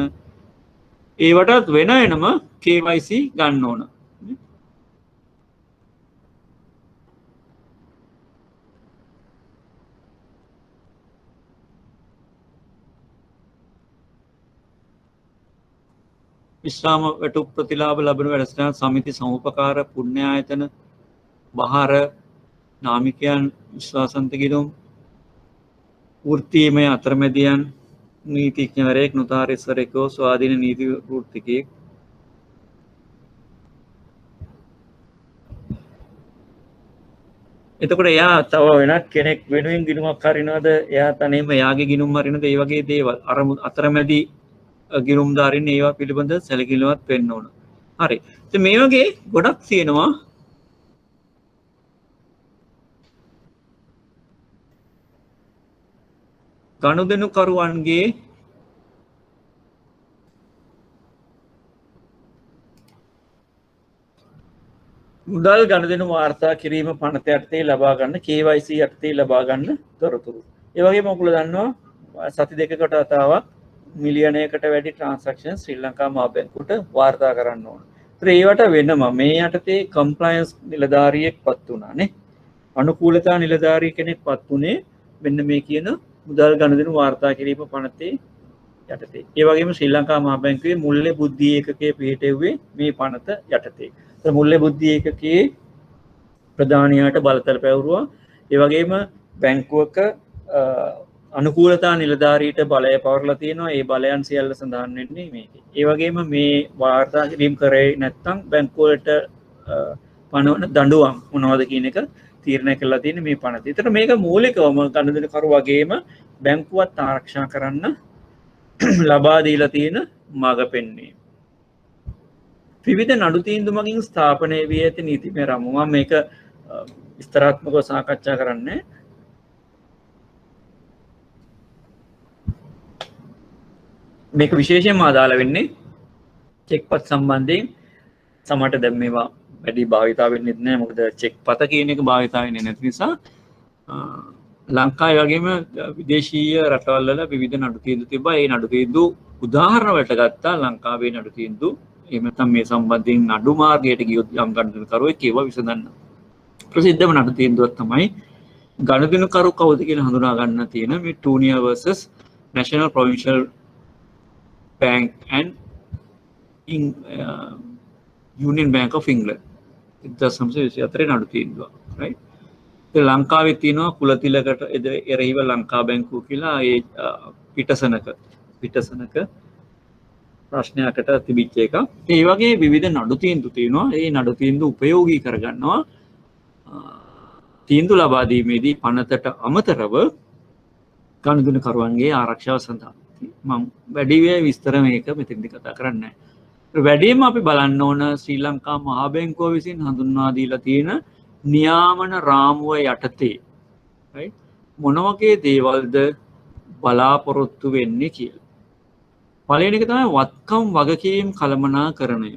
ඒවටත් වෙන එනම KYC ගන්න ඕන. විශ්‍රාම වැටුප් ප්‍රතිලාභ ලබන වැඩසටහන් සමිති සමුපකාර පුණ්‍ය ආයතන බහාර නාමිකයන් විශ්වාසන්ත ගිණුම් වෘත්තීමය අතරමැදියන් නීතිඥවරයෙක් නොතාරිස්වරයෙකෝ ස්වාධීන නීති වෘත්තිකයෙක් එතකොට එයා තව වෙනත් කෙනෙක් වෙනුවෙන් ගිණුමක් හරිනවද එයා තනියම එයාගේ ගිණුම් හරිනවද ඒ වගේ දේවල් අර අතරමැදි ගිණුම්දාරින් ඒවා පිළිබඳ සැලකිලිමත් වෙන්න ඕන. හරි. ඉතින් මේ වගේ ගොඩක් තියෙනවා. ගනුදෙනුකරුවන්ගේ මුදල් ගනුදෙනු වාර්තා කිරීම පනත යටතේ ලබා ගන්න KYC යටතේ ලබා ගන්න තොරතුරු. ඒ වගේම ඔයගොල්ලෝ දන්නවා සති දෙකකට වතාවක් මිලියනයකට වැඩි ට්‍රාන්සැක්ෂන් ශ්‍රී ලංකා මහා බැංකුවට වාර්තා කරන්න ඕන. ඒවට වෙනම මේ යටතේ කම්ප්ලයන්ස් නිලධාරියෙක් පත් වුණානේ. අනුකූලතා නිලධාරී කෙනෙක් පත් වුණේ මෙන්න මේ කියන මුදල් ගනුදෙනු වාර්තා කිරීම පනතේ යටතේ. ඒ වගේම ශ්‍රී ලංකා මහා බැංකුවේ මුල්ලේ බුද්ධි ඒකකයේ පිහිටෙව්වේ මේ පනත යටතේ. මුල්ලේ බුද්ධි ඒකකයේ ප්‍රධානියාට බලතල පැවරුවා. ඒ වගේම බැංකුවක අනුකූලතා නිලධාරීට බලය පවරලා තියෙනවා. ඒ බලයන් සියල්ල සඳහන් වෙන්නේ මේකේ. ඒ වගේම මේ වාර්තා කිරීම කරේ නැත්නම් බැංකුවලට පනවන දඬුවම් මොනවද කියන එක තීරණය කරලා තියෙන්නේ මේ පනත. ඒතර මේක මූලිකවම ගනුදෙනුකරු වගේම බැංකුවත් ආරක්ෂා කරන්න ලබා දීලා තියෙන මඟ පෙන්වීම. විවිධ නඩු තීන්දුව මගින් ස්ථාපනය වී ඇති නීතිමය රාමුව මම මේක විස්තරාත්මකව සාකච්ඡා කරන්නේ. මේක විශේෂයෙන්ම අදාළ වෙන්නේ චෙක්පත් සම්බන්ධයෙන්. සමහරට දැන් මේවා වැඩි භාවිතා වෙන්නේ නැහැ. මොකද චෙක්පත කියන එක භාවිතා වෙන්නේ නැති නිසා. ලංකාවේ වගේම විදේශීය රටවල් වල විවිධ නඩු තීන්දුව තිබ්බා. ඒ නඩු තීන්දුව උදාහරණ වලට ගත්තා ලංකාවේ නඩු තීන්දුව. එහෙම නැත්නම් මේ සම්බන්ධයෙන් නඩු මාර්ගයට ගියොත් යම් ගනුදෙනුකරුවෙක් ඒව විසඳන්න. ප්‍රසිද්ධම නඩු තීන්දුවක් තමයි ගනුදෙනුකරු කවුද කියලා හඳුනා ගන්න තියෙන මේ Tunier versus National Provincial Bank and Union Bank of England. 1924 නඩු තීන්දුව. right? ලංකාවේ තියෙනවා කුලතිලකට එරෙහිව ලංකා බැංකුව කියලා ඒ පිටසනක ප්‍රශ්නයකට තිබිච්ච එක. ඒ වගේ විවිධ නඩු තීන්දුව තියෙනවා. ඒ නඩු තීන්දුව උපයෝගී කරගන්නවා තීන්දුව ලබා දීමේදී පනතට අමතරව ගනුදෙනුකරුවන්ගේ ආරක්ෂාව සඳහා. මම වැඩි විස්තර මේක මෙතෙන්දි කතා කරන්නේ නැහැ. වැඩිම අපි බලන්න ඕන ශ්‍රී ලංකා මහා බැංකුව විසින් හඳුන්වා දීලා තියෙන නියාමන රාමුව යටතේ මොන වගේ දේවල්ද බලාපොරොත්තු වෙන්නේ කියලා. පළවෙනි එක තමයි වත්කම් වගකීම් කළමනාකරණය.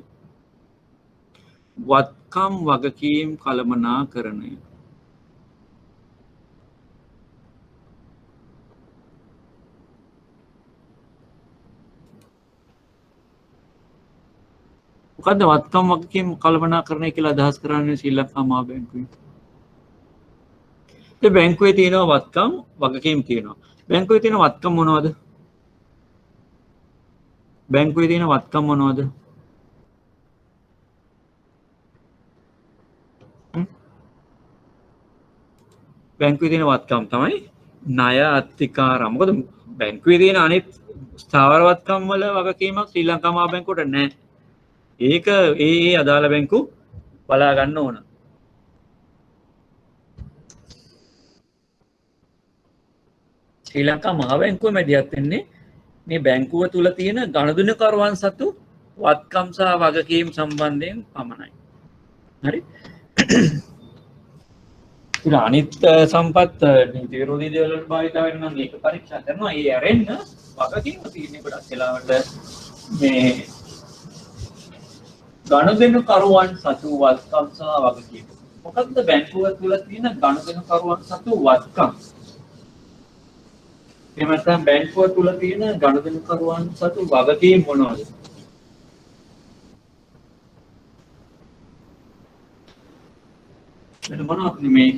වත්කම් වගකීම් කළමනාකරණය. මොකද්ද වත්කම් වගකීම් කළමනාකරණය කියලා අදහස් කරන්නේ ශ්‍රී ලංකා මහා බැංකුවේ? ඒ බැංකුවේ තියෙනවා වත්කම් වගකීම් තියෙනවා. බැංකුවේ තියෙන වත්කම් මොනවද? බැංකුවේ තියෙන වත්කම් මොනවද? බැංකුවේ තියෙන වත්කම් තමයි ණය අත්තිකාරම්. මොකද බැංකුවේ තියෙන අනිත් ස්ථාවර වත්කම් වල වගකීමක් ශ්‍රී ලංකා මහා බැංකුවට නැහැ. ඒක ඒ අදාළ බැංකු බලා ගන්න ඕන. ශ්‍රී ලංකා මහා බැංකුව මැදිහත් වෙන්නේ මේ බැංකුව තුල තියෙන ගනුදෙනුකරුවන් සතු වත්කම් සහ වගකීම් සම්බන්ධයෙන් පමණයි. හරි? ඉතින් අනිත් සම්පත් නීති විරෝධී දේවල් වලට භාවිත වෙන්න නම් මේක පරීක්ෂා කරනවා. ඒ ඇරෙන්න වගකීම් තියෙන්නේ ගොඩක් වෙලාවට මේ ගනුදෙනුකරුවන් සතු වත්කම් සහ වගකීම්. මොකක්ද බැංකුව තුල තියෙන ගනුදෙනුකරුවන් සතු වත්කම්? එහෙම නැත්නම් බැංකුව තුල තියෙන ගනුදෙනුකරුවන් සතු වගකීම් මොනවද? මෙන්න මොනවද මේ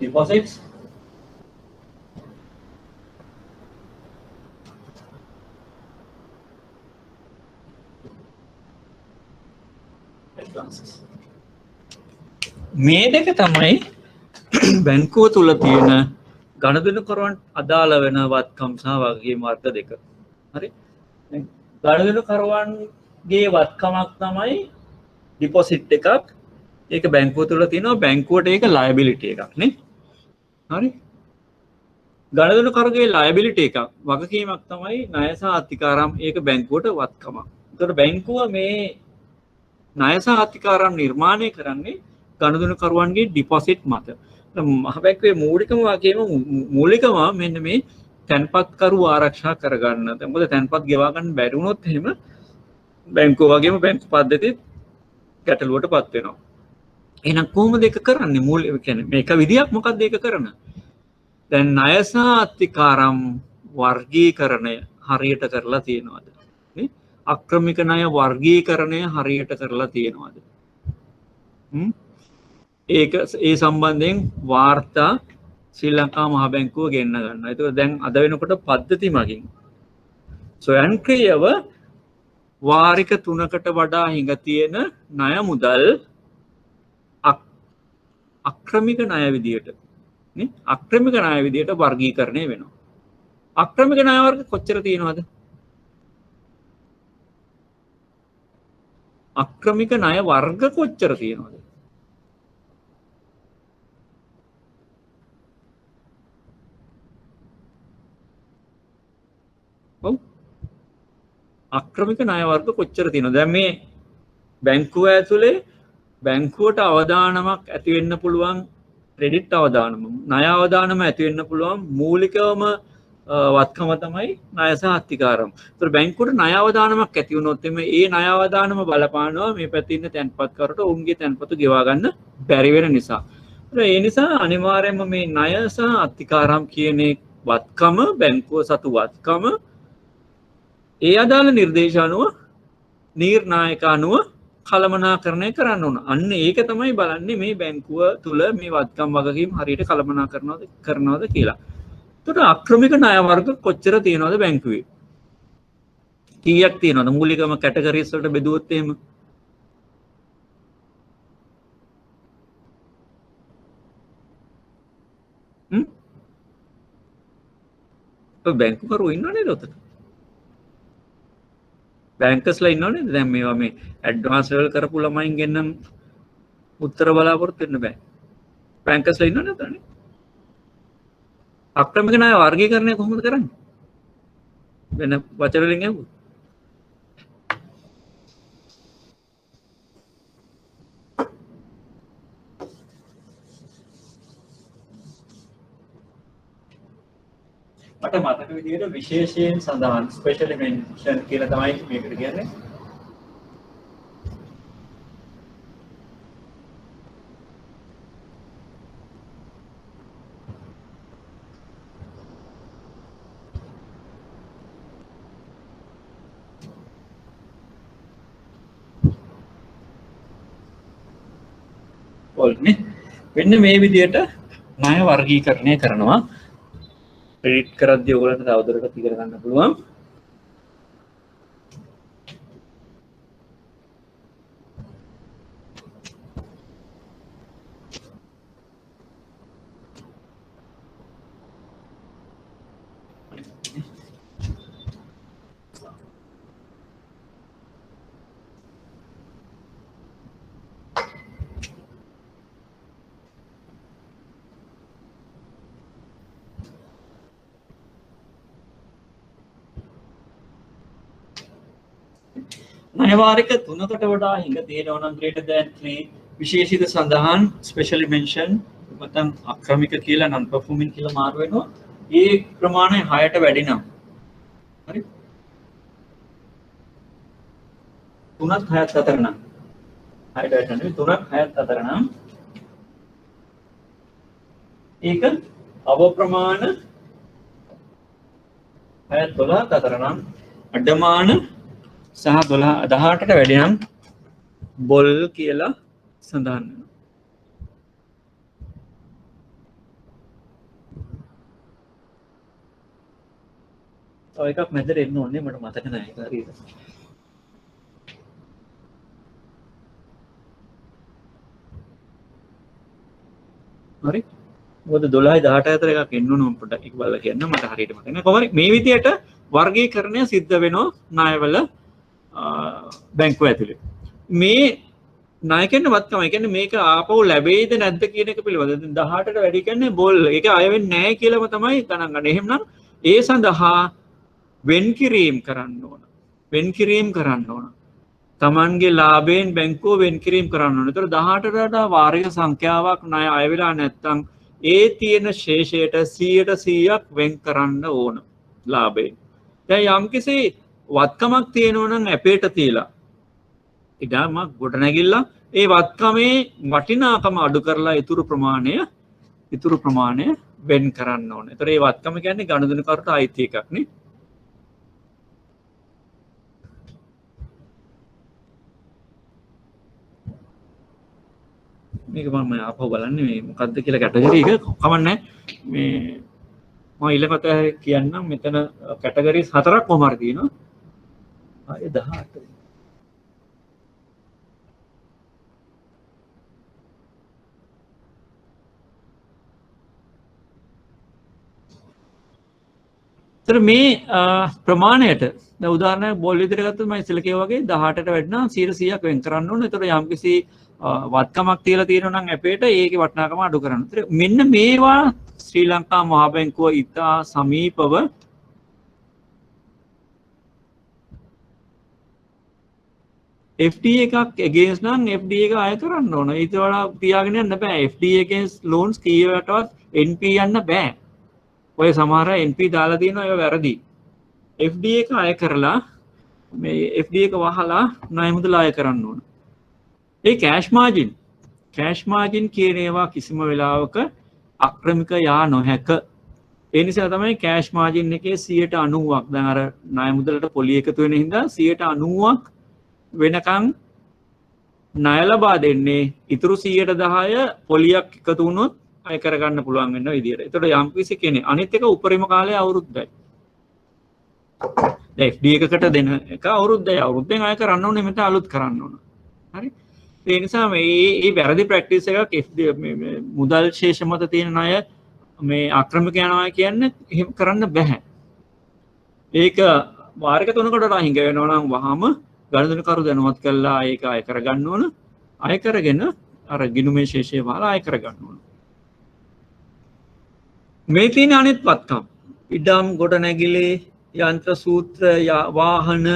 deposits මේ දෙක තමයි බැංකුව තුල තියෙන ගනුදෙනුකරුවන් අදාළ වෙන වත්කම් සහ වගකීම් වර්ග දෙක. හරි? ගනුදෙනුකරුවන්ගේ වත්කමක් තමයි ඩිපොසිට් එකක්. ඒක බැංකුව තුල තියෙනවා. බැංකුවට ඒක ලයබිලිටි එකක් නේ. හරි? ගනුදෙනුකරුගේ ලයබිලිටි එකක්. වගකීමක් තමයි ණය සහ අත්තිකාරම්. ඒක බැංකුවට වත්කමක්. ඒතකොට බැංකුව මේ ණය සහ අත්තිකාරම් නිර්මාණය කරන්නේ ගනුදෙනුකරුවන්ගේ ඩිපොසිට් මත. මහා බැංකුවේ මූලිකම මෙන්න මේ තැන්පත්කරු ආරක්ෂා කරගන්න. මොකද තැන්පත් ගෙවා ගන්න බැරි වුණොත් එහෙම බැංකුව වගේම බැංකු පද්ධතිය ගැටලුවටපත් වෙනවා. එහෙනම් කොහොමද ඒක කරන්නේ? මූලික කියන්නේ මේක විදියක් මොකක්ද ඒක කරන? දැන් ණය සහ අත්තිකාරම් වර්ගීකරණය හරියට කරලා තියෙනවද? නේ? අක්‍රමික ණය වර්ගීකරණය හරියට කරලා තියෙනවද? ඒක ඒ සම්බන්ධයෙන් වාර්තා ශ්‍රී ලංකා මහා බැංකුව ගෙන්න ගන්නවා. ඒක දැන් අද වෙනකොට පද්ධති මගින් ස්වයංක්‍රීයව වාරික 3කට වඩා හිඟ තියෙන ණය මුදල් අක්‍රමික ණය විදියට නේ අක්‍රමික ණය විදියට වර්ගීකරණය වෙනවා. අක්‍රමික ණය වර්ග කොච්චර තියෙනවද? අක්‍රමික ණය වර්ග කොච්චර තියෙනවද? ඔව් අක්‍රමික ණය වර්ග කොච්චර තියෙනවද? දැන් මේ බැංකුව ඇතුලේ බැංකුවට අවදානමක් ඇති වෙන්න පුළුවන් ක්‍රෙඩිට් අවදානම ණය අවදානම ඇති වෙන්න පුළුවන් මූලිකවම වත්කම තමයි ණය සහ අත්තිකාරම්. ඒතර බැංකුවට ණය අවදානමක් ඇති වුණොත් මේ ණය අවදානම බලපානවා මේ පැත්තේ ඉන්න තැන්පත්කරුට උන්ගේ තැන්පතු ගෙවා ගන්න බැරි වෙන නිසා. ඒ නිසා අනිවාර්යයෙන්ම මේ ණය සහ අත්තිකාරම් කියන වත්කම බැංකුව සතු වත්කම ඒ අදාළ නිර්දේශ අනුව නිර්ණායක අනුව කළමනාකරණය කරන්න ඕන. අන්න ඒක තමයි බලන්නේ මේ බැංකුව තුල මේ වත්කම් වගකීම් හරියට කළමනාකරනවද කරනවද කියලා. එතකොට අක්‍රමික ණය වර්ග කොච්චර තියෙනවද බැංකුවේ? කීයක් තියෙනවද? මූලිකම කැටගරිස් වලට බෙදුවොත් එහෙම. බැංකුකරු ඉන්නව නේද උතන? බැංකර්ස්ලා ඉන්නව නේද? දැන් මේවා මේ ඇඩ්වාන්ස් ලෙවල් කරපු ළමයින් ගෙන්නම් උත්තර බලාපොරොත්තු වෙන්න බෑ. බැංකර්ස්ලා ඉන්නව නේද? අක්‍රමික ණය වර්ගීකරණය කොහොමද කරන්නේ? වෙන වචන වලින් අහුවොත්. මට මතක විදිහට විශේෂයෙන් සඳහන් ස්පෙෂල් මෙන්ෂන් කියලා තමයි මේකට කියන්නේ. ඔල්නේ වෙන්න මේ විදිහට ණය වර්ගීකරණය කරනවා. ක්‍රෙඩිට් කරද්දී ඔයගොල්ලන්ට තවදුරටත් ඉගෙන ගන්න පුළුවන්. ණයවාරික 3කට වඩා හිඟ තියෙනවා නම් greater than 3 විශේෂිත සඳහන් specially mention නැත්නම් අක්‍රමික කියලා non performing කියලා මාරු වෙනවා. ඒ ප්‍රමාණය 6ට වැඩි නම් හරි 3ත් 6ත් අතර නම් 6ට වැඩි නෙවෙයි 3ත් 6ත් අතර නම් ඒක අවප්‍රමාණ 6ත් 12ත් අතර නම් අඩමාන සහ 18ට වැඩි නම් බොල් කියලා සඳහන් වෙනවා. තව එකක් මැදට එන්න ඕනේ මට මතක නැහැ ඒක හරියට. හරි. මොකද 12යි 18යි අතර එකක් එන්න ඕන පොඩ්ඩක් ඒක බලලා කියන්න මට හරියට මතක නැහැ. කොහොමද මේ විදියට වර්ගීකරණය සිද්ධ වෙනවා ණයවල බැංකුව ඇතුලේ. මේ ණය කියන්නේ වත්කම. ඒ කියන්නේ මේක ආපහු ලැබෙයිද නැද්ද කියන එක පිළිබඳව. දැන් 18ට වැඩි කියන්නේ බෝල්. ඒක අය වෙන්නේ නැහැ කියලාම තමයි ගණන් ගන්න. එහෙමනම් ඒ සඳහා වෙන් කිරීම කරන්න ඕන. වෙන් කිරීම කරන්න ඕන. Tamanගේ ලාභයෙන් බැංකුව වෙන් කිරීම කරන්න ඕන. ඒතර 18ට වඩා වාර්ෂික සංඛ්‍යාවක් ණය අය වෙලා නැත්නම් ඒ තියෙන ශේෂයට 100%ක් වෙන් කරන්න ඕන ලාභයෙන්. දැන් යම්කිසි වත්කමක් තියෙනවා නම් ඇපේට තියලා ඉඩම ගොඩ නැගිල්ලා ඒ වත්කමේ වටිනාකම අඩු කරලා ඉතුරු ප්‍රමාණය වෙන් කරන්න ඕනේ. ඒතර ඒ වත්කම කියන්නේ ගනුදෙනුකරුට අයිති එකක් නේ. මේක මම ආපහු බලන්නේ මේ මොකද්ද කියලා කැටගරි එක කමන්නේ මේ මම ඊළඟට කියන්නම් මෙතන කැටගරිස් 4ක් කොහොම හරි තියෙනවා. 18. तर මේ ප්‍රමාණයට දැන් උදාහරණයක් බෝල් විදිහට ගත්තොත් මම ඉස්සෙල්ලා කිව්වා වගේ 18ට වැඩිනම් 100%ක් වෙන් කරන්න ඕනේ. ඒතර යම්කිසි වත්කමක් තියලා තියෙනවා නම් ඇපේට ඒකේ වටිනාකම අඩු කරන්න. ඒතර මෙන්න මේවා ශ්‍රී ලංකා මහා බැංකුව ඉතා සමීපව FD එකක් against නම් FD එක අය කරන්න ඕන. ඊට වඩා තියාගෙන යන්න බෑ. FD against loans කීයටවත් NP යන්න බෑ. ඔය සමහර NP දාලා තියෙනවා ඒවා වැරදි. FD එක අය කරලා මේ FD එක වහලා ණය මුදල අය කරන්න ඕන. ඒ කෑෂ් මාජින් කියන ඒවා කිසිම වෙලාවක අක්‍රමික යා නොහැක. ඒ නිසා තමයි කෑෂ් මාජින් එකේ 90%ක් දැන් අර ණය මුදලට පොලි එකතු වෙන හින්දා 90%ක් වෙනකන් ණය ලබා දෙන්නේ ඉතුරු 110 පොලියක් එකතු වුණොත් අය කරගන්න පුළුවන් වෙන විදියට. ඒතකොට යම්කිසි කෙනෙක් අනිත් එක උපරිම කාලය අවුරුද්දයි. දැන් FD එකකට දෙන එක අවුරුද්දයි. අවුරුද්දෙන් අය කරන්න ඕනේ මෙතන අලුත් කරන්න ඕන. හරි? ඒ නිසා මේ වැරදි ප්‍රැක්ටිස් එකක් FD මේ මුදල් ශේෂ මත තියෙන ණය මේ ආක්‍රමික යනවා කියන්නේ එහෙම කරන්න බෑ. ඒක වාරික 3කට රහින්ග වෙනවා නම් වහම ගණදනකරු දැනුවත් කළා ඒක අය කරගන්න ඕන. අය කරගෙන අර ගිණුමේ ශේෂය වහලා අය කරගන්න ඕන. මේ තියෙන අනිත් වත්කම් ඉඩම් ගොඩනැගිලි යන්ත්‍ර සූත්‍ර වාහන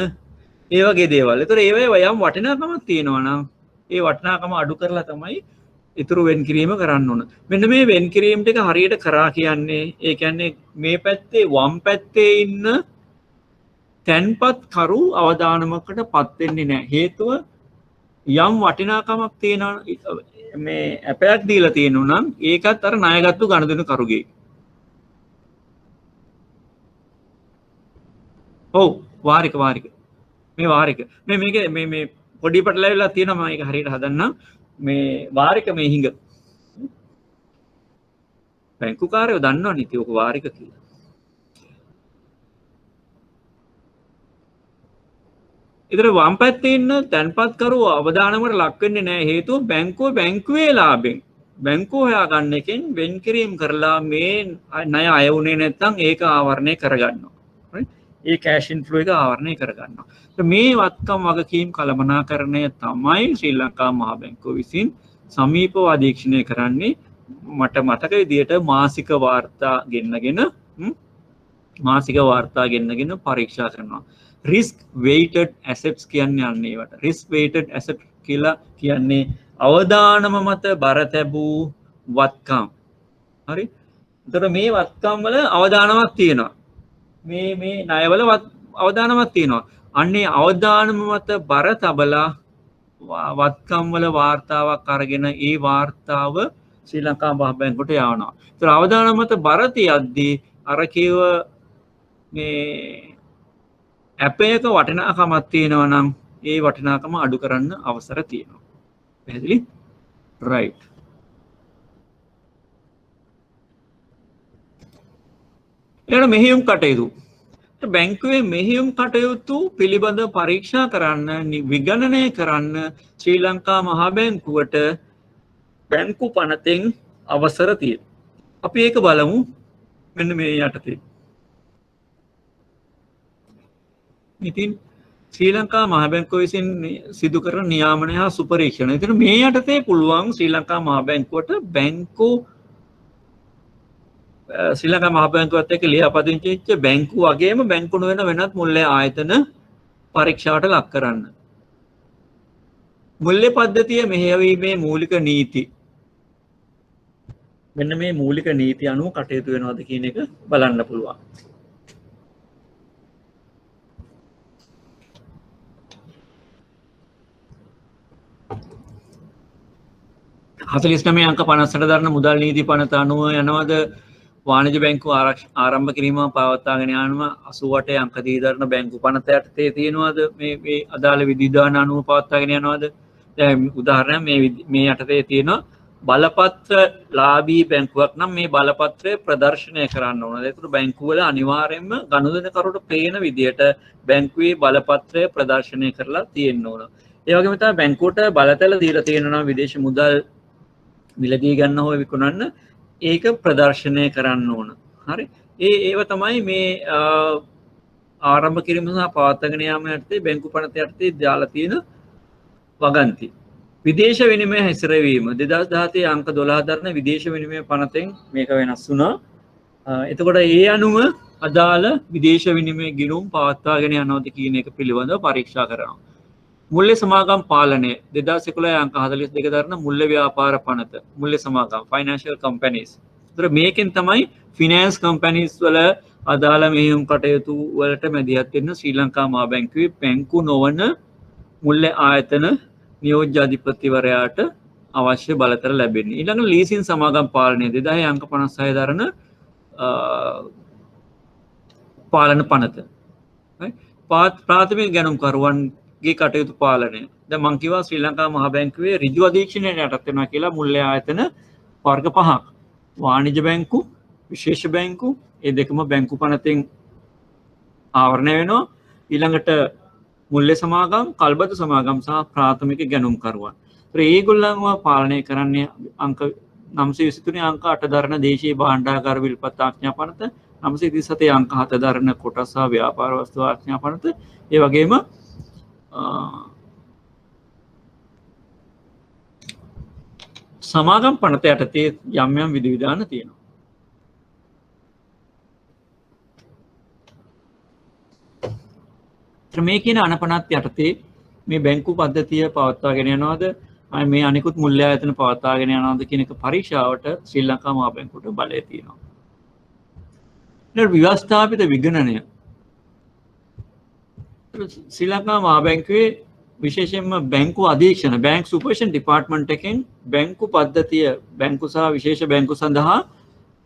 ඒ වගේ දේවල්. ඒතර ඒවයේ යම් වටිනාකමක් තියෙනවා නම් ඒ වටිනාකම අඩු කරලා තමයි ඉතුරු වෙන් කිරීම කරන්න ඕන. මෙන්න මේ වෙන් කිරීම ටික හරියට කරා කියන්නේ ඒ කියන්නේ මේ පැත්තේ වම් පැත්තේ ඉන්න තැන්පත් කරු අවදානමකට පත් වෙන්නේ නැහැ. හේතුව යම් වටිනාකමක් තියෙන මේ ඇපයක් දීලා තියෙනවා නම් ඒකත් අර ණයගත්තු ගණදෙනු කරුගේ. ඔව් වාරික මේ වාරික මේ පොඩි පටලැවිලා තියෙනවා මම ඒක හරියට හදන්නම්. මේ වාරික මේ හිඟ බැංකු කාර්යෝ දන්නවනේ ඉතින් ඔක වාරික කියලා. ඉතින් වම් පැත්තේ ඉන්න තැන්පත් කරුව අවදානමකට ලක් වෙන්නේ නැහැ. හේතුව බැංකුවේ ලාභෙන් බැංකුව හොයාගන්න එකෙන් වෙන් කිරීම කරලා මේ ණය අය වුණේ නැත්නම් ඒක ආවරණය කරගන්නවා. right? ඒ කෑෂ් ඉන්ෆ්ලෝ එක ආවරණය කරගන්නවා. මේ වත්කම් වගකීම් කළමනාකරණය තමයි ශ්‍රී ලංකා මහා බැංකුව විසින් සමීපව අධීක්ෂණය කරන්නේ. මට මතක විදියට මාසික වාර්තා ගෙන්නගෙන පරීක්ෂා කරනවා. රිස්ක් වෙයිටඩ් ඇසෙට්ස් කියන්නේ යන්නේ ඒවට. රිස්ක් වෙයිටඩ් ඇසෙට් කියලා කියන්නේ අවදානම මත බර තැබූ වත්කම්. හරි? එතකොට මේ වත්කම් වල අවදානමක් තියෙනවා. මේ ණයවල අවදානමක් තියෙනවා. අන්නේ අවදානම මත බර තබලා වත්කම් වල වාර්තාවක් අරගෙන ඒ වාර්තාව ශ්‍රී ලංකා මහා බැංකුවට යවනවා. ඒතර අවදානම මත බර තියද්දී අර කියව මේ ඇපයක වටිනාකමක් තියෙනවා නම් ඒ වටිනාකම අඩු කරන්න අවසර තියෙනවා. පැහැදිලි? රයිට්. ඊළඟ මෙහෙයුම් කටයුතු. බැංකුවේ මෙහෙයුම් කටයුතු පිළිබඳව පරීක්ෂා කරන්න විගණනය කරන්න ශ්‍රී ලංකා මහා බැංකුවට බැංකු පනතෙන් අවසර තියෙනවා. අපි ඒක බලමු මෙන්න මේ යටතේ. ඉතින් ශ්‍රී ලංකා මහා බැංකුව විසින් සිදු කරන නියාමනය හා සුපරීක්ෂණ. ඉතින් මේ යටතේ පුළුවන් ශ්‍රී ලංකා මහා බැංකුවට ශ්‍රී ලංකා මහා බැංකුවත් එක්ක ලියාපදිංචි වෙච්ච බැංකු වගේම බැංකුණු වෙන වෙනත් මුල්‍ය ආයතන පරීක්ෂාවට ලක් කරන්න. මුල්‍ය පද්ධතිය මෙහෙයවීමේ මූලික නීති. මෙන්න මේ මූලික නීති අනුව කටයුතු වෙනවද කියන එක බලන්න පුළුවන්. හතලිස් නමේ අංක 50ට දරන මුදල් නීති පනත අනුව යනවද වාණිජ බැංකුව ආරම්භ කිරීම පවත්වාගෙන යාම 88 අංක දී දරන බැංකු පනත යටතේ තියෙනවද මේ අදාළ විධිවිධාන අනුව පවත්වාගෙන යනවද? දැන් උදාහරණයක් මේ යටතේ තියෙනවා බලපත්‍ර ලාභී බැංකුවක් නම් මේ බලපත්‍රය ප්‍රදර්ශනය කරන්න ඕන. ඒකට බැංකුවල අනිවාර්යයෙන්ම ගනුදෙනුකරුට පේන විදියට බැංකුවේ බලපත්‍රය ප්‍රදර්ශනය කරලා තියෙන්න ඕන. ඒ වගේම තමයි බැංකුවට බලතල දීලා තියෙනවා විදේශ මුදල් මිලදී ගන්න හෝ විකුණන්න ඒක ප්‍රදර්ශනය කරන්න ඕන. හරි? ඒව තමයි මේ ආරම්භ කිරීම සහ පවත්වාගෙන යාම යටතේ බැංකු පනත යටතේ දාලා තියෙන වගන්ති. විදේශ විනිමය හැසිරවීම 2017 අංක 12 දරන විදේශ විනිමය පනතෙන් මේක වෙනස් වුණා. එතකොට ඒ අනුව අදාළ විදේශ විනිමය ගිණුම් පවත්වාගෙන යනවාද කියන එක පිළිබඳව පරීක්ෂා කරනවා. මුල්‍ය සමාගම් පාලනය 2011 අංක 42 දරන මුල්‍ය ව්‍යාපාර පනත මුල්‍ය සමාගම් ෆයිනෑන්ෂල් කම්පැනිස්. ඒතර මේකෙන් තමයි ෆිනෑන්ස් කම්පැනිස් වල අදාළ මෙහෙයුම් කටයුතු වලට මැදිහත් වෙන්න ශ්‍රී ලංකා මහා බැංකුවේ බැංකු නොවන මුල්‍ය ආයතන නියෝජ්‍ය අධිපතිවරයාට අවශ්‍ය බලතල ලැබෙන්නේ. ඊළඟ ලීසින් සමාගම් පාලනය 2000 අංක 56 දරන පාලන පනත. ප්‍රාථමික ගැනුම්කරුවන්ගේ කටයුතු පාලනය. දැන් මම කිව්වා ශ්‍රී ලංකා මහා බැංකුවේ ඍජු අධීක්ෂණයට යටත් වෙනවා කියලා මුල්‍ය ආයතන වර්ග 5ක්. වාණිජ බැංකු, විශේෂ බැංකු, ඒ දෙකම බැංකු පනතෙන් ආවරණය වෙනවා. ඊළඟට මුල්‍ය සමාගම්, කල්බද සමාගම් සහ ප්‍රාථමික ගැනුම්කරුවන්. ඒගොල්ලන්ව පාලනය කරන්නේ අංක 923 අංක 8 දරන දේශීය භාණ්ඩාගාර විල්පත් ආඥා පනත, 937 අංක 7 දරන කොටස් සහ ව්‍යාපාර වස්තු ආඥා පනත, ඒ වගේම සමාගම් පනත යටතේ යම් යම් විධිවිධාන තියෙනවා. මේ කියන අනපනත් යටතේ මේ බැංකු පද්ධතිය පවත්වාගෙන යනවාද මේ අනිකුත් මුල්‍ය ආයතන පවත්වාගෙන යනවාද කියන එක පරීක්ෂාවට ශ්‍රී ලංකා මහා බැංකුවට බලය තියෙනවා. ඊට ව්‍යවස්ථාපිත විගණනය ශ්‍රී ලංකා මහා බැංකුවේ විශේෂයෙන්ම බැංකු අධීක්ෂණ බැංක් සුපර්විෂන් ඩිපාර්ට්මන්ට් එකෙන් බැංකු පද්ධතිය බැංකු සහ විශේෂ බැංකු සඳහා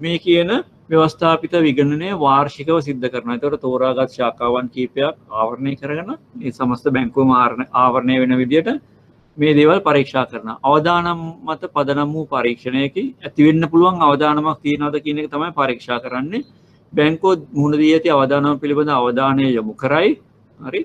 මේ කියන ව්‍යවස්ථාපිත විගණනය වාර්ෂිකව සිද්ධ කරනවා. ඒතකොට තෝරාගත් ශාඛාවන් කීපයක් ආවරණය කරගෙන මේ සමස්ත බැංකුවම ආවරණය වෙන විදිහට මේ දේවල් පරීක්ෂා කරනවා. අවදානම් මත පදනම් වූ පරීක්ෂණයකින් ඇති වෙන්න පුළුවන් අවදානමක් තියනවද කියන එක තමයි පරීක්ෂා කරන්නේ. බැංකුව මුහුණ දී ඇති අවදානම පිළිබඳ අවධානය යොමු කරයි. හරි.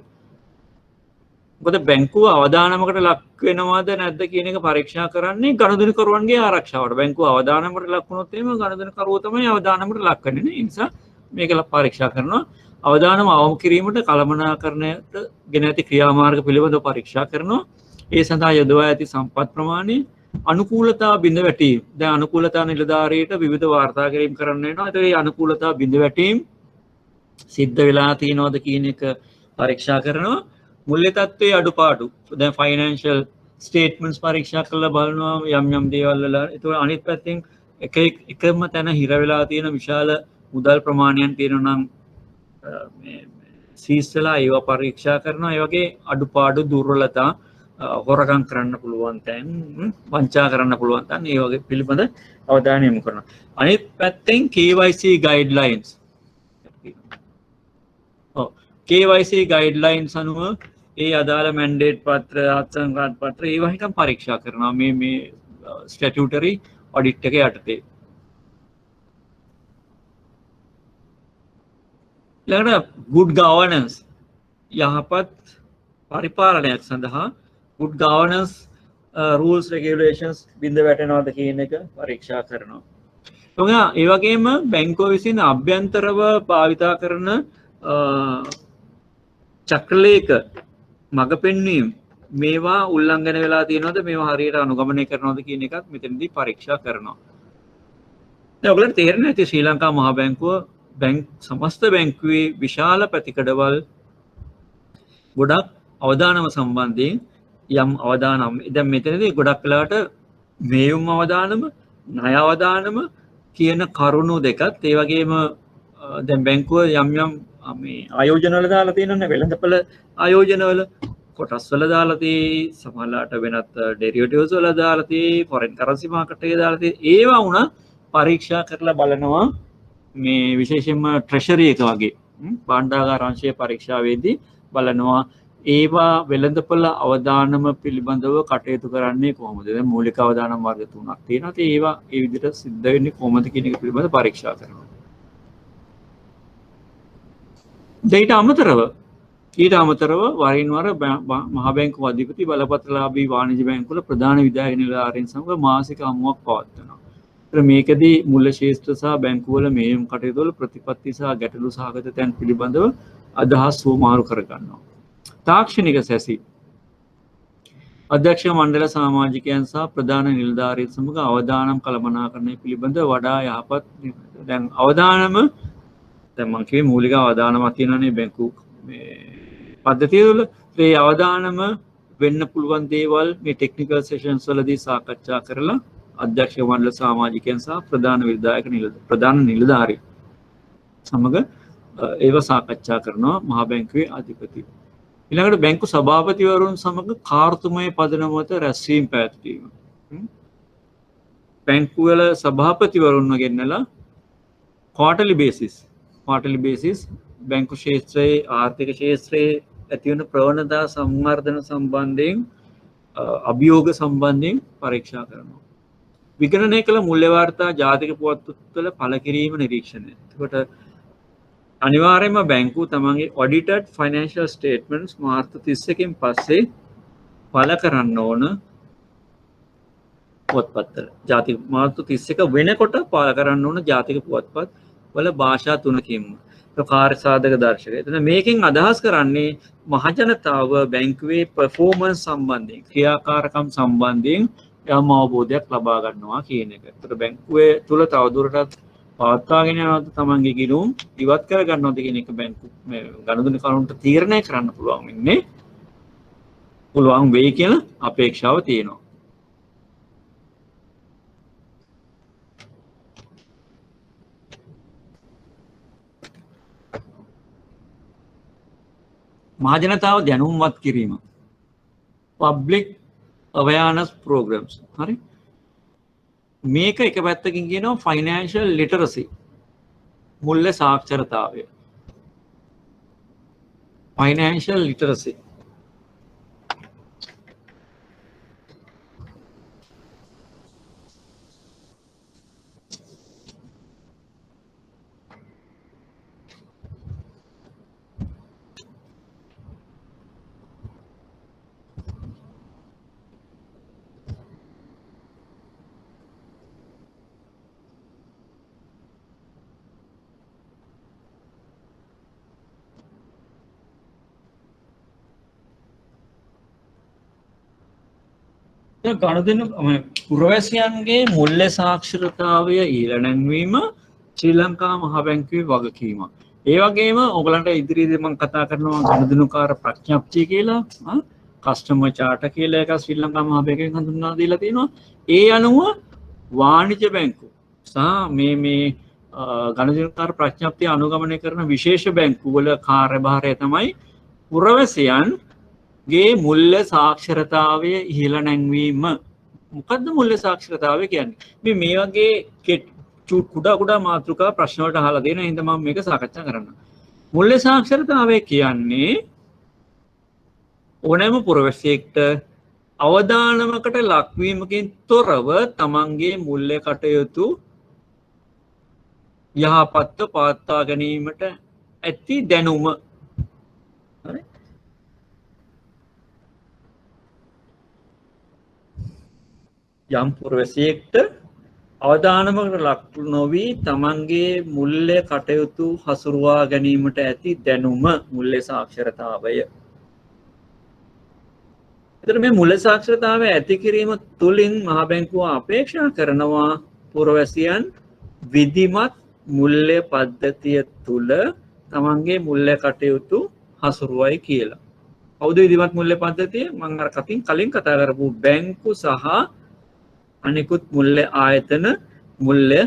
මොකද බැංකුව අවදානමකට ලක් වෙනවද නැද්ද කියන එක පරීක්ෂා කරන්නේ ගනුදෙනුකරුවන්ගේ ආරක්ෂාවට. බැංකුව අවදානමකට ලක් වුණොත් එහෙම ගනුදෙනුකරුවෝ තමයි අවදානමකට ලක් වෙන්නේ. ඒ නිසා මේක පරීක්ෂා කරනවා. අවදානම අවම කිරීමට කළමනාකරණයට ගෙන ඇති ක්‍රියාමාර්ග පිළිබඳව පරීක්ෂා කරනවා. ඒ සඳහා යොදවා ඇති සම්පත් ප්‍රමාණය, අනුකූලතා බිඳ වැටීම්. දැන් අනුකූලතා නිලධාරියට විවිධ වාර්තා කිරීම කරන්න වෙනවා. ඒතකොට මේ අනුකූලතා බිඳ වැටීම් සිද්ධ වෙලා තියෙනවද කියන එක පරීක්ෂා කරනවා. මුල්‍ය තත්ත්වයේ අඩුපාඩු. දැන් ෆයිනෑන්ෂල් ස්ටේට්මන්ට්ස් පරීක්ෂා කරලා බලනවා යම් යම් දේවල් වල. ඒතකොට අනිත් පැත්තෙන් එකම තැන හිර වෙලා තියෙන විශාල මුදල් ප්‍රමාණයන් තියෙනවා නම් මේ සීස් වෙලා ඒවා පරීක්ෂා කරනවා. ඒ වගේ අඩුපාඩු දුර්වලතා හොරකම් කරන්න පුළුවන් තැන් වංචා කරන්න පුළුවන් තැන් ඒ වගේ පිළිබඳ අවධානය යොමු කරනවා. අනිත් පැත්තෙන් KYC guidelines KYC guidelines අනුව ඒ අදාළ මැන්ඩේට් පත්‍ර අත්සන්කාඩ් පත්‍ර ඒවා හිටම් පරීක්ෂා කරනවා මේ ස්ටැටියුටරි ඔඩිට් එක යටතේ. ඊළඟට good governance යහපත් පරිපාලනයක් සඳහා good governance rules regulations බිඳ වැටෙනවද කියන එක පරීක්ෂා කරනවා. ඒ වගේම බැංකුව විසින් අභ්‍යන්තරව භාවිතා කරන චක්‍රලේඛ මඟ පෙන්වීම මේවා උල්ලංඝන වෙලා තියෙනවද මේවා හරියට අනුගමනය කරනවද කියන එකත් මෙතනදී පරීක්ෂා කරනවා. දැන් ඔයගලන්ට තේරෙන්නේ නැති ශ්‍රී ලංකා මහා බැංකුව සමස්ත බැංකුවේ විශාල පැතිකඩවල් ගොඩක් අවදානම සම්බන්ධයෙන් යම් අවදානම් දැන් මෙතනදී ගොඩක් වෙලාවට මේයුම් අවදානම ණය අවදානම කියන කරුණු දෙකත් ඒ වගේම දැන් බැංකුව යම් යම් මේ ආයෝජන වල දාලා තියෙනවනේ වෙළඳපොළ ආයෝජන වල කොටස් වල දාලා තියෙයි සමහරලාට වෙනත් ඩෙරිවටිව්ස් වල දාලා තියෙයි ෆොරෙන් කරන්සි මාකට් එකේ දාලා තියෙයි ඒවා වුණා පරීක්ෂා කරලා බලනවා මේ විශේෂයෙන්ම ට්‍රෙෂරි එක වගේ භාණ්ඩාගාර අංශයේ පරීක්ෂාවේදී බලනවා ඒවා වෙළඳපොළ අවදානම පිළිබඳව කටයුතු කරන්නේ කොහොමද? දැන් මූලික අවදානම් වර්ග තුනක් තියෙනවා. ඉතින් ඒවා ඒ විදිහට සිද්ධ වෙන්නේ කොහොමද කියන එක පිළිබඳව පරීක්ෂා කරනවා. ඊට අමතරව වරින් වර මහා බැංකු අධිපති බලපත්‍රලාභී වාණිජ බැංකුවල ප්‍රධාන විධායක නිලධාරීන් සමග මාසික හමුවක් පවත්වනවා. මේකදී මුල්ල ශේෂ්ත්‍ර සහ බැංකුවල මෙහෙයුම් කටයුතු වල ප්‍රතිපත්ති සහ ගැටලු සහගත තැන් පිළිබඳව අදහස් වුමාරු කර ගන්නවා. තාක්ෂණික සැසි අධ්‍යක්ෂ මණ්ඩල සමාජිකයන් සහ ප්‍රධාන නිලධාරීන් සමග අවදානම් කළමනාකරණය පිළිබඳ වඩා යහපත් දැන් අවදානම දැන් මම කිව්වේ මූලික අවදානමක් තියෙනවානේ බැංකු පද්ධතිය තුළ ඒ අවදානම වෙන්න පුළුවන් දේවල් මේ ටෙක්නිකල් සෙෂන්ස් වලදී සාකච්ඡා කරලා අධ්‍යක්ෂ මණ්ඩල සමාජිකයන් සහ ප්‍රධාන නිලධාරීන් සමග ඒව සාකච්ඡා කරනවා මහා බැංකුවේ අධිපති. ඊළඟට බැංකු සභාපතිවරුන් සමග කාර්තුමය පදනම මත රැස්වීම පැවැත්වීම. බැංකුවල සභාපතිවරුන්ව ගෙන්නලා quarterly basis බැංකු ක්ෂේත්‍රයේ ආර්ථික ක්ෂේත්‍රයේ ඇතිවන ප්‍රවණතා සංවර්ධන සම්බන්ධයෙන් අභියෝග සම්බන්ධයෙන් පරීක්ෂා කරනවා. විගණනය කළ මුල්‍ය වාර්තා ජාතික පුවත්පත්වල පළ කිරීම නිරීක්ෂණය. එතකොට අනිවාර්යයෙන්ම බැංකුව තමන්ගේ audited financial statements මාර්තු 31කින් පස්සේ පළ කරන්න ඕන පුවත්පත්වල. ජාතික මාර්තු 31 වෙනකොට පළ කරන්න ඕන ජාතික පුවත්පත් වල භාෂා 3කින්ම. කාර්ය සාධක දර්ශකය. එතන මේකෙන් අදහස් කරන්නේ මහජනතාව බැංකුවේ performance සම්බන්ධයෙන් ක්‍රියාකාරකම් සම්බන්ධයෙන් යම් අවබෝධයක් ලබා ගන්නවා කියන එක. ඒතර බැංකුවේ තුල තවදුරටත් පවත්වාගෙන යනවාද තමන්ගේ ගිණුම් ඉවත් කර ගන්නවද කියන එක බැංකු මේ ගනුදෙනු කරුණට තීරණය කරන්න පුළුවන් වෙන්නේ පුළුවන් වෙයි කියලා අපේක්ෂාව තියෙනවා. මහජනතාව දැනුම්වත් කිරීම public awareness programs හරි මේක එක පැත්තකින් කියනවා financial literacy මුල්‍ය සාක්ෂරතාවය financial literacy ගනුදෙනු පුරවැසියන්ගේ මුල්‍ය සාක්ෂරතාවය ඊළ නැංවීම ශ්‍රී ලංකා මහා බැංකුවේ වගකීම. ඒ වගේම ඔයගලන්ට ඉදිරියේදී මම කතා කරනවා ගනුදෙනුකාර ප්‍රඥප්තිය කියලා කස්ටමර් චාර්ටර් කියලා එකක් ශ්‍රී ලංකා මහා බැංකුවෙන් හඳුන්වා දීලා තියෙනවා. ඒ අනුව වාණිජ බැංකු සහ මේ ගනුදෙනුකාර ප්‍රඥප්තිය අනුගමනය කරන විශේෂ බැංකු වල කාර්යභාරය තමයි පුරවැසියන් ගේ මුල්‍ය සාක්ෂරතාවය ඉහළ නැංවීම. මොකද්ද මුල්‍ය සාක්ෂරතාවය කියන්නේ? මේ වගේ කුඩා මාතෘකා ප්‍රශ්න වලට අහලා දෙන හින්දා මම මේක සාකච්ඡා කරනවා. මුල්‍ය සාක්ෂරතාවය කියන්නේ ඕනෑම පුරවැසියෙක්ට අවදානමකට ලක්වීමකින් තොරව තමන්ගේ මුල්‍ය කටයුතු යහපත්ව පවත්වා ගැනීමට ඇති දැනුම. හරි? යම් පුරවැසියෙක්ට අවදානමකට ලක් නොවී තමන්ගේ මුල්‍ය කටයුතු හසුරුවා ගැනීමට ඇති දැනුම මුල්‍ය සාක්ෂරතාවය. එතකොට මේ මුල්‍ය සාක්ෂරතාවය ඇති කිරීම තුළින් මහා බැංකුව අපේක්ෂා කරනවා පුරවැසියන් විධිමත් මුල්‍ය පද්ධතිය තුළ තමන්ගේ මුල්‍ය කටයුතු හසුරුවයි කියලා. කවුද විධිමත් මුල්‍ය පද්ධතිය? මම අර කලින් කතා කරපු බැංකු සහ අනිකුත් මුල්‍ය ආයතන මුල්‍ය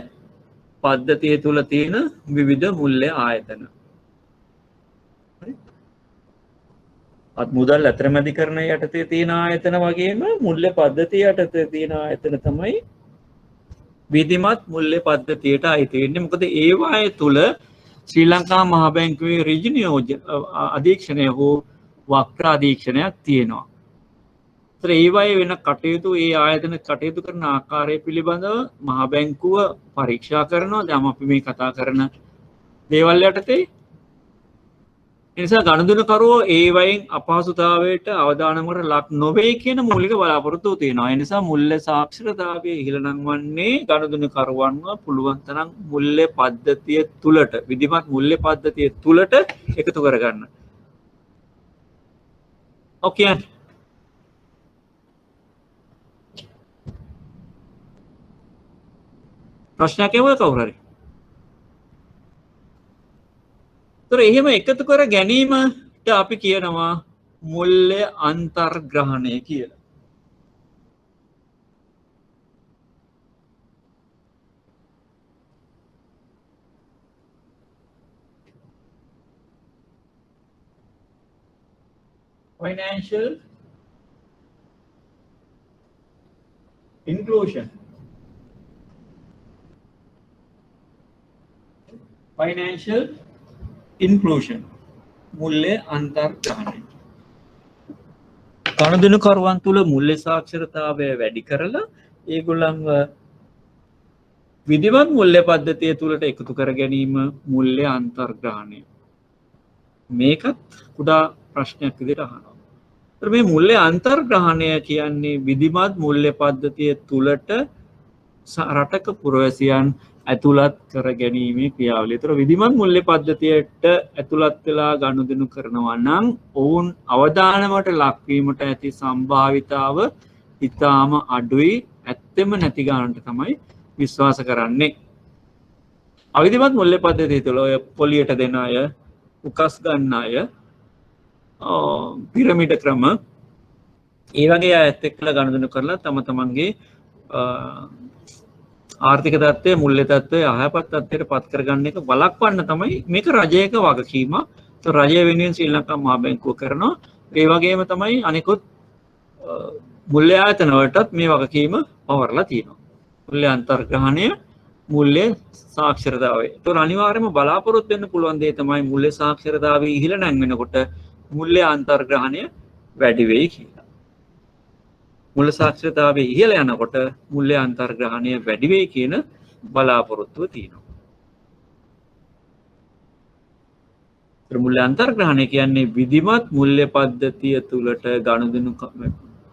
පද්ධතිය තුළ තියෙන විවිධ මුල්‍ය ආයතන. අත් මුදල් ඇතරමැදිකරණ යටතේ තියෙන ආයතන වගේම මුල්‍ය පද්ධතිය යටතේ තියෙන ආයතන තමයි විධිමත් මුල්‍ය පද්ධතියට අයිති වෙන්නේ. මොකද ඒවායේ තුල ශ්‍රී ලංකා මහා බැංකුවේ ඍජු නියෝජන අධීක්ෂණය හෝ වක්‍ර අධීක්ෂණයක් තියෙනවා. ඒවායේ වෙන කටයුතු ඒ ආයතන කටයුතු කරන ආකාරය පිළිබඳව මහා බැංකුව පරීක්ෂා කරනවා. දැන් අපි මේ කතා කරන දේවල් යටතේ එනිසා ගනුදෙනුකරුවෝ ඒ වයින් අපහසුතාවයට අවදානමකට ලක් නොවේ කියන මූලික බලාපොරොත්තු තියෙනවා. ඒ නිසා මුල්‍ය සාක්ෂරතාවය ඉහළ නංවන්නේ ගනුදෙනුකරුවන්ව පුළුවන් තරම් මුල්‍ය පද්ධතිය තුලට විධිමත් මුල්‍ය පද්ධතිය තුලට එකතු කරගන්න. ඕකේ. ප්‍රශ්නයක් එවද කවුරු හරි? ඒතර එහෙම එකතු කර ගැනීමට අපි කියනවා මුල්‍ය අන්තර්ග්‍රහණය කියලා. Financial inclusion. Financial inclusion. මුල්‍ය අන්තර්ග්‍රහණය. ගනුදෙනුකරුවන් තුළ මුල්‍ය සාක්ෂරතාවය වැඩි කරලා ඒගොල්ලන්ව විධිමත් මුල්‍ය පද්ධතිය තුළට එකතු කර ගැනීම මුල්‍ය අන්තර්ග්‍රහණය. මේකත් කුඩා ප්‍රශ්නයක් විදිහට අහනවා. මේ මුල්‍ය අන්තර්ග්‍රහණය කියන්නේ විධිමත් මුල්‍ය පද්ධතිය තුළට රටක පුරවැසියන් ඇතුළත් කර ගැනීමේ ක්‍රියාවලිය. ඒතර විධිමත් මුල්‍ය පද්ධතියට ඇතුළත් වෙලා ගනුදෙනු කරනවා නම් ඔවුන් අවදානමට ලක්වීමට ඇති සම්භාවිතාව ඉතාම අඩුයි. ඇත්තෙම නැති ගන්නට තමයි විශ්වාස කරන්නේ. අවිධිමත් මුල්‍ය පද්ධතිය තුළ ඔය පොලියට දෙන අය, උකස් ගන්න අය, පිරමිඩ ක්‍රම ඒ වගේ අයත් එක්කලා ගනුදෙනු කරලා තම තමන්ගේ ආර්ථික තත්ත්වය මුල්‍ය තත්ත්වය අයහපත් තත්ත්වයට පත් කරගන්න එක වළක්වන්න තමයි මේක රජයක වගකීම. රජය වෙනුවෙන් ශ්‍රී ලංකා මහා බැංකුව කරනවා. ඒ වගේම තමයි අනිකුත් මුල්‍ය ආයතන වලටත් මේ වගකීම පවරලා තියෙනවා. මුල්‍ය අන්තර්ග්‍රහණය, මුල්‍ය සාක්ෂරතාවය. ඒතකොට අනිවාර්යයෙන්ම බලාපොරොත්තු වෙන්න පුළුවන් දේ තමයි මුල්‍ය සාක්ෂරතාවය ඉහළ නැංවෙනකොට මුල්‍ය අන්තර්ග්‍රහණය වැඩි වෙයි කියලා. මුල්‍ය සාක්ෂරතාවය ඉහළ යනකොට මුල්‍ය අන්තර්ග්‍රහණය වැඩි වෙයි කියන බලාපොරොත්තුව තියෙනවා. මුල්‍ය අන්තර්ග්‍රහණය කියන්නේ විධිමත් මුල්‍ය පද්ධතිය තුළට ගනුදෙනු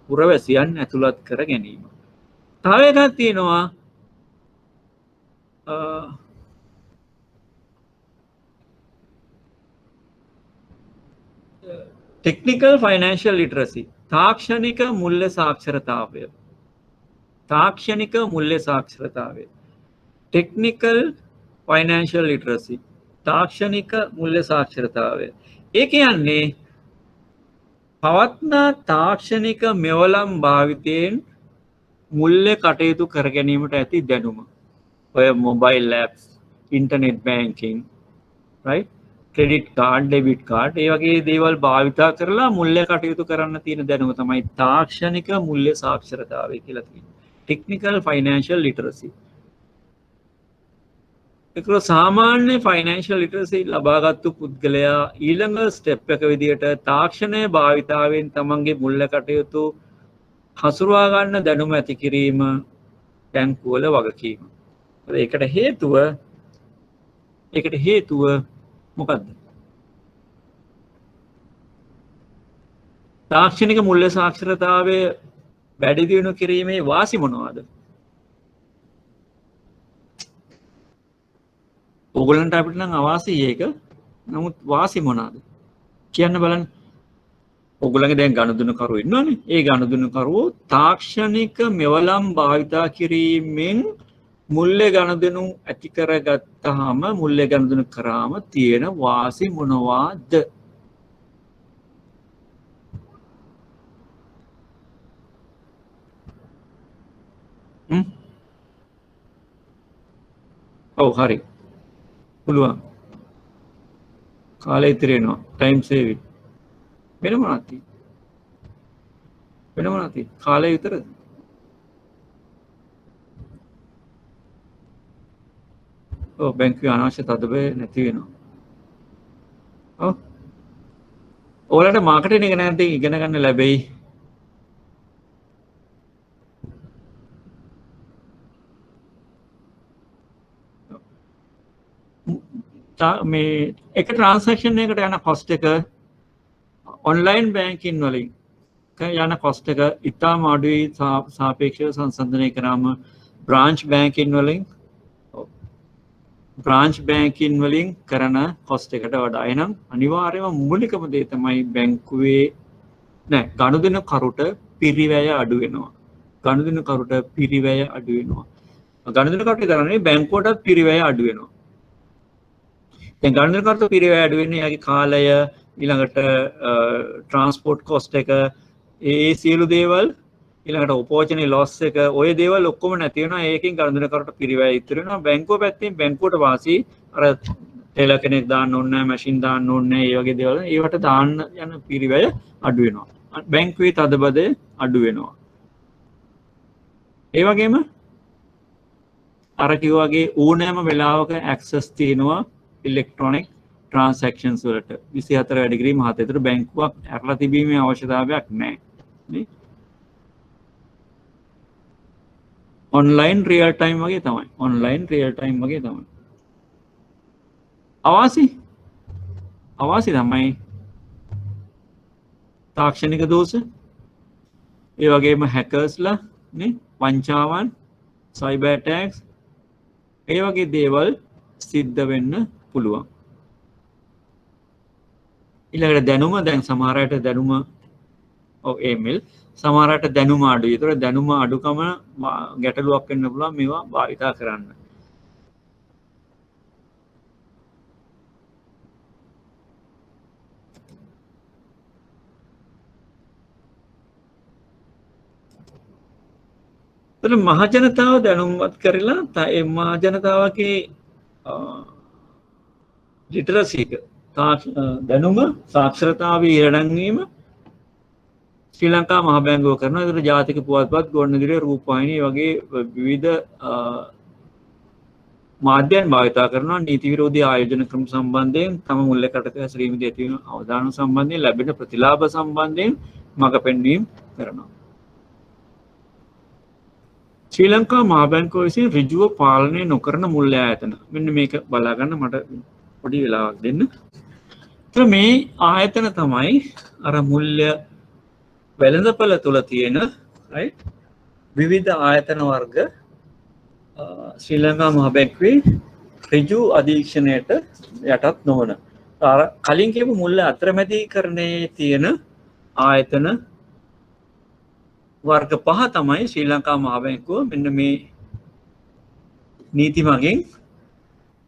පුරවැසියන් ඇතුළත් කර ගැනීම. තව එකක් තියෙනවා ටෙක්නිකල් ෆයිනෑන්ෂල් ලිටරසි. තාක්ෂණික මුල්‍ය සාක්ෂරතාවය. තාක්ෂණික මුල්‍ය සාක්ෂරතාවය. Technical financial literacy. තාක්ෂණික මුල්‍ය සාක්ෂරතාවය. ඒ කියන්නේ පවත්නා තාක්ෂණික මෙවලම් භාවිතයෙන් මුල්‍ය කටයුතු කර ගැනීමට ඇති දැනුම. ඔය mobile apps, internet banking, right? Credit card, debit card ඒ වගේ දේවල් භාවිතා කරලා මුල්‍ය කටයුතු කරන්න තියෙන දැනුම තමයි තාක්ෂණික මුල්‍ය සාක්ෂරතාවය කියලා කියන්නේ. Technical financial literacy. ඒක සාමාන්‍ය ෆයිනෑන්ෂල් ලිටරසි ලබාගත්තු පුද්ගලයා ඊළඟ ස්ටෙප් එක විදියට තාක්ෂණය භාවිතාවෙන් තමන්ගේ මුල්‍ය කටයුතු හසුරුවා ගන්න දැනුම ඇති කිරීම බැංකුවල වගකීම. ඒකට හේතුව මොකක්ද? තාක්ෂණික මුල්‍ය සාක්ෂරතාවය වැඩි දියුණු කිරීමේ වාසි මොනවාද? ඕගොල්ලන්ට අපිට නම් අවාසි ඒක. නමුත් වාසි මොනවාද? කියන්න බලන්න. ඔගොල්ලන්ගේ දැන් ගනුදෙනුකරුවෝ ඉන්නවනේ. ඒ ගනුදෙනුකරුවෝ තාක්ෂණික මෙවලම් භාවිතා කිරීමෙන් මුල්‍ය ගනුදෙනු ඇති කරගත්තාම මුල්‍ය ගනුදෙනු කරාම තියෙන වාසි මොනවාද? ඔව් හරි. පුළුවන්. කාලය ඉතිරි වෙනවා. Time saving. වෙන මොනවද තියෙන්නේ? වෙන මොනවද තියෙන්නේ? කාලය විතරද? ඔව් බැංකුවේ අනවශ්‍ය තදබය නැති වෙනවා. ඔව්. ඔයාලට මාකටිං එක නැත්නම් ඉගෙන ගන්න ලැබෙයි. මේ එක ට්‍රාන්සැක්ෂන් එකකට යන කොස්ට් එක ඔන්ලයින් බැංකින් වලින් යන කොස්ට් එක ඉතාම අඩුයි සාපේක්ෂව සංසන්දනය කරාම බ්‍රාන්ච් බැංකින් වලින් කරන කොස්ට් එකට වඩා. එහෙනම් අනිවාර්යයෙන්ම මූලිකම දේ තමයි බැංකුවේ ගනුදෙනු කරුට පිරිවැය අඩු වෙනවා. ගනුදෙනු කරුට පිරිවැය අඩු වෙනවා. ගනුදෙනු කරුට කරන්නේ බැංකුවටත් පිරිවැය අඩු වෙනවා. දැන් ගනුදෙනු කරුට පිරිවැය අඩු වෙන්නේ යාගේ කාලය, ඊළඟට ට්‍රාන්ස්පෝර්ට් කොස්ට් එක, ඒ සියලු දේවල්, ඊළඟට උපෝචනයේ ලොස් එක, ඔය දේවල් ඔක්කොම නැති වෙනවා. ඒකෙන් ගනුදෙනු කරුට පිරිවැය ඉතුරු වෙනවා. බැංකුව පැත්තෙන් බැංකුවට වාසි අර ටෙලර් කෙනෙක් දාන්න ඕනේ නැහැ, මැෂින් දාන්න ඕනේ නැහැ, ඒ වගේ දේවල්. ඒවට දාන්න යන පිරිවැය අඩු වෙනවා. බැංකුවේ තදබදය අඩු වෙනවා. ඒ වගේම අර කිව්වාගේ ඕනෑම වෙලාවක ඇක්සස් තියෙනවා ඉලෙක්ට්‍රොනික ට්‍රාන්සැක්ෂන්ස් වලට. 24 වැඩි කිරීම 7. ඒතර බැංකුවක් ඇරලා තිබීමේ අවශ්‍යතාවයක් නැහැ. නේ? ඔන්ලයින් රියල් ටයිම් වගේ තමයි. ඔන්ලයින් රියල් ටයිම් වගේ තමයි. අවාසි තමයි තාක්ෂණික දෝෂ, ඒ වගේම හැකර්ස්ලා නේ, වංචාවන්, සයිබර් ඇටැක්ස්, ඒ වගේ දේවල් සිද්ධ වෙන්න පුළුවන්. ඊළඟට දැනුම, දැන් සමහර අයට දැනුම ඒමෙල් සමහර අයට දැනුම අඩුයි. ඒතර දැනුම අඩුකම ගැටලුවක් වෙන්න පුළුවන් මේවා භාවිතා කරන්න. මහජනතාව දැනුම්වත් කරලා ඒ මහජනතාවගේ ලිටරසි එක දැනුම සාක්ෂරතාව ඉරණංවීම ශ්‍රී ලංකා මහ බැංකුව කරනවා. ඒතර ජාතික පුවත්පත්, ගොඩනැගිලි, රූපවාහිනී වගේ විවිධ මාධ්‍යයන් භාවිතා කරනවා. නීති විරෝධී ආයෝජන ක්‍රම සම්බන්ධයෙන්, තම මුල්‍ය කටක හැසිරීමේදී ඇති වෙන අවදානම් සම්බන්ධයෙන්, ලැබෙන ප්‍රතිලාභ සම්බන්ධයෙන් මඟ පෙන්වීම කරනවා. ශ්‍රී ලංකා මහ බැංකුව විසින් ඍජුව පාලනය නොකරන මුල්‍ය ආයතන. මෙන්න මේක බලා ගන්න මට පොඩි වෙලාවක් දෙන්න. ඒතර මේ ආයතන තමයි අර මුල්‍ය වෙළඳපළ තුල තියෙන විවිධ ආයතන වර්ග ශ්‍රී ලංකා මහ බැංකුවේ ඍජු අධීක්ෂණයට යටත් නොවන. කලින් කියපු මුල්‍ය අතරමැදිකරණයේ තියෙන ආයතන වර්ග 5 තමයි ශ්‍රී ලංකා මහ බැංකුව මෙන්න මේ නීති මගින්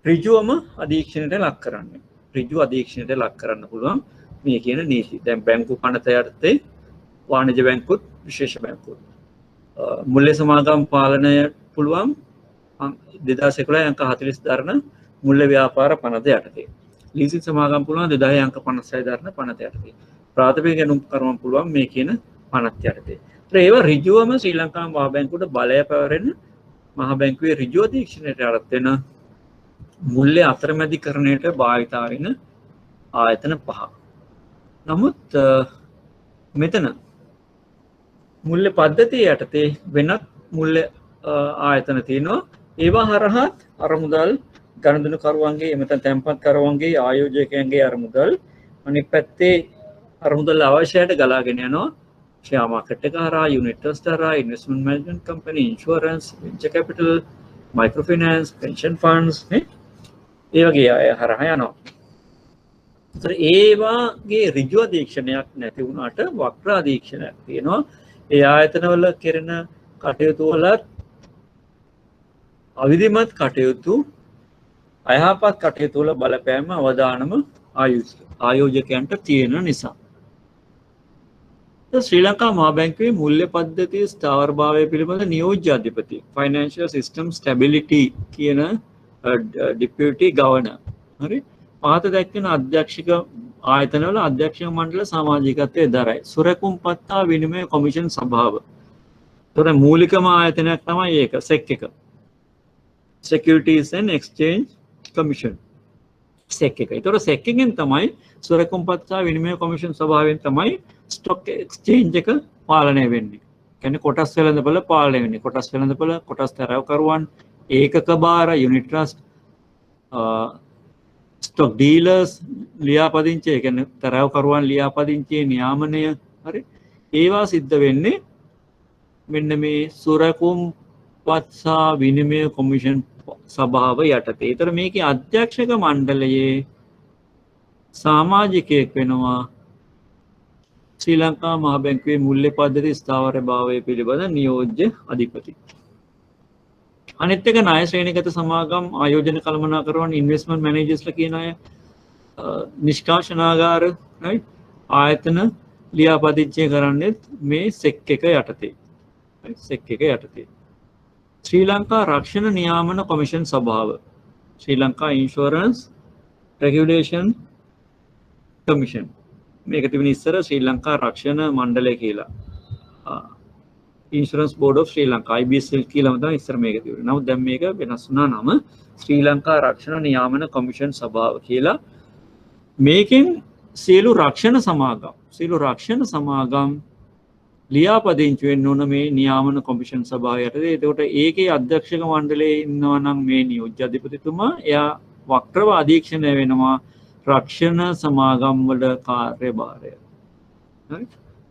ඍජුවම අධීක්ෂණයට ලක් කරන්නේ. ඍජු අධීක්ෂණයට ලක් කරන්න පුළුවන් මේ කියන නීති. දැන් බැංකු පනත යටතේ වාණිජ බැංකුත් විශේෂ බැංකුත් මුල්‍ය සමාගම් පාලනය පුළුවන් 2011 අංක 40 දරන මුල්‍ය ව්‍යාපාර පනත යටතේ. ලීසින් සමාගම් පුළුවන් 2010 අංක 56 දරන පනත යටතේ. ප්‍රාථමික ගැනුම් කරවන්න පුළුවන් මේ කියන පනත යටතේ. ඒවා ඍජුවම ශ්‍රී ලංකා මහ බැංකුවට බලය පැවරෙන මහ බැංකුවේ ඍජු අධීක්ෂණයට අරත් වෙන මුල්‍ය අතරමැදිකරණයට භාවිතා වෙන ආයතන 5. නමුත් මෙතන මුල්‍ය පද්ධතිය යටතේ වෙනත් මුල්‍ය ආයතන තියෙනවා. ඒවා හරහා අරමුදල් ගනුදෙනු කරුවන්ගේ එමෙතන තැන්පත් කරුවන්ගේ ආයෝජකයන්ගේ අරමුදල් අනෙක් පැත්තේ අරමුදල් අවශ්‍යයට ගලාගෙන යනවා. ෂෙයා මාකට් එක හරහා, යුනිට් ට්‍රස්ට් හරහා, investment management company, insurance, venture capital, micro finance, pension funds ඒ වගේ අය හරහා යනවා. ඒතර ඒවාගේ ඍජු අධීක්ෂණයක් නැති වුණාට වක්‍ර අධීක්ෂණයක් තියෙනවා. ඒ ආයතනවල කෙරෙන කටයුතු වලත් අවිධිමත් කටයුතු, අයහපත් කටයුතු වල බලපෑම අවදානම ආයෝජකයන්ට තියෙන නිසා. ශ්‍රී ලංකා මහ බැංකුවේ මුල්‍ය පද්ධතියේ ස්ථාවරභාවය පිළිබඳ නියෝජ්‍ය අධිපති ෆයිනෑන්ෂියල් සිස්ටම් ස්ටැබිලිටි කියන ඩිපියුටි ගවර්නර් හරි පහත දැක්වෙන අධ්‍යක්ෂක ආයතනවල අධ්‍යක්ෂක මණ්ඩල සමාජිකත්වයේ දරයි. සුරකුම්පත්තා විනිමය කොමිෂන් සභාව. ඒතර මූලිකම ආයතනයක් තමයි ඒක සෙක් එක. Securities and Exchange Commission. සෙක් එක. ඒතර සෙක් එකෙන් තමයි සුරකුම්පත්තා විනිමය කොමිෂන් සභාවෙන් තමයි ස්ටොක් එක්ස්චේන්ජ් එක පාලනය වෙන්නේ. කියන්නේ කොටස් වෙළඳපොළ පාලනය වෙන්නේ. කොටස් වෙළඳපොළ, කොටස් තරවකරුවන්, ඒකක භාර, යුනිට් ට්‍රස්ට්, ස්ටොක් ඩීලර්ස් ලියාපදිංචි, ඒ කියන්නේ තරවකරුවන් ලියාපදිංචියේ නියාමනය හරි ඒවා සිද්ධ වෙන්නේ මෙන්න මේ සුරකුම් පත්සා විනිමය කොමිෂන් සභාව යටතේ. ඒතර මේකේ අධ්‍යක්ෂක මණ්ඩලයේ සමාජිකයෙක් වෙනවා ශ්‍රී ලංකා මහ බැංකුවේ මුල්‍ය පද්ධති ස්ථාවර භාවය පිළිබඳ නියෝජ්‍ය අධිපති. අනිත් එක ණය ශ්‍රේණිගත සමාගම් ආයෝජන කළමනාකරුවන් ඉන්වෙස්ට්මන්ට් මැනේජර්ස්ලා කියන අය නිෂ්කාශනාගාර ආයතන ලියාපදිංචි කරන්නේ මේ සෙක් එක යටතේ. සෙක් එක යටතේ. ශ්‍රී ලංකා රක්ෂණ නියාමන කොමිෂන් සභාව, Sri Lanka insurance regulation commission, මේක තිබෙන ඉස්සර ශ්‍රී ලංකා රක්ෂණ මණ්ඩලය කියලා. Insurance board of Sri Lanka IBSL කියලා තමයි ඉස්සර මේක තිබුණේ. නමුත් දැන් මේක වෙනස් වුණා නම ශ්‍රී ලංකා රක්ෂණ නියාමන කොමිෂන් සභාව කියලා. මේකෙන් සියලු රක්ෂණ සමාගම් ලියාපදිංචි වෙන්න ඕන මේ නියාමන කොමිෂන් සභාව යටතේ. එතකොට ඒකේ අධ්‍යක්ෂක මණ්ඩලයේ ඉන්නවා නම් මේ නියෝජ්‍ය අධිපතිතුමා, එයා වක්‍රව අධීක්ෂණය වෙනවා රක්ෂණ සමාගම් වල කාර්යභාරය. හරි?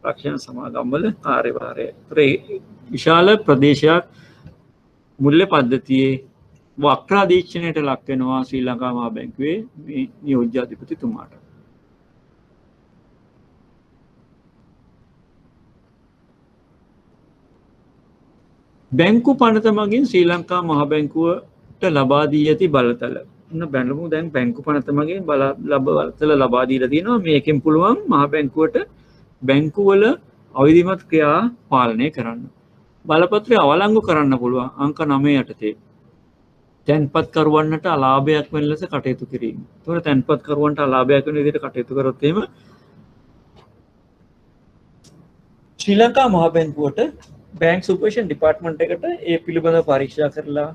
රක්ෂණ සමාගම් වල කාර්යභාරය. විශාල ප්‍රදේශයක් මුල්‍ය පද්ධතියේ වක්‍ර අධීක්ෂණයට ලක් වෙනවා ශ්‍රී ලංකා මහ බැංකුවේ මේ නියෝජ්‍ය අධිපතිතුමාට. බැංකු පනත මගින් ශ්‍රී ලංකා මහ බැංකුවට ලබා දී ඇති බලතල. බැලමු දැන් බැංකු පනත මගින් බලතල ලබා දීලා තියෙනවා. මේකෙන් පුළුවන් මහ බැංකුවට බැංකුවල අවිධිමත් ක්‍රියා පාලනය කරන්න. බලපත්‍රය අවලංගු කරන්න පුළුවන් අංක 9 යටතේ. තැන්පත්කරුවන්ට අලාභයක් වෙන ලෙස කටයුතු කිරීම. ඒතකොට තැන්පත්කරුවන්ට අලාභයක් වෙන විදිහට කටයුතු කරොත් එහෙම ශ්‍රී ලංකා මහ බැංකුවට බැංක් සුපර්විෂන් ඩිපාර්ට්මන්ට් එකට ඒ පිළිබඳව පරීක්ෂා කරලා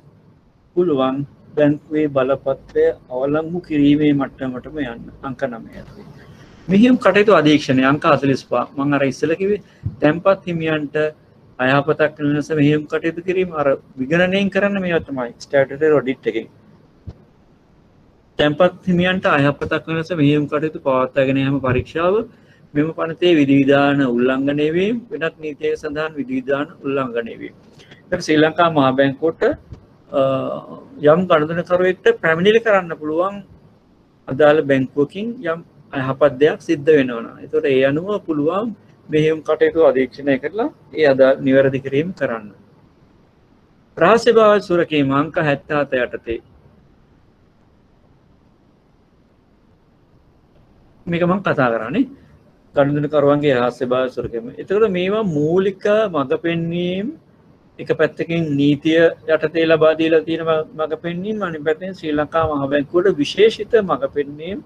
පුළුවන් බැංකුවේ බලපත්‍රය අවලංගු කිරීමේ මට්ටමටම යන්න අංක 9 යටතේ. මෙහිම කටයුතු අධීක්ෂණය අංක 45. මම අර ඉස්සෙල්ලා කිව්වේ තැන්පත් හිමියන්ට අයහපතක් වෙන ලෙස මෙහිම කටයුතු කිරීම අර විගණනයෙන් කරන්න මේවා තමයි ස්ටැටුටරි ඔඩිට් එකේ. තැන්පත් හිමියන්ට අයහපතක් වෙන ලෙස මෙහිම කටයුතු පවත්වාගෙන යාම පරීක්ෂාව මෙම පනතේ විධිවිධාන උල්ලංඝනය වීම, වෙනත් නීතියක සඳහන් විධිවිධාන උල්ලංඝනය වීම. දැන් ශ්‍රී ලංකා මහ බැංකුවට යම් ගණනකරුවෙක්ට පැමිණිලි කරන්න පුළුවන් අදාළ බැංකුවකින් යම් අයහපත් දෙයක් සිද්ධ වෙනවා. ඒතකොට ඒ අනුව පුළුවන් මෙහෙයුම් කටයුතු අධීක්ෂණය කරලා ඒ අදාළ නිවැරදි කිරීම කරන්න. රහස්‍ය භාවය සුරකීම අංක 77 යටතේ. මේක මම කතා කරන්නේ ගණනකරුවන්ගේ රහස්‍ය භාවය සුරකීම. ඒතකොට මේවා මූලික මඟ පෙන්වීම, එක පැත්තකින් නීතිය යටතේ ලබා දීලා තියෙන මඟ පෙන්වීම, අනිත් පැත්තෙන් ශ්‍රී ලංකා මහ බැංකුවට විශේෂිත මඟ පෙන්වීම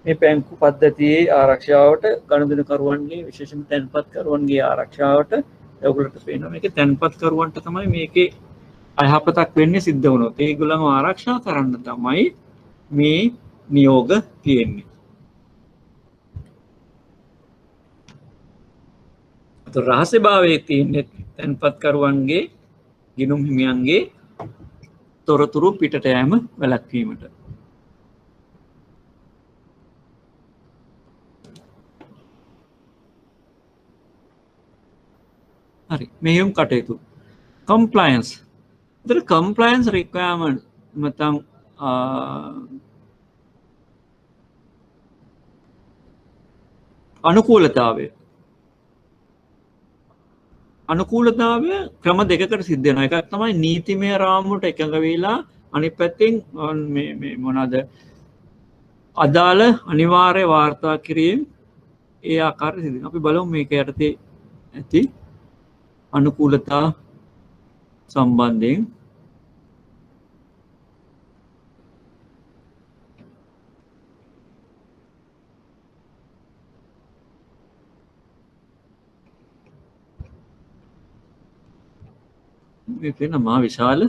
මේ බැංකු පද්ධතියේ ආරක්ෂාවට, ගණනකරුවන්ගේ විශේෂම තැන්පත්කරුවන්ගේ ආරක්ෂාවට ඒගොල්ලන්ට පේනවා. මේකේ තැන්පත්කරුවන්ට තමයි මේකේ අයහපතක් වෙන්නේ සිද්ධ වුණොත්. ඒගොල්ලන්ව ආරක්ෂා කරන්න තමයි මේ නියෝග තියෙන්නේ. රහස්‍ය භාවයේ තියෙන්නේ තැන්පත්කරුවන්ගේ, ගිණුම් හිමියන්ගේ තොරතුරු පිටට යෑම වැළැක්වීමට. හරි, මෙහෙයුම් කටයුතු කම්ප්ලයන්ස්. ඒතර කම්ප්ලයන්ස් රික්වයර්මන්ට් නැත්නම් අනුකූලතාවය ක්‍රම දෙකකට සිද්ධ වෙනවා. එකක් තමයි නීතිමය රාමුවට එකඟ වෙලා, අනිත් පැත්තෙන් මේ මොනවාද අදාළ අනිවාර්ය වාර්තා කිරීම ඒ ආකාරයට සිද්ධ වෙනවා. අපි බලමු මේක යටතේ ඇති අනුකූලතා සම්බන්ධයෙන්. මේ වෙන මා විශාල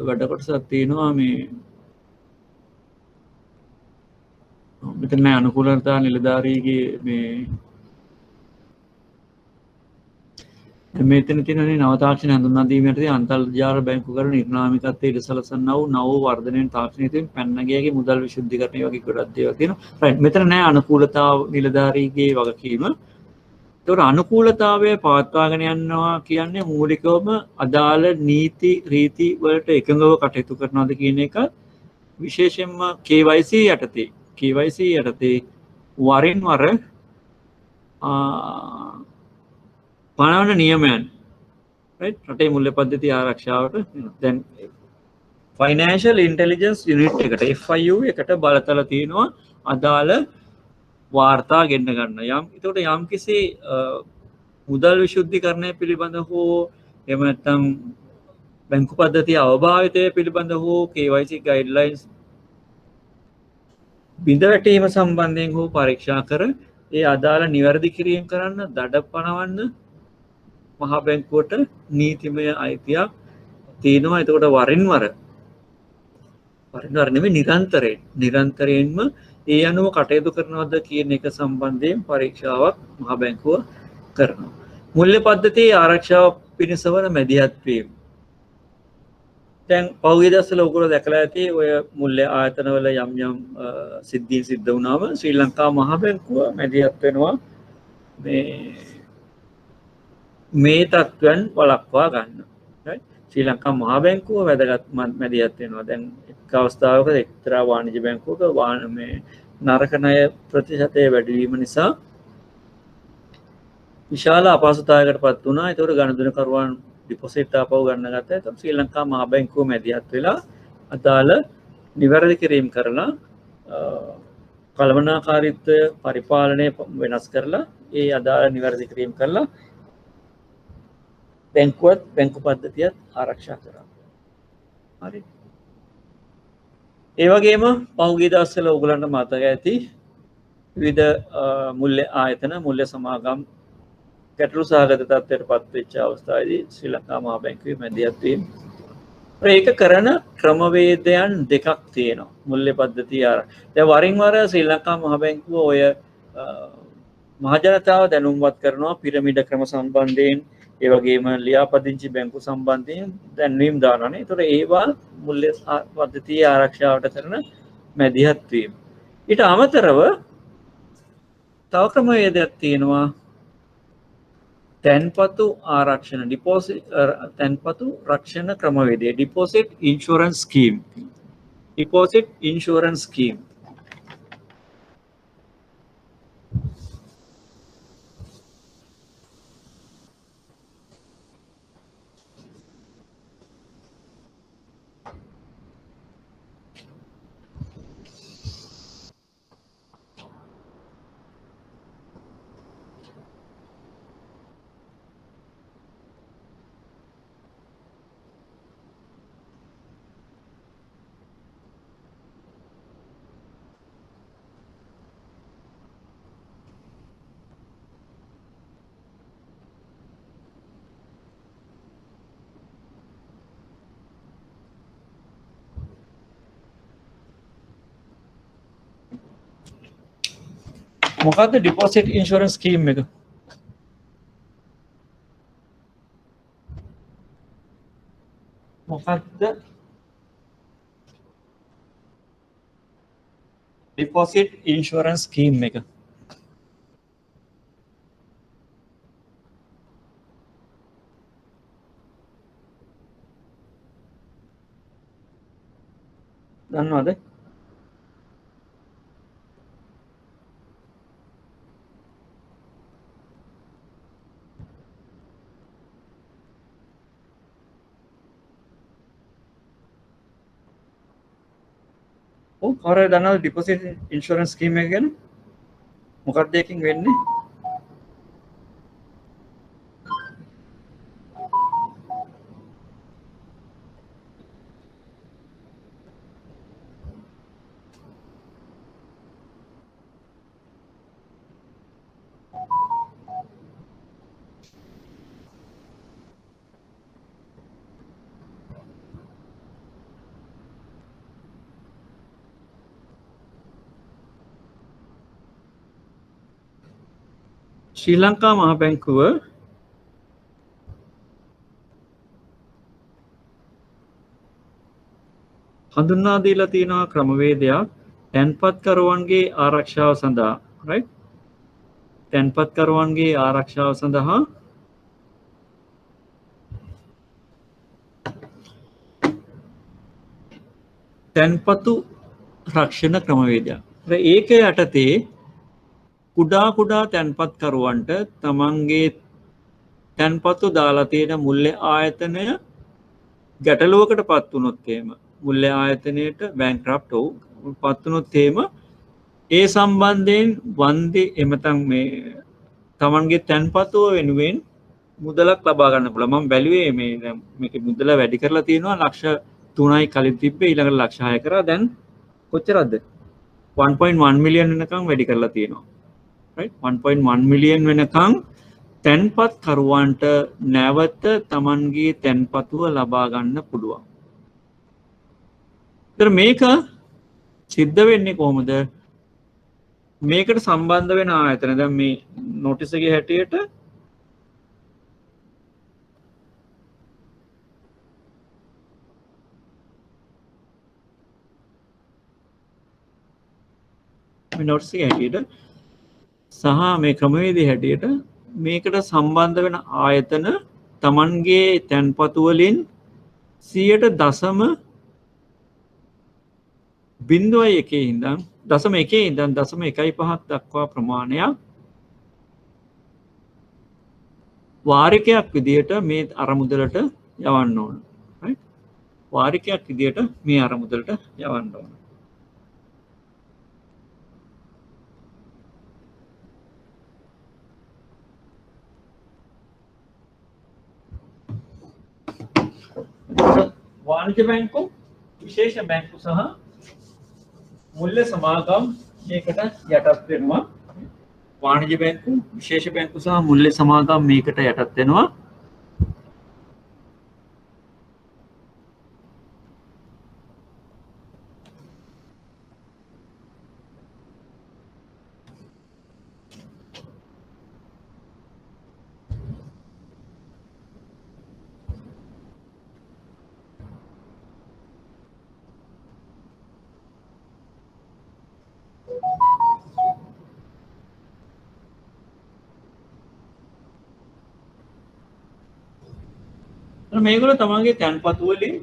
වැඩ කොටසක් තියෙනවා. මේ මෙතන අනුකූලතා නිලධාරීගේ මේ මෙතන තියෙනනේ නව තාක්ෂණ හඳුන්වා දීමේ යටතේ අන්තර්ජාල බැංකු කර නිර්නාමිකත්වයේ ඉලසලසන්නා වූ නව වර්ධනයෙන් තාක්ෂණිකයෙන් පැන්නගියගේ මුදල් විශුද්ධීකරණය වගේ ගොඩක් දේවල් තියෙනවා. රයිට් මෙතන නෑ අනුකූලතාව නිලධාරීගේ වගකීම. ඒතකොට අනුකූලතාවය පවත්වාගෙන යනවා කියන්නේ මූලිකවම අදාළ නීති රීති වලට එකඟව කටයුතු කරනවාද කියන එක විශේෂයෙන්ම KYC යටතේ වරින් වර පනවන නියමයන් රටේ මුල්‍ය පද්ධති ආරක්ෂාවට දැන් ෆයිනෑන්ෂල් ඉන්ටෙලිජන්ස් යුනිට් එකට FIU එකට බලතල තියෙනවා අදාළ වාර්තා ගෙන්න ගන්න යම් එතකොට යම් කිසි මුදල් විශුද්ධිකරණය පිළිබඳ හෝ එහෙම නැත්නම් බැංකු පද්ධතිය අවභාවිතය පිළිබඳ හෝ KYC ගයිඩ්ලයින්ස් බිඳ වැටීම සම්බන්ධයෙන් හෝ පරීක්ෂා කර ඒ අදාළ නිවැරදි කිරීම කරන්න දඩ පනවන්න මහා බැංකුවට නීතිමය අයිතියක් තියෙනවා. එතකොට වරින් වර නෙමෙයි නිරන්තරයෙන්ම ඒ අනුව කටයුතු කරනවද කියන එක සම්බන්ධයෙන් පරීක්ෂාවක් මහා බැංකුව කරනවා. මුල්‍ය පද්ධතියේ ආරක්ෂාව පිණිස වන මැදිහත් වීම. දැන් පහුගිය දවස්වල ඔයගොල්ලෝ දැකලා ඇති ඔය මුල්‍ය ආයතනවල යම් සිද්ධීන් සිද්ධ වුණාම ශ්‍රී ලංකා මහා බැංකුව මැදිහත් වෙනවා මේ තත්ත්වයන් වළක්වා ගන්න. ශ්‍රී ලංකා මහා බැංකුව වැදගත් මැදිහත් වෙනවා. දැන් එක් අවස්ථාවක එක්තරා වාණිජ්‍ය බැංකුවක නරක ණය ප්‍රතිශතය වැඩි වීම නිසා විශාල අපහසුතාවයකට පත් වුණා. ඒතකොට ගණන්දුනකරුවන් ඩිපොසිට් ආපහු ගන්න ගත්තා. එතකොට ශ්‍රී ලංකා මහා බැංකුව මැදිහත් වෙලා අදාළ නිවැරදි කිරීම කරලා කළමනාකාරීත්වය පරිපාලනය වෙනස් කරලා ඒ අදාළ නිවැරදි කිරීම කරලා බැංකුවත් බැංකු පද්ධතියත් ආරක්ෂා කරා. හරි. ඒ වගේම පහුගිය දවස්වල ඔයගලන්ට මතක ඇති විවිධ මුල්‍ය ආයතන මුල්‍ය සමාගම් ගැටලු සහගත තත්ත්වයට පත් වෙච්ච අවස්ථාවේදී ශ්‍රී ලංකා මහා බැංකුවේ මැදිහත් වීම. ඒක කරන ක්‍රමවේදයන් දෙකක් තියෙනවා. මුල්‍ය පද්ධතිය දැන් වරින් වර ශ්‍රී ලංකා මහා බැංකුව ඔය මහ ජනතාව දැනුම්වත් කරනවා පිරමිඩ ක්‍රම සම්බන්ධයෙන් ඒ වගේම ලියාපදිංචි බැංකු සම්බන්ධයෙන් දැන්වීම් දානවානේ. ඒතකොට ඒවා මුල්‍ය පද්ධතියේ ආරක්ෂාවට කරන මැදිහත් වීම. ඊට අමතරව තව ක්‍රමවේදයක් තියෙනවා තැන්පතු ආරක්ෂණ තැන්පතු රක්ෂණ ක්‍රමවේදය ඩිපොසිට් ඉන්ෂුරන්ස් ස්කීම්. මොකක්ද ඩිපොසිට් ඉන්ෂුරන්ස් ස්කීම් එක? මොකක්ද ඩිපොසිට් ඉන්ෂුරන්ස් ස්කීම් එක? දන්නවද? කවුරු දන්නවද ඩිපොසිට් ඉන්ෂුරන්ස් ස්කීම් එක ගැන? මොකක්ද එකකින් වෙන්නේ? ශ්‍රී ලංකා මහා බැංකුව හඳුන්වා දීලා තියෙනවා ක්‍රමවේදයක් තැන්පත්කරුවන්ගේ ආරක්ෂාව සඳහා right තැන්පත්කරුවන්ගේ ආරක්ෂාව සඳහා තැන්පතු රක්ෂණ ක්‍රමවේදයක්. ඒක යටතේ කුඩා තැන්පත්කරුවන්ට තමන්ගේ තැන්පතු දාලා තියෙන මුල්‍ය ආයතනය ගැටලුවකට පත් වුණොත් එහෙම මුල්‍ය ආයතනයට බැංක්‍රප්ට් පත් වුණොත් එහෙම ඒ සම්බන්ධයෙන් වන්දි එමෙතන් මේ තමන්ගේ තැන්පතුව වෙනුවෙන් මුදලක් ලබා ගන්න පුළුවන්. මම බැලුවේ මේක මුදල වැඩි කරලා තියෙනවා ලක්ෂ 3යි කලින් තිබ්බේ ඊළඟට ලක්ෂ 6 කරා දැන් කොච්චරද 1.1 මිලියන් වෙනකම් වැඩි කරලා තියෙනවා. right 1.1 මිලියන් වෙනකම් තැන්පත් කරුවන්ට නැවත තමන්ගේ තැන්පතුව ලබා ගන්න පුළුවන්. ඒතර මේක සිද්ධ වෙන්නේ කොහොමද? මේකට සම්බන්ධ වෙන ආයතන දැන් මේ නොටිස් එකේ හැටියට මේ නොටිස් එකේ හැටියට සහ මේ ක්‍රමවේදයේ හැටියට මේකට සම්බන්ධ වෙන ආයතන තමන්ගේ තැන්පතු වලින් 0.01 ඉඳන් 0.1 දක්වා ප්‍රමාණයක් වාරිකයක් විදියට මේ අරමුදලට යවන්න ඕන. right වාරිකයක් විදියට මේ අරමුදලට යවන්න ඕන. वाणिज्य बैंकों विशेष बैंकों सह मूल्य समागम මේකට යටත් වෙනවා. वाणिज्य बैंकों विशेष बैंकों सह मूल्य समागम මේකට යටත් වෙනවා. මේගොල්ලෝ තමන්ගේ තැන්පතු වලින්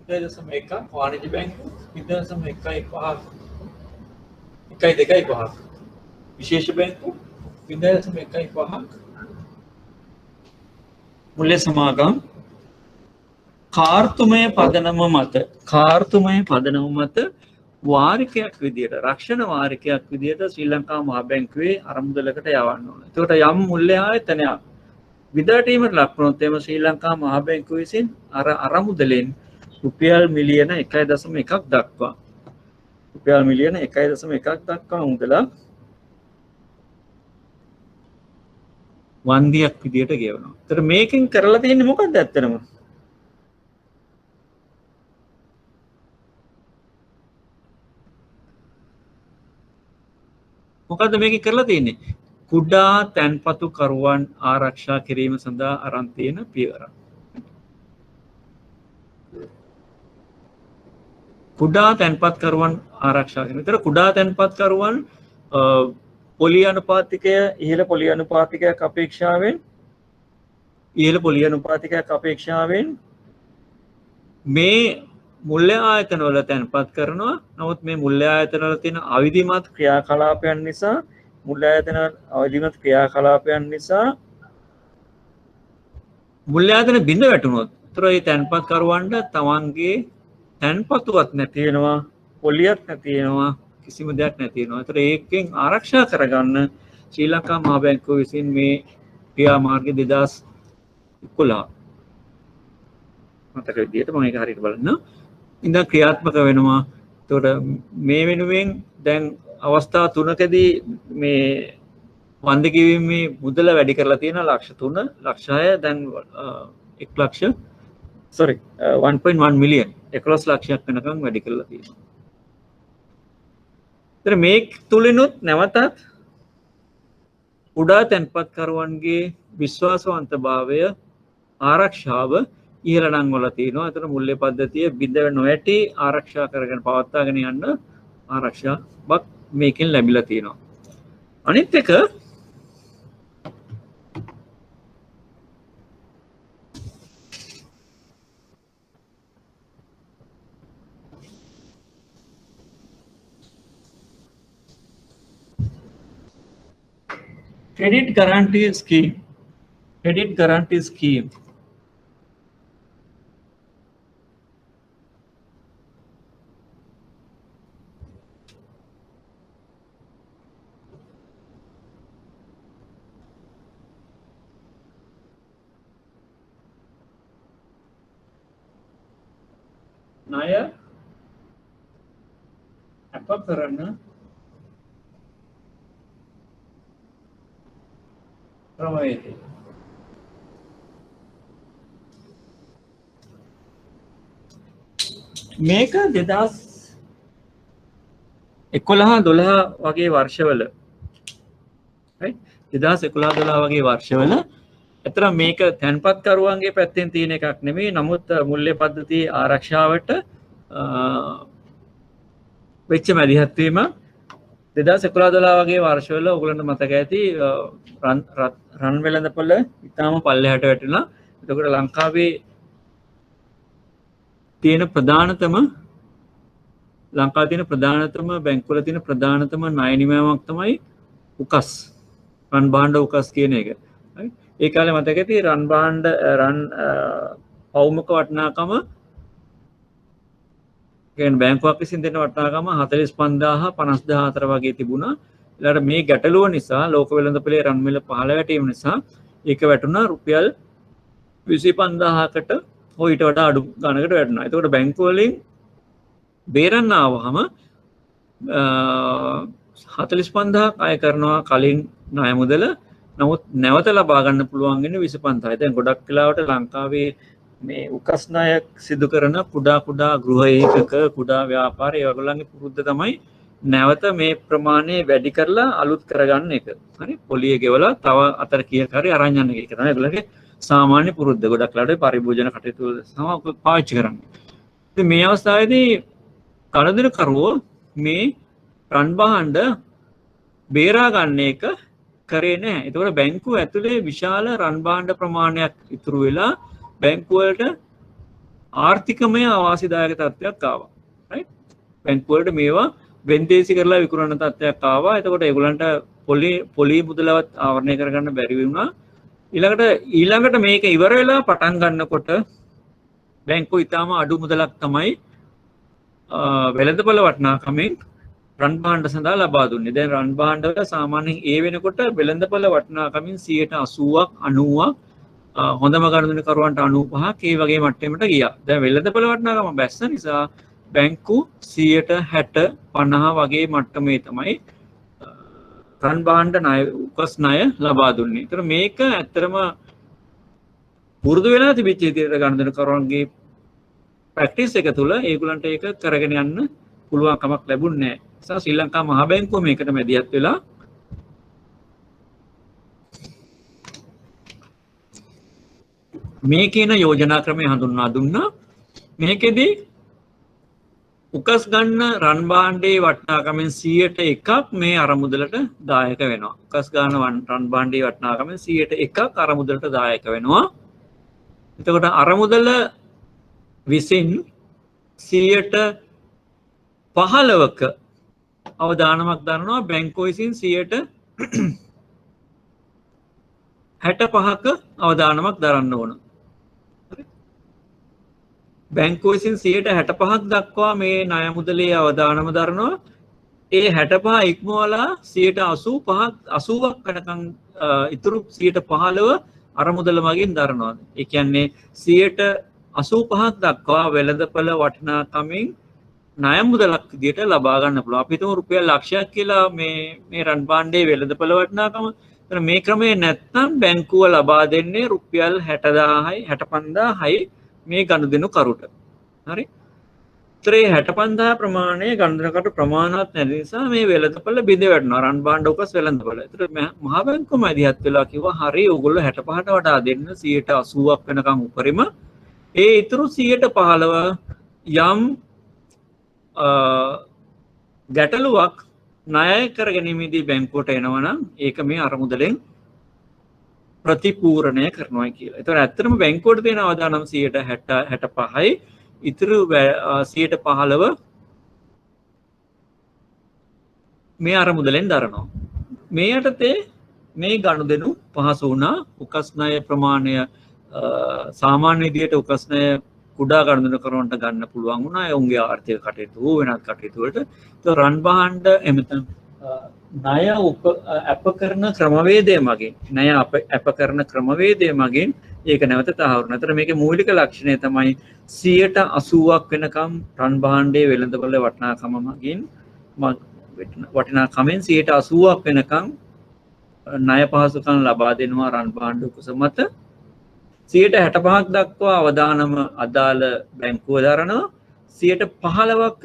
1.1 වාණිජ්‍ය බැංකුව 1.15 විශේෂ බැංකුව 1.15 මුල්‍ය සමාගම් කාර්තුමය පදනම මත වාරිකයක් විදියට රක්ෂණ වාරිකයක් විදියට ශ්‍රී ලංකා මහා බැංකුවේ අරමුදලකට යවන්න ඕන. එතකොට යම් මුල්‍ය ආයතනයක් විදටීමට ලක් වුණොත් එම ශ්‍රී ලංකා මහා බැංකුව විසින් අරමුදලෙන් රුපියල් මිලියන 1.1ක් දක්වා රුපියල් මිලියන 1.1ක් දක්වා මුදලක් වන්දියක් විදියට ගෙවනවා. ඒතර මේකෙන් කරලා තියෙන්නේ මොකක්ද ඇත්තටම? මොකද්ද මේකෙන් කරලා තියෙන්නේ? කුඩා තැන්පතු කරුවන් ආරක්ෂා කිරීම සඳහා අරන් තියෙන පියවරක්. කුඩා තැන්පත් කරුවන් ආරක්ෂා කිරීම. ඒතර කුඩා තැන්පත් කරුවන් පොලි අනුපාතිකය ඉහළ පොලි අනුපාතිකයක් අපේක්ෂාවෙන් මේ මුල්‍ය ආයතන වල තැන්පත් කරනවා. නමුත් මේ මුල්‍ය ආයතන වල තියෙන අවිධිමත් ක්‍රියාකලාපයන් නිසා මුල්‍ය ආයතන අවිධිමත් ක්‍රියාකලාපයන් නිසා මුල්‍ය ආයතන බිඳ වැටුණොත් ඒතර ඒ තැන්පත් කරුවන්ට තමන්ගේ තැන්පතුවත් නැති වෙනවා, පොලියක් නැති වෙනවා, කිසිම දෙයක් නැති වෙනවා. ඒතර ඒකෙන් ආරක්ෂා කරගන්න ශ්‍රී ලංකා මහා බැංකුව විසින් මේ ක්‍රියාමාර්ගය 2011 මතක විදියට මම ඒක හරියට බලන්න ඉඳන් ක්‍රියාත්මක වෙනවා. ඒතකොට මේ වෙනුවෙන් දැන් අවස්ථා 3කදී මේ වන්දි කිවීමේ මුදල වැඩි කරලා තියෙනවා ලක්ෂ 3 ලක්ෂ 6 දැන් 1.1 මිලියන් 11 ලක්ෂයක් වෙනකම් වැඩි කරලා තියෙනවා. ඒතර මේ තුලිනුත් නැවතත් කුඩා තැන්පත්කරුවන්ගේ විශ්වාසවන්තභාවය ආරක්ෂාව ඉහළ නම් වල තියෙනවා. ඒතර මුල්‍ය පද්ධතිය බිඳ නොඇටි ආරක්ෂා කරගෙන පවත්වාගෙන යන්න ආරක්ෂාවක් මේකෙන් ලැබිලා තියෙනවා. අනිත් එක credit guarantee scheme. Credit guarantee scheme. ණය අප කරන ක්‍රමවේදය. මේක 2011-12 වගේ වර්ෂවල right 2011-12 වගේ වර්ෂවල අතර මේක තැන්පත්කරුවන්ගේ පැත්තෙන් තියෙන එකක් නෙමෙයි. නමුත් මුල්‍ය පද්ධතියේ ආරක්ෂාවට වෙච්ච මැදිහත් වීම 2011-12 වගේ වර්ෂවල ඔයගලන්ට මතක ඇති රන් වෙළඳපොළ ඉතාම පල්ලෙහාට වැටුණා. එතකොට ලංකාවේ තියෙන ප්‍රධානතම බැංකුවල තියෙන ප්‍රධානතම ණය නිමෑමක් තමයි උකස් රන් භාණ්ඩ උකස් කියන එක. ඒ කාලේ මතක ඇති රන් භාණ්ඩ පෞමුක වටිනාකම කියන්නේ බැංකුවක් විසින් දෙන වටිනාකම 45000 50000 අතර වගේ තිබුණා. ඊළඟට මේ ගැටලුව නිසා ලෝක වෙළඳපොලේ රන් මිල පහළ වැටීම නිසා ඒක වැටුණා රුපියල් 25000කට හෝ ඊට වඩා අඩු ගණනකට වැටුණා. එතකොට බැංකුව වලින් බේරන්න ආවහම 45000ක් අය කරනවා කලින් ණය මුදල. නමුත් නැවත ලබා ගන්න පුළුවන් වෙන්නේ 25000යි. දැන් ගොඩක් වෙලාවට ලංකාවේ මේ උකස් ණය සිදු කරන කුඩා ගෘහ ඒකක කුඩා ව්‍යාපාර ඒ වගේලගේ පුරුද්ද තමයි නැවත මේ ප්‍රමාණය වැඩි කරලා අලුත් කරගන්න එක. හරි පොලිය ගෙවලා තව අතර කීයක් හරි අරන් යන එක තමයි ඒගොල්ලන්ගේ සාමාන්‍ය පුරුද්ද. ගොඩක් වෙලාවට පරිභෝජන කටයුතු තමයි පාවිච්චි කරන්නේ. ඉතින් මේ අවස්ථාවේදී කඩදිනකරුවෝ මේ රන් භාණ්ඩ බේරා ගන්න එක කරේ නැහැ. ඒතකොට බැංකුව ඇතුලේ විශාල රන් භාණ්ඩ ප්‍රමාණයක් ඉතුරු වෙලා බැංකුවලට ආර්ථිකමය අවාසිදායක තත්ත්වයක් ආවා. right බැංකුවලට මේවා වෙන්දේසි කරලා විකුණන තත්ත්වයක් ආවා. එතකොට ඒගොල්ලන්ට පොලි මුදලවත් ආවරණය කරගන්න බැරි වුණා. ඊළඟට මේක ඉවර වෙලා පටන් ගන්නකොට බැංකුව ඊටාම අඩු මුදලක් තමයි වෙළඳපොළ වටිනාකමෙන් රන් භාණ්ඩ සඳහා ලබා දුන්නේ. දැන් රන් භාණ්ඩ වල සාමාන්‍යයෙන් ඒ වෙනකොට වෙළඳපොළ වටිනාකමින් 80ක් 90ක් හොඳම ගනුදෙනුකරුවන්ට 95ක් ඒ වගේ මට්ටමකට ගියා. දැන් වෙළඳපොළ වටිනාකම බැස්ස නිසා බැංකු 60 50 වගේ මට්ටමේ තමයි රන් භාණ්ඩ ණය උකස් ණය ලබා දුන්නේ. ඒතර මේක ඇත්තටම පුරුදු වෙලා තිබිච්ච විදිහට ගනුදෙනුකරුවන්ගේ ප්‍රැක්ටිස් එක තුළ ඒගොල්ලන්ට ඒක කරගෙන යන්න පුළුවන් කමක් ලැබුණේ නැහැ. ඒ නිසා ශ්‍රී ලංකා මහා බැංකුව මේකට මැදිහත් වෙලා මේ කියන යෝජනා ක්‍රමය හඳුන්වා දුන්නා. මේකෙදී උකස් ගන්න රන් භාණ්ඩේ වටිනාකමෙන් 100%ක් මේ අරමුදලට දායක වෙනවා. උකස් ගන්න රන් භාණ්ඩේ වටිනාකමෙන් 100%ක් අරමුදලට දායක වෙනවා. එතකොට අරමුදල විසින් 15%ක අවදානමක් දරනවා. බැංකුව විසින් 65%ක අවදානමක් දරන්න ඕන. බැංකුව විසින් 65%ක් දක්වා මේ ණය මුදලේ අවදානම දරනවා. ඒ 65 ඉක්මවලා 80%ක් වෙනකන් ඉතුරු 15% අරමුදල මගින් දරනවා. ඒ කියන්නේ 85%ක් දක්වා වෙළඳපොළ වටිනාකමින් ණය මුදලක් විදියට ලබා ගන්න පුළුවන්. අපි හිතමු රුපියල් ලක්ෂයක් කියලා මේ රන් භාණ්ඩේ වෙළඳපොළ වටිනාකම. එතන මේ ක්‍රමේ නැත්නම් බැංකුව ලබා දෙන්නේ රුපියල් 60000යි 65000යි මේ ගනුදෙනු කරුට. හරි. ඒතරේ 65000 ප්‍රමාණය ගනුදෙනුකට ප්‍රමාණවත් නැති නිසා මේ වෙළඳපොළ බිඳ වැටෙනවා. රන් භාණ්ඩ උකස් වෙළඳපොළ. ඒතර මහා බැංකුව මැදිහත් වෙලා කිව්වා හරි ඕගොල්ලෝ 65ට වඩා දෙන්න 80%ක් වෙනකම් උපරිම ඒ ඉතුරු 15% යම් ගැටලුවක් ණය කර ගැනීමේදී බැංකුවට එනවා නම් ඒක මේ අරමුදලෙන් ප්‍රතිපූරණය කරනවා කියලා. ඒතර ඇත්තටම බැංකුවට තියෙන අවදානම් 65යි ඉතුරු 15% මේ අරමුදලෙන් දරනවා. මේ යටතේ මේ ගනුදෙනු පහසු වුණා. උකස් ණය ප්‍රමාණය සාමාන්‍ය විදියට උකස් ණය කුඩා ගනුදෙනු කරනට ගන්න පුළුවන් වුණා. ඒ උන්ගේ ආර්ථික කටයුතු වෙනත් කටයුතු වලට. ඒතර රන් බහඬ එමෙතන ණය අප කරන ක්‍රමවේදය මගින් ණය අප කරන ක්‍රමවේදය මගින් ඒක නැවත තහවුරු වෙනවා. ඒතර මේකේ මූලික ලක්ෂණය තමයි 80%ක් වෙනකම් රන් බහඬේ වෙළඳපොළ වටිනාකම මගින් වටිනාකමෙන් 80%ක් වෙනකම් ණය පහසුකම් ලබා දෙනවා රන් බහඬ කුස මත. 65% දක්වා අවදානම අදාළ බැංකුව දරනවා. 15%ක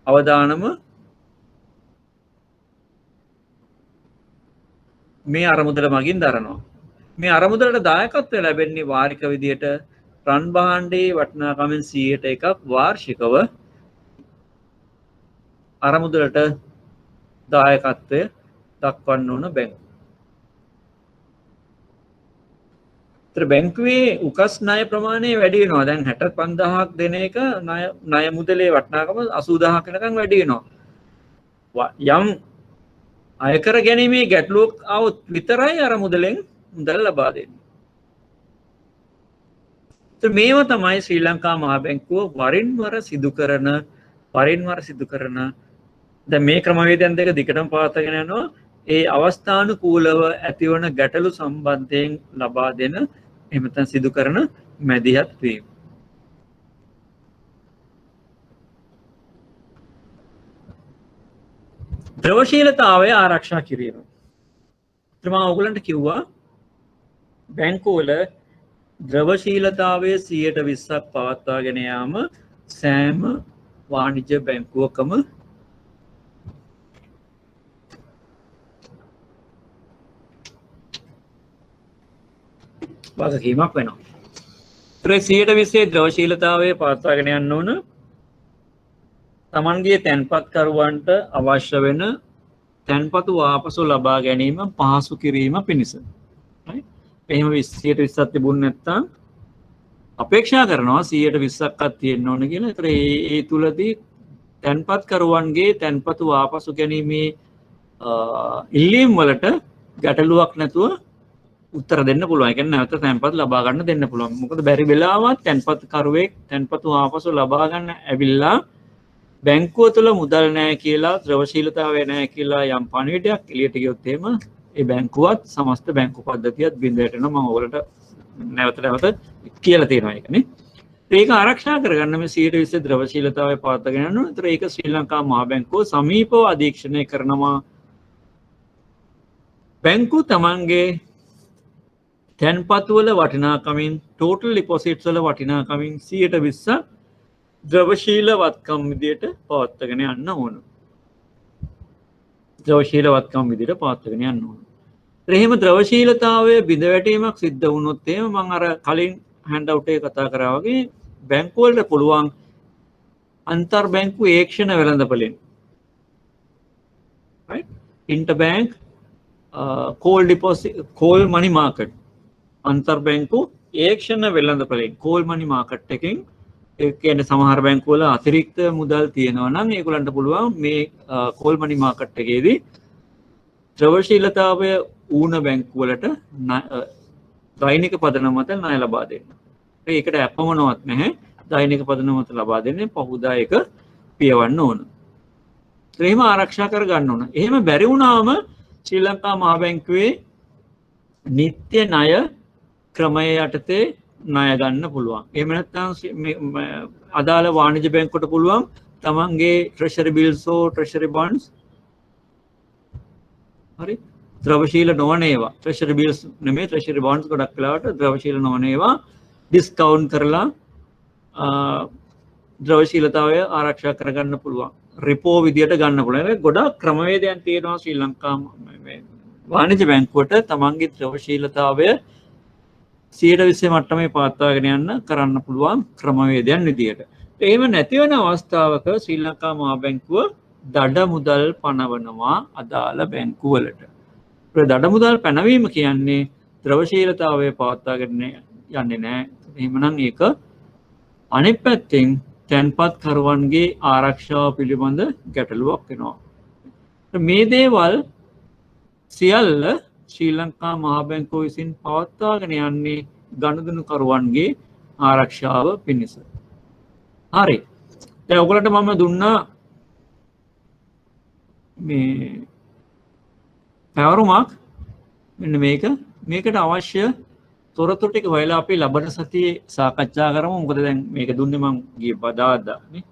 අවදානම මේ අරමුදල මගින් දරනවා. මේ අරමුදලට දායකත්වය ලැබෙන්නේ වාරික විදියට රන් බහඬේ වටිනාකමෙන් 100%ක් වාර්ෂිකව අරමුදලට දායකත්වය දක්වන්න ඕන බැංකුව. බැංකුවේ උකස් ණය ප්‍රමාණය වැඩි වෙනවා. දැන් 65000ක් දෙන එක ණය මුදලේ වටිනාකම 80000ක් වෙනකන් වැඩි වෙනවා. යම් අයකර ගැනීමේ ගැටලුවක් આવොත් විතරයි අර මුදලෙන් මුදල් ලබා දෙන්නේ. මේව තමයි ශ්‍රී ලංකා මහා බැංකුව වරින් වර සිදු කරන දැන් මේ ක්‍රමවේදයන් දෙක දිගටම පවත්වාගෙන යනවා. ඒ අවස්ථානුකූලව ඇතිවන ගැටලු සම්බන්ධයෙන් ලබා දෙන එහෙම නැත්නම් සිදු කරන මැදිහත් වීම. ද්‍රවශීලතාවය ආරක්ෂා කිරීම. මම ඔයගලන්ට කිව්වා බැංකුවල ද්‍රවශීලතාවය 120ක් පවත්වාගෙන යාම සෑම වාණිජ්‍ය බැංකුවකම වගකීමක් වෙනවා. ඒත් 120 ද්‍රවශීලතාවය පවත්වාගෙන යන්න ඕන තමන්ගේ තැන්පත්කරුවන්ට අවශ්‍ය වෙන තැන්පතු ආපසු ලබා ගැනීම පහසු කිරීම පිණිස. එහෙම 120ක් තිබුණ නැත්නම් අපේක්ෂා කරනවා 120ක්වත් තියෙන්න ඕන කියලා. ඒතර ඒ තුලදී තැන්පත්කරුවන්ගේ තැන්පතු ආපසු ගැනීමේ ඉල්ලීම් වලට ගැටලුවක් නැතුව උත්තර දෙන්න පුළුවන්. ඒ කියන්නේ නැවත තැන්පත් ලබා ගන්න දෙන්න පුළුවන්. මොකද බැරි වෙලාවත් තැන්පත්කරුවෙක් තැන්පතු ආපසු ලබා ගන්න ඇවිල්ලා බැංකුව තුළ මුදල් නැහැ කියලා ද්‍රවශීලතාවය නැහැ කියලා යම් පණිවිඩයක් එළියට ගියොත් එහෙම ඒ බැංකුවත් සමස්ත බැංකු පද්ධතියත් බිඳයට යනවා. මම ඔයාලට නැවත කියලා තියෙනවා ඒකනේ. ඒක ආරක්ෂා කරගන්න මේ 120 ද්‍රවශීලතාවය පවත්වාගෙන යනවා. ඒතර ඒක ශ්‍රී ලංකා මහා බැංකුව සමීපව අධීක්ෂණය කරනවා. බැංකුව තමන්ගේ තැන්පත් වල වටිනාකමින් total deposits වල වටිනාකමින් 120ක් ද්‍රවශීල වත්කම් විදියට පවත්වාගෙන යන්න ඕන. ද්‍රවශීල වත්කම් විදියට පවත්වාගෙන යන්න ඕන. එහෙම ද්‍රවශීලතාවය බිඳ වැටීමක් සිද්ධ වුණොත් එහෙම මම අර කලින් හෑන්ඩ් අවුට් එකේ කතා කරා වගේ බැංකු වලට පුළුවන් අන්තර් බැංකු ඒක්ෂණ වෙළඳපොළෙන් right interbank call deposit call money market අන්තර් බැංකු ඒක්ෂණ වෙළඳපොළෙන් call money market එකෙන් ඒ කියන්නේ සමහර බැංකු වල අතිරික්ත මුදල් තියෙනවා නම් ඒගොල්ලන්ට පුළුවන් මේ call money market එකේදී ද්‍රවශීලතාවය ඌන බැංකු වලට දෛනික පදනම මත ණය ලබා දෙන්න. ඒකට අපමණවත් නැහැ. දෛනික පදනම මත ලබා දෙන්නේ පහුදා එක පියවන්න ඕන. එහෙම ආරක්ෂා කර ගන්න ඕන. එහෙම බැරි වුණාම ශ්‍රී ලංකා මහා බැංකුවේ නිත්‍ය ණය ක්‍රමය යටතේ ණය ගන්න පුළුවන්. එහෙම නැත්නම් අදාළ වාණිජ බැංකුවට පුළුවන් තමන්ගේ treasury bills or treasury bonds හරි ද්‍රවශීල නොවන ඒවා treasury bills නෙමෙයි treasury bonds ගොඩක් වෙලාවට ද්‍රවශීල නොවන ඒවා ඩිස්කවුන්ට් කරලා ද්‍රවශීලතාවය ආරක්ෂා කරගන්න පුළුවන්. රිපෝ විදියට ගන්න පුළුවන්. ඒක ගොඩක් ක්‍රමවේදයන් තියෙනවා ශ්‍රී ලංකා වාණිජ බැංකුවට තමන්ගේ ද්‍රවශීලතාවය 120 මට්ටමේ පවත්වාගෙන යන්න කරන්න පුළුවන් ක්‍රමවේදයන් විදියට. එහෙම නැති වෙන අවස්ථාවක ශ්‍රී ලංකා මහා බැංකුව දඩ මුදල් පනවනවා අදාළ බැංකු වලට. දඩ මුදල් පැනවීම කියන්නේ ද්‍රවශීලතාවය පවත්වාගෙන යන්නේ නැහැ. එහෙමනම් ඒක අනිත් පැත්තෙන් තැන්පත් කරුවන්ගේ ආරක්ෂාව පිළිබඳ ගැටලුවක් වෙනවා. මේ දේවල් සියල්ල ශ්‍රී ලංකා මහා බැංකුව විසින් පවත්වාගෙන යන්නේ ගනුදෙනුකරුවන්ගේ ආරක්ෂාව පිණිස. හරි. දැන් ඔයගලන්ට මම දුන්නා මේ පැවරුමක් මෙන්න මේකට අවශ්‍ය තොරතුරු ටික හොයලා අපි ලබන සතියේ සාකච්ඡා කරමු. මොකද දැන් මේක දුන්නේ මම ගිය බදාදා නේ.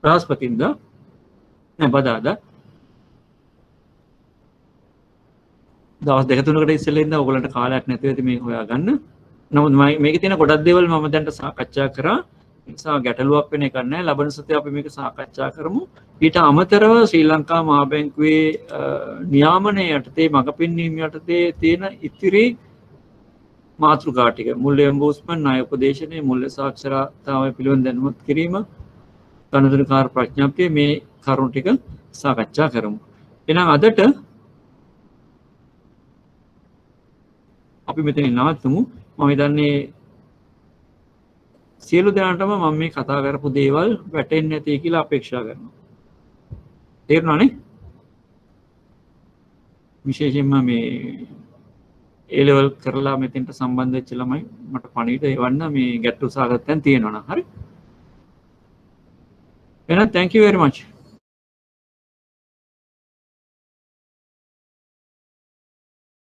බ්‍රහස්පතින්දා නෑ බදාදා දවස් දෙක තුනකට ඉස්සෙල්ලා ඉඳන් ඔයගලන්ට කාලයක් නැති වෙති මේ හොයාගන්න. නමුත් මේකේ තියෙන ගොඩක් දේවල් මම දැන්ට සාකච්ඡා කරා. ඒ නිසා ගැටලුවක් වෙන එකක් නැහැ. ලබන සතියේ අපි මේක සාකච්ඡා කරමු. ඊට අමතරව ශ්‍රී ලංකා මහා බැංකුවේ නියාමනය යටතේ මඟ පෙන්වීම යටතේ තියෙන ඉතිරි මාතෘකා ටික මුල්‍ය එම්බෝස්මන්ට් ණය උපදේශනයේ මුල්‍ය සාක්ෂරතාවය පිළිබඳ දැනුවත් කිරීම ගනුදෙනුකාර ප්‍රඥාප්තිය මේ කරුණු ටික සාකච්ඡා කරමු. එහෙනම් අදට අපි මෙතන නවත්වමු. මම හිතන්නේ සියලු දෙනාටම මම මේ කතා කරපු දේවල් වැටෙන්නේ නැති කියලා අපේක්ෂා කරනවා. තේරුණානේ? විශේෂයෙන්ම මේ A level කරලා මෙතෙන්ට සම්බන්ධ වෙච්ච ළමයි මට පණිවිඩ එවන්න මේ ගැටලු සාකච්ඡාවෙන් තියෙනවා නම් හරි. එහෙනම් thank you very much.